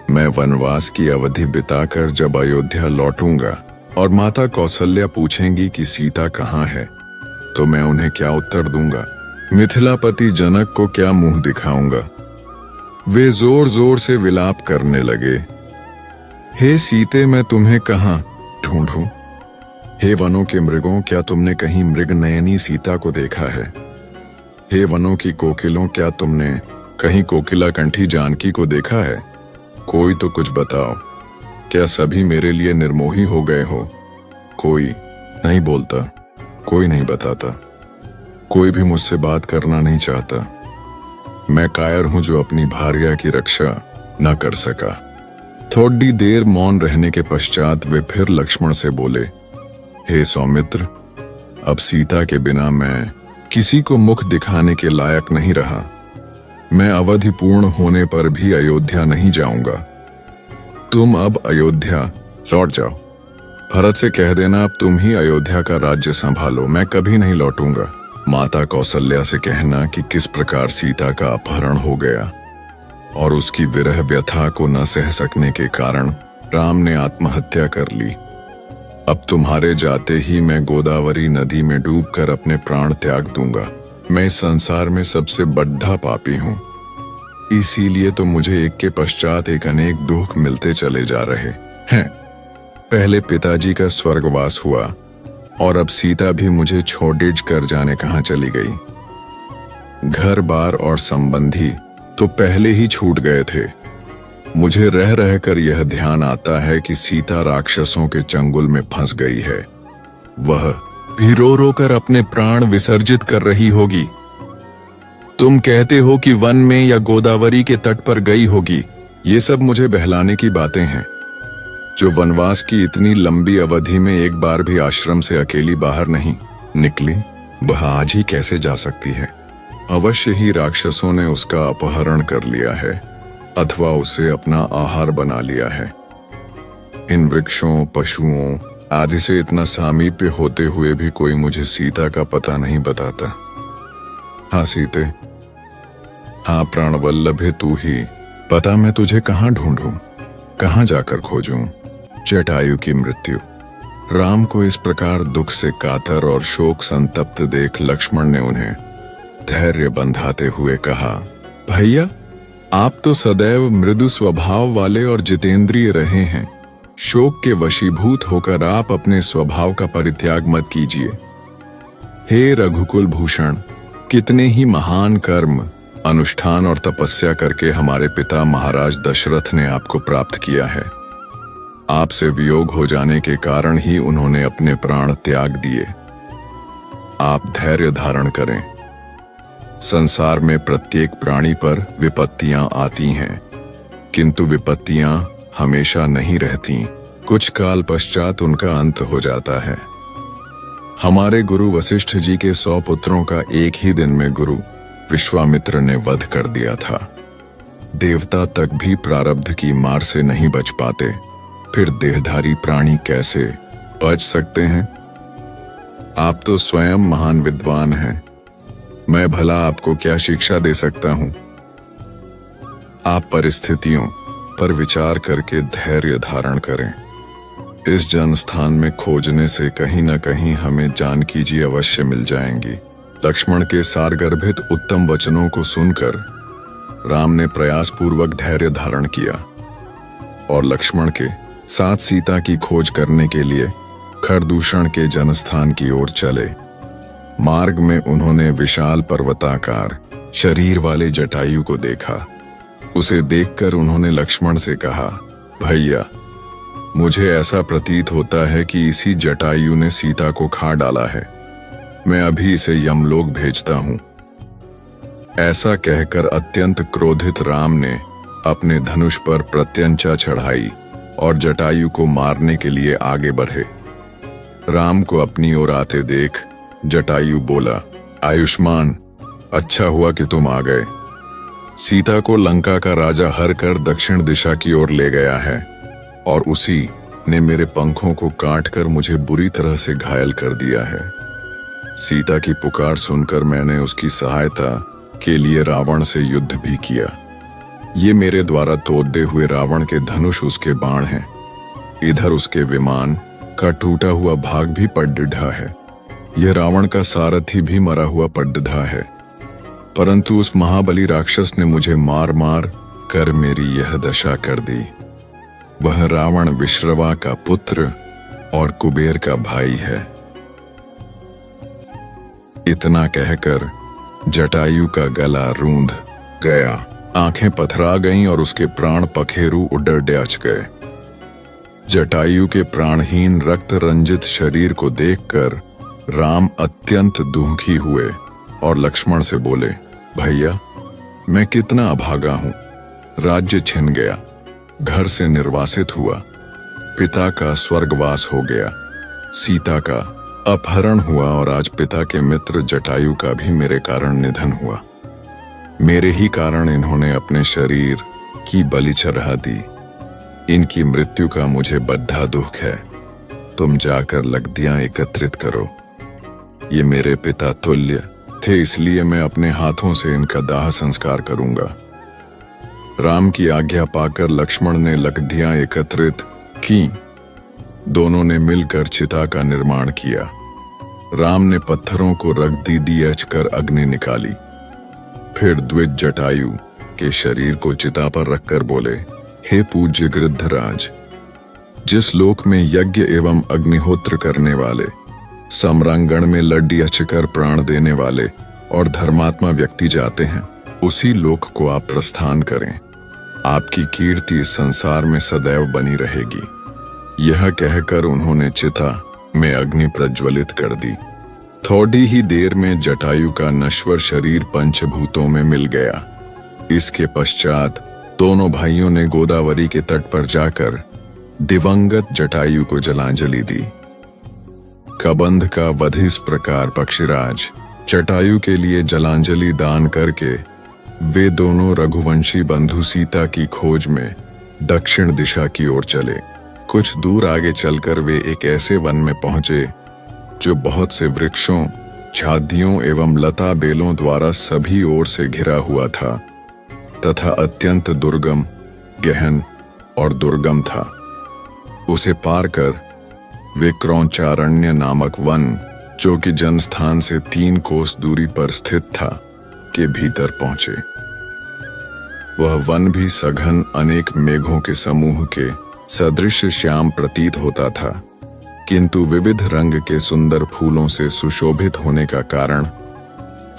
मैं वनवास की अवधि बिताकर जब अयोध्या लौटूंगा और माता कौशल्या पूछेंगी कि सीता कहाँ है, तो मैं उन्हें क्या उत्तर दूंगा? मिथिलापति जनक को क्या मुंह दिखाऊंगा? वे जोर जोर से विलाप करने लगे, हे सीते, मैं तुम्हें कहाँ ढूंढूं? हे वनों के मृगों, क्या तुमने कहीं मृग नयनी सीता को देखा है? हे वनों की कोकिलों, क्या तुमने कहीं कोकिला कंठी जानकी को देखा है? कोई तो कुछ बताओ, क्या सभी मेरे लिए निर्मोही हो गए हो? कोई नहीं बोलता, कोई नहीं बताता, कोई भी मुझसे बात करना नहीं चाहता। मैं कायर हूं जो अपनी भार्या की रक्षा न कर सका। थोड़ी देर मौन रहने के पश्चात वे फिर लक्ष्मण से बोले, हे सौमित्र, अब सीता के बिना मैं किसी को मुख दिखाने के लायक नहीं रहा। मैं अवधि पूर्ण होने पर भी अयोध्या नहीं जाऊंगा। तुम अब अयोध्या लौट जाओ। भरत से कह देना अब तुम ही अयोध्या का राज्य संभालो, मैं कभी नहीं लौटूंगा। माता कौशल्या से कहना कि किस प्रकार सीता का अपहरण हो गया और उसकी विरह व्यथा को न सह सकने के कारण राम ने आत्महत्या कर ली। अब तुम्हारे जाते ही मैं गोदावरी नदी में डूबकर अपने प्राण त्याग दूंगा। मैं इस संसार में सबसे बड़ा पापी हूं, इसीलिए तो मुझे एक के पश्चात एक अनेक दुख मिलते चले जा रहे हैं। पहले पिताजी का स्वर्गवास हुआ और अब सीता भी मुझे छोड़ कर जाने कहां चली गई। घर बार और संबंधी तो पहले ही छूट गए थे। मुझे रह रह कर यह ध्यान आता है कि सीता राक्षसों के चंगुल में फंस गई है। वह भी रो रो कर अपने प्राण विसर्जित कर रही होगी। तुम कहते हो कि वन में या गोदावरी के तट पर गई होगी। ये सब मुझे बहलाने की बातें हैं। जो वनवास की इतनी लंबी अवधि में एक बार भी आश्रम से अकेली बाहर नहीं निकली, वह आज ही कैसे जा सकती है? अवश्य ही राक्षसों ने उसका अपहरण कर लिया है अथवा उसे अपना आहार बना लिया है। इन वृक्षों, पशुओं आदि से इतना सामीप्य होते हुए भी कोई मुझे सीता का पता नहीं बताता। हाँ सीते, हाँ प्राणवल्लभे, तू ही पता मैं तुझे कहाँ ढूंढूं, कहाँ जाकर खोजूं? जटायु की मृत्यु। राम को इस प्रकार दुख से कातर और शोक संतप्त देख लक्ष्मण ने उन्हें धैर्य बंधाते हुए कहा, भैया, आप तो सदैव मृदु स्वभाव वाले और जितेंद्रिय रहे हैं। शोक के वशीभूत होकर आप अपने स्वभाव का परित्याग मत कीजिए। हे रघुकुल भूषण, कितने ही महान कर्म, अनुष्ठान और तपस्या करके हमारे पिता महाराज दशरथ ने आपको प्राप्त किया है। आपसे वियोग हो जाने के कारण ही उन्होंने अपने प्राण त्याग दिए। आप धैर्य धारण करें। संसार में प्रत्येक प्राणी पर विपत्तियां आती हैं, किंतु विपत्तियां हमेशा नहीं रहती। कुछ काल पश्चात उनका अंत हो जाता है। हमारे गुरु वशिष्ठ जी के 100 पुत्रों का एक ही दिन में गुरु विश्वामित्र ने वध कर दिया था। देवता तक भी प्रारब्ध की मार से नहीं बच पाते, फिर देहधारी प्राणी कैसे बच सकते हैं? आप तो स्वयं महान विद्वान हैं, मैं भला आपको क्या शिक्षा दे सकता हूं? आप परिस्थितियों पर विचार करके धैर्य धारण करें। इस जनस्थान में खोजने से कहीं न कहीं हमें जानकी जी अवश्य मिल जाएंगी। लक्ष्मण के सारगर्भित उत्तम वचनों को सुनकर राम ने प्रयास पूर्वक धैर्य धारण किया और लक्ष्मण के साथ सीता की खोज करने के लिए खरदूषण के जनस्थान की ओर चले। मार्ग में उन्होंने विशाल पर्वताकार शरीर वाले जटायु को देखा। उसे देखकर उन्होंने लक्ष्मण से कहा, भैया, मुझे ऐसा प्रतीत होता है कि इसी जटायु ने सीता को खा डाला है। मैं अभी इसे यमलोक भेजता हूं। ऐसा कहकर अत्यंत क्रोधित राम ने अपने धनुष पर प्रत्यंचा चढ़ाई और जटायु को मारने के लिए आगे बढ़े। राम को अपनी ओर आते देख जटायु बोला, आयुष्मान, अच्छा हुआ कि तुम आ गए। सीता को लंका का राजा हर कर दक्षिण दिशा की ओर ले गया है और उसी ने मेरे पंखों को काटकर मुझे बुरी तरह से घायल कर दिया है। सीता की पुकार सुनकर मैंने उसकी सहायता के लिए रावण से युद्ध भी किया। ये मेरे द्वारा तोड़े हुए रावण के धनुष उसके बाण हैं। इधर उसके विमान का टूटा हुआ भाग भी पड्डा है। यह रावण का सारथी भी मरा हुआ पड्डा है। परंतु उस महाबली राक्षस ने मुझे मार मार कर मेरी यह दशा कर दी। वह रावण विश्रवा का पुत्र और कुबेर का भाई है। इतना कहकर जटायु का गला रूंध गया, आंखें पथरा गईं और उसके प्राण पखेरु उड़ डच गए। जटायु के प्राणहीन रक्त रंजित शरीर को देखकर राम अत्यंत दुखी हुए और लक्ष्मण से बोले, भैया, मैं कितना अभागा हूं। राज्य छिन गया, घर से निर्वासित हुआ, पिता का स्वर्गवास हो गया, सीता का अपहरण हुआ और आज पिता के मित्र जटायु का भी मेरे कारण निधन हुआ। मेरे ही कारण इन्होंने अपने शरीर की बलि चढ़ा दी। इनकी मृत्यु का मुझे बड़ा दुख है। तुम जाकर लकड़ियां एकत्रित करो। ये मेरे पिता तुल्य थे, इसलिए मैं अपने हाथों से इनका दाह संस्कार करूंगा। राम की आज्ञा पाकर लक्ष्मण ने लकड़ियां एकत्रित की। दोनों ने मिलकर चिता का निर्माण किया। राम ने पत्थरों को रख दीच कर अग्नि निकाली। फिर द्विज जटायु के शरीर को चिता पर रखकर बोले, हे पूज्य गृद्धराज, जिस लोक में यज्ञ एवं अग्निहोत्र करने वाले, सम्रांगण में लड्डी अचकर प्राण देने वाले और धर्मात्मा व्यक्ति जाते हैं, उसी लोक को आप प्रस्थान करें। आपकी कीर्ति इस संसार में सदैव बनी रहेगी। यह कहकर उन्होंने चिता में अग्नि प्रज्वलित कर दी। थोड़ी ही देर में जटायु का नश्वर शरीर पंचभूतों में मिल गया। इसके पश्चात दोनों भाइयों ने गोदावरी के तट पर जाकर दिवंगत जटायु को जलांजलि दी। कबंध का वध इस प्रकार पक्षीराज जटायु के लिए जलांजलि दान करके वे दोनों रघुवंशी बंधु सीता की खोज में दक्षिण दिशा की ओर चले। कुछ दूर आगे चलकर वे एक ऐसे वन में पहुंचे जो बहुत से वृक्षों, झाड़ियों एवं लता बेलों द्वारा सभी ओर से घिरा हुआ था तथा अत्यंत दुर्गम, गहन और दुर्गम था। उसे पार कर वे क्रौंचारण्य नामक वन, जो कि जनस्थान से 3 कोस दूरी पर स्थित था, के भीतर पहुंचे। वह वन भी सघन अनेक मेघों के समूह के सदृश श्याम प्रतीत होता था, किंतु विविध रंग के सुंदर फूलों से सुशोभित होने का कारण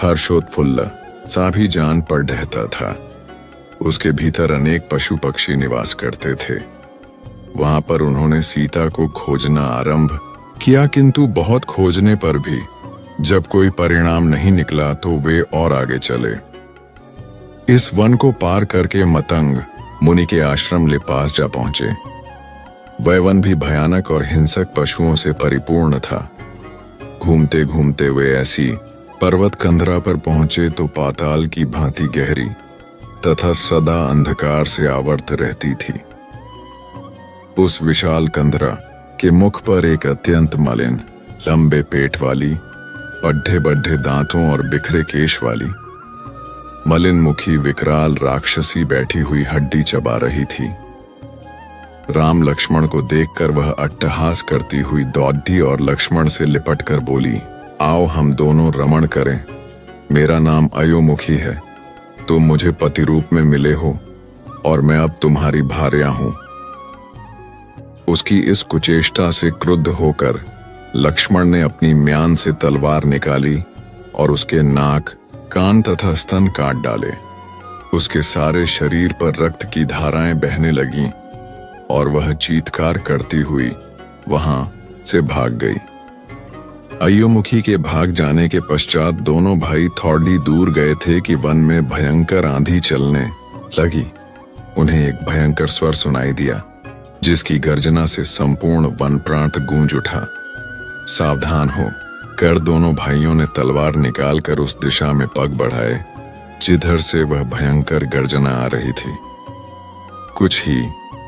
हर्षोत्फुल्ल सा भी जान पर ढहता था। उसके भीतर अनेक पशु पक्षी निवास करते थे। वहां पर उन्होंने सीता को खोजना आरंभ किया, किंतु बहुत खोजने पर भी जब कोई परिणाम नहीं निकला तो वे और आगे चले। इस वन को पार करके मतंग मुनि के आश्रम के पास जा पहुंचे। वह वन भी भयानक और हिंसक पशुओं से परिपूर्ण था। घूमते घूमते वे ऐसी पर्वत कंधरा पर पहुंचे तो पाताल की भांति गहरी तथा सदा अंधकार से आवर्त रहती थी। उस विशाल कंधरा के मुख पर एक अत्यंत मलिन, लंबे पेट वाली, बड्ढे बड्ढे दांतों और बिखरे केश वाली, मलिन मुखी विकराल राक्षसी बैठी हुई हड्डी चबा रही थी। राम लक्ष्मण को देखकर वह अट्टहास करती हुई दौड़ी और लक्ष्मण से लिपटकर बोली, आओ हम दोनों रमण करें। मेरा नाम अयोमुखी है, तुम मुझे पति रूप में मिले हो और मैं अब तुम्हारी भार्या हूं। उसकी इस कुचेष्टा से क्रुद्ध होकर लक्ष्मण ने अपनी म्यान से तलवार निकाली और उसके नाक, कान तथा स्तन काट डाले। उसके सारे शरीर पर रक्त की धाराएं बहने लगीं और वह चीत्कार करती हुई वहां से भाग गई। अयोमुखी के भाग जाने के पश्चात दोनों भाई थोड़ी दूर गए थे कि वन में भयंकर आंधी चलने लगी। उन्हें एक भयंकर स्वर सुनाई दिया, जिसकी गर्जना से संपूर्ण वन प्रांत गूंज उठा। सावधान हो कर दोनों भाइयों ने तलवार निकालकर उस दिशा में पग बढ़ाए जिधर से वह भयंकर गर्जना आ रही थी। कुछ ही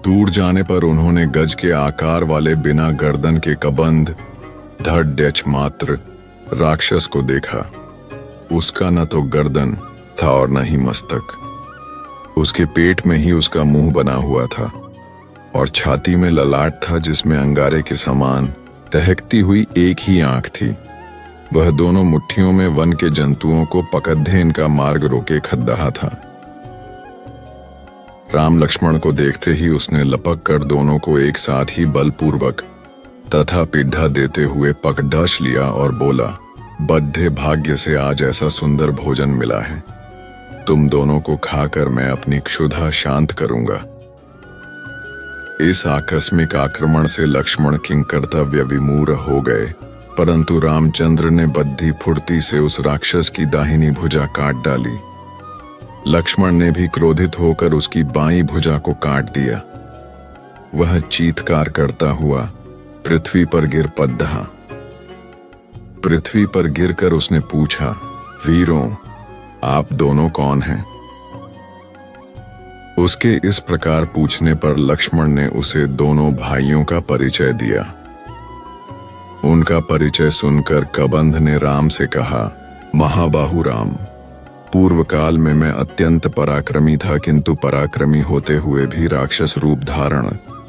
दूर जाने पर उन्होंने गज के आकार वाले बिना गर्दन के कबंध धड़ मात्र राक्षस को देखा। उसका न तो गर्दन था और न ही मस्तक। उसके पेट में ही उसका मुंह बना हुआ था और छाती में ललाट था जिसमें अंगारे के समान दहकती हुई एक ही आंख थी। वह दोनों मुट्ठियों में वन के जंतुओं को पकड़े इनका मार्ग रोके खद्दाहा था। राम लक्ष्मण को देखते ही उसने लपक कर दोनों को एक साथ ही बलपूर्वक तथा पिड्ढा देते हुए पकड़ लिया और बोला, बड्ढे भाग्य से आज ऐसा सुंदर भोजन मिला है। तुम दोनों को खाकर मैं अपनी क्षुधा शांत करूंगा। इस आकस्मिक आक्रमण से लक्ष्मण किंकर्तव्य विमूढ़ हो गए, परंतु रामचंद्र ने बद्धी फुर्ती से उस राक्षस की दाहिनी भुजा काट डाली। लक्ष्मण ने भी क्रोधित होकर उसकी बाईं भुजा को काट दिया। वह चीत्कार करता हुआ पृथ्वी पर गिर पद्दहा। पृथ्वी पर गिरकर उसने पूछा, वीरों, आप दोनों कौन हैं? उसके इस प्रकार पूछने पर लक्ष्मण ने उसे दोनों भाइयों का परिचय दिया। उनका परिचय सुनकर कबंध ने राम से कहा, महाबाहु राम, पूर्व काल में मैं अत्यंत पराक्रमी था, किंतु पराक्रमी होते हुए भी राक्षस रूप धारण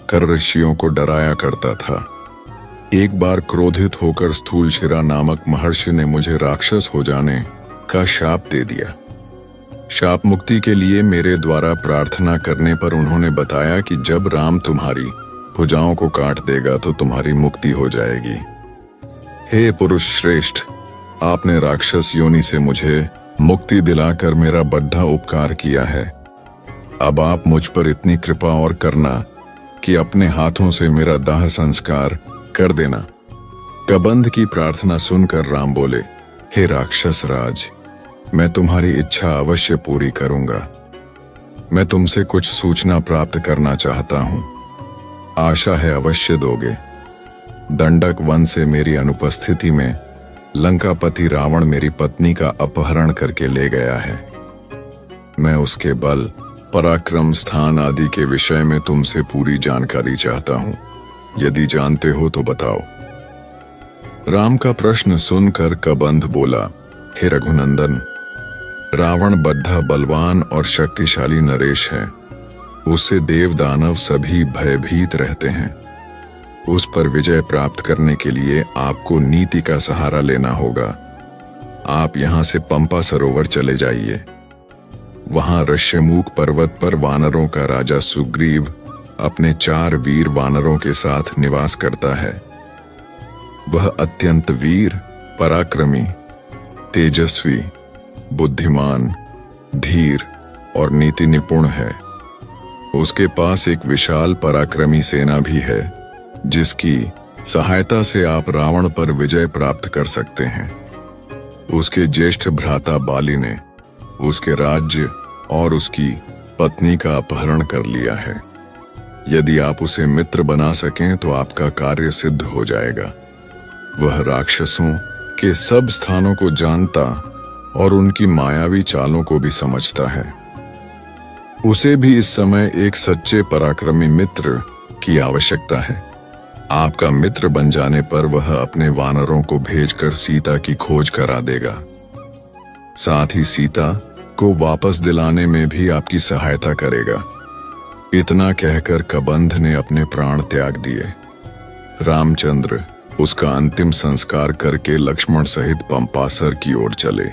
कर ऋषियों को डराया करता था। एक बार क्रोधित होकर स्थूलशिरा नामक महर्षि ने मुझे राक्षस हो जाने का शाप दे दिया। शाप मुक्ति के लिए मेरे द्वारा प्रार्थना करने पर उन्होंने बताया कि जब राम तुम्हारी भुजाओं को काट देगा तो तुम्हारी मुक्ति हो जाएगी। हे पुरुष श्रेष्ठ, आपने राक्षस योनि से मुझे मुक्ति दिलाकर मेरा बड़ा उपकार किया है। अब आप मुझ पर इतनी कृपा और करना कि अपने हाथों से मेरा दाह संस्कार कर देना। कबंध की प्रार्थना सुनकर राम बोले, हे राक्षस राज, मैं तुम्हारी इच्छा अवश्य पूरी करूंगा। मैं तुमसे कुछ सूचना प्राप्त करना चाहता हूं, आशा है अवश्य दोगे। दंडक वन से मेरी अनुपस्थिति में लंकापति रावण मेरी पत्नी का अपहरण करके ले गया है। मैं उसके बल, पराक्रम, स्थान आदि के विषय में तुमसे पूरी जानकारी चाहता हूं। यदि जानते हो तो बताओ। राम का प्रश्न सुनकर कबंध बोला, हे रघुनंदन, रावण बद्धा बलवान और शक्तिशाली नरेश है। उससे देव दानव सभी भयभीत रहते हैं। उस पर विजय प्राप्त करने के लिए आपको नीति का सहारा लेना होगा। आप यहां से पंपा सरोवर चले जाइए। वहां ऋष्यमूक पर्वत पर वानरों का राजा सुग्रीव अपने 4 वीर वानरों के साथ निवास करता है। वह अत्यंत वीर, पराक्रमी, तेजस्वी, बुद्धिमान, धीर और नीति निपुण है। उसके पास एक विशाल पराक्रमी सेना भी है, जिसकी सहायता से आप रावण पर विजय प्राप्त कर सकते हैं। उसके ज्येष्ठ भ्राता बाली ने उसके राज्य और उसकी पत्नी का अपहरण कर लिया है। यदि आप उसे मित्र बना सकें तो आपका कार्य सिद्ध हो जाएगा। वह राक्षसों के सब स्थानों को जानता और उनकी मायावी चालों को भी समझता है। उसे भी इस समय एक सच्चे पराक्रमी मित्र की आवश्यकता है। आपका मित्र बन जाने पर वह अपने वानरों को भेजकर सीता की खोज करा देगा। साथ ही सीता को वापस दिलाने में भी आपकी सहायता करेगा। इतना कहकर कबंध ने अपने प्राण त्याग दिए। रामचंद्र उसका अंतिम संस्कार करके लक्ष्मण सहित पंपासर की ओर चले।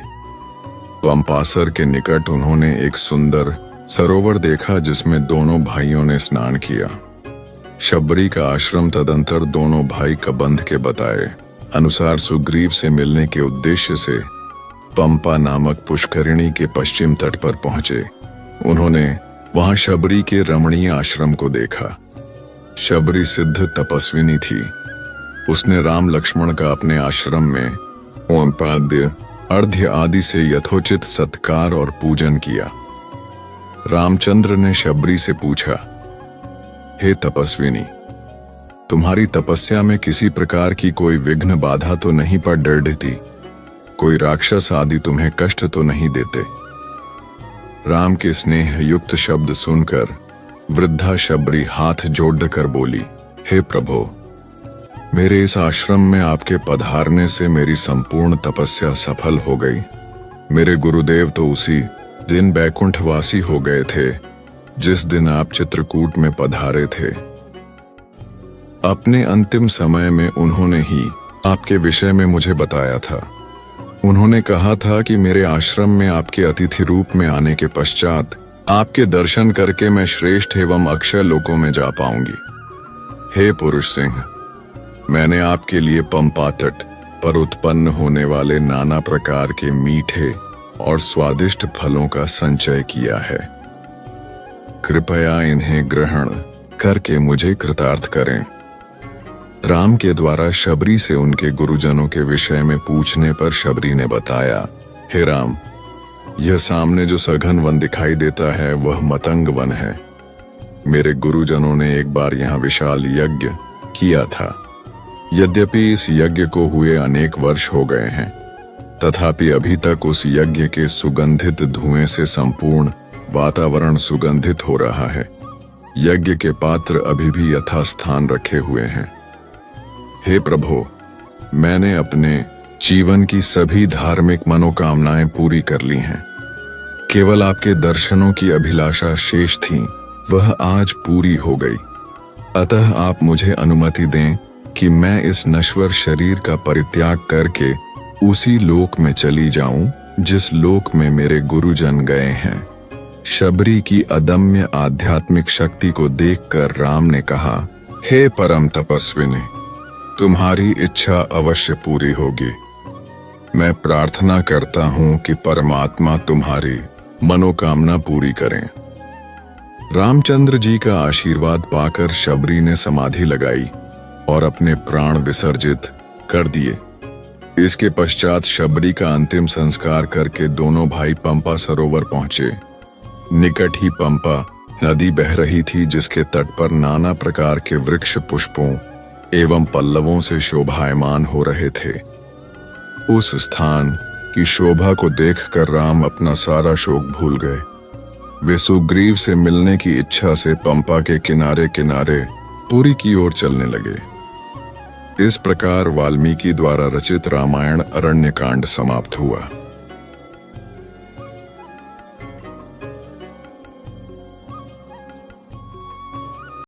पंपासर के निकट उन्होंने एक सुंदर सरोवर देखा, जिसमें दोनों भाइयों ने स्नान किया। शबरी का आश्रम तदंतर दोनों भाई कबंध के बताए अनुसार सुग्रीव से मिलने के उद्देश्य से पंपा नामक पुष्करिणी के पश्चिम तट पर पहुंचे। उन्होंने वहां शबरी के रमणीय आश्रम को देखा। शबरी सिद्ध तपस्विनी थी। उसने राम लक्ष्मण का अपने आश्रम में ओमपाद्य, अर्घ्य आदि से यथोचित सत्कार और पूजन किया। रामचंद्र ने शबरी से पूछा, हे तपस्विनी, तुम्हारी तपस्या में किसी प्रकार की कोई विघ्न बाधा तो नहीं पड़ रही? कोई राक्षस आदि तुम्हें कष्ट तो नहीं देते? राम के स्नेह युक्त शब्द सुनकर वृद्धा शबरी हाथ जोड़कर बोली, हे प्रभो, मेरे इस आश्रम में आपके पधारने से मेरी संपूर्ण तपस्या सफल हो गई। मेरे गुरुदेव तो उसी दिन बैकुंठवासी हो गए थे जिस दिन आप चित्रकूट में पधारे थे। अपने अंतिम समय में उन्होंने ही आपके विषय में मुझे बताया था। उन्होंने कहा था कि मेरे आश्रम में आपके अतिथि रूप में आने के पश्चात आपके दर्शन करके मैं श्रेष्ठ एवं अक्षय लोकों में जा पाऊंगी। हे पुरुष सिंह, मैंने आपके लिए पंपा तट पर उत्पन्न होने वाले नाना प्रकार के मीठे और स्वादिष्ट फलों का संचय किया है। कृपया इन्हें ग्रहण करके मुझे कृतार्थ करें। राम के द्वारा शबरी से उनके गुरुजनों के विषय में पूछने पर शबरी ने बताया, हे राम, यह सामने जो सघन वन दिखाई देता है वह मतंग वन है। मेरे गुरुजनों ने एक बार यहाँ विशाल यज्ञ किया था। यद्यपि इस यज्ञ को हुए अनेक वर्ष हो गए हैं, तथापि अभी तक उस यज्ञ के सुगंधित धुएं से संपूर्ण वातावरण सुगंधित हो रहा है। यज्ञ के पात्र अभी भी यथास्थान रखे हुए हैं। हे प्रभो, मैंने अपने जीवन की सभी धार्मिक मनोकामनाएं पूरी कर ली हैं। केवल आपके दर्शनों की अभिलाषा शेष थी, वह आज पूरी हो गई। अतः आप मुझे अनुमति दें कि मैं इस नश्वर शरीर का परित्याग करके उसी लोक में चली जाऊं जिस लोक में मेरे गुरुजन गए हैं। शबरी की अदम्य आध्यात्मिक शक्ति को देखकर राम ने कहा, हे परम तपस्विनी, तुम्हारी इच्छा अवश्य पूरी होगी। मैं प्रार्थना करता हूं कि परमात्मा तुम्हारी मनोकामना पूरी करें। रामचंद्र जी का आशीर्वाद पाकर शबरी ने समाधि लगाई और अपने प्राण विसर्जित कर दिए। इसके पश्चात शबरी का अंतिम संस्कार करके दोनों भाई पंपा सरोवर पहुंचे। निकट ही पंपा नदी बह रही थी, जिसके तट पर नाना प्रकार के वृक्ष पुष्पों एवं पल्लवों से शोभायमान हो रहे थे। उस स्थान की शोभा को देखकर राम अपना सारा शोक भूल गए। वे सुग्रीव से मिलने की इच्छा से पंपा के किनारे किनारे पुरी की ओर चलने लगे। इस प्रकार वाल्मीकि द्वारा रचित रामायण अरण्यकांड समाप्त हुआ।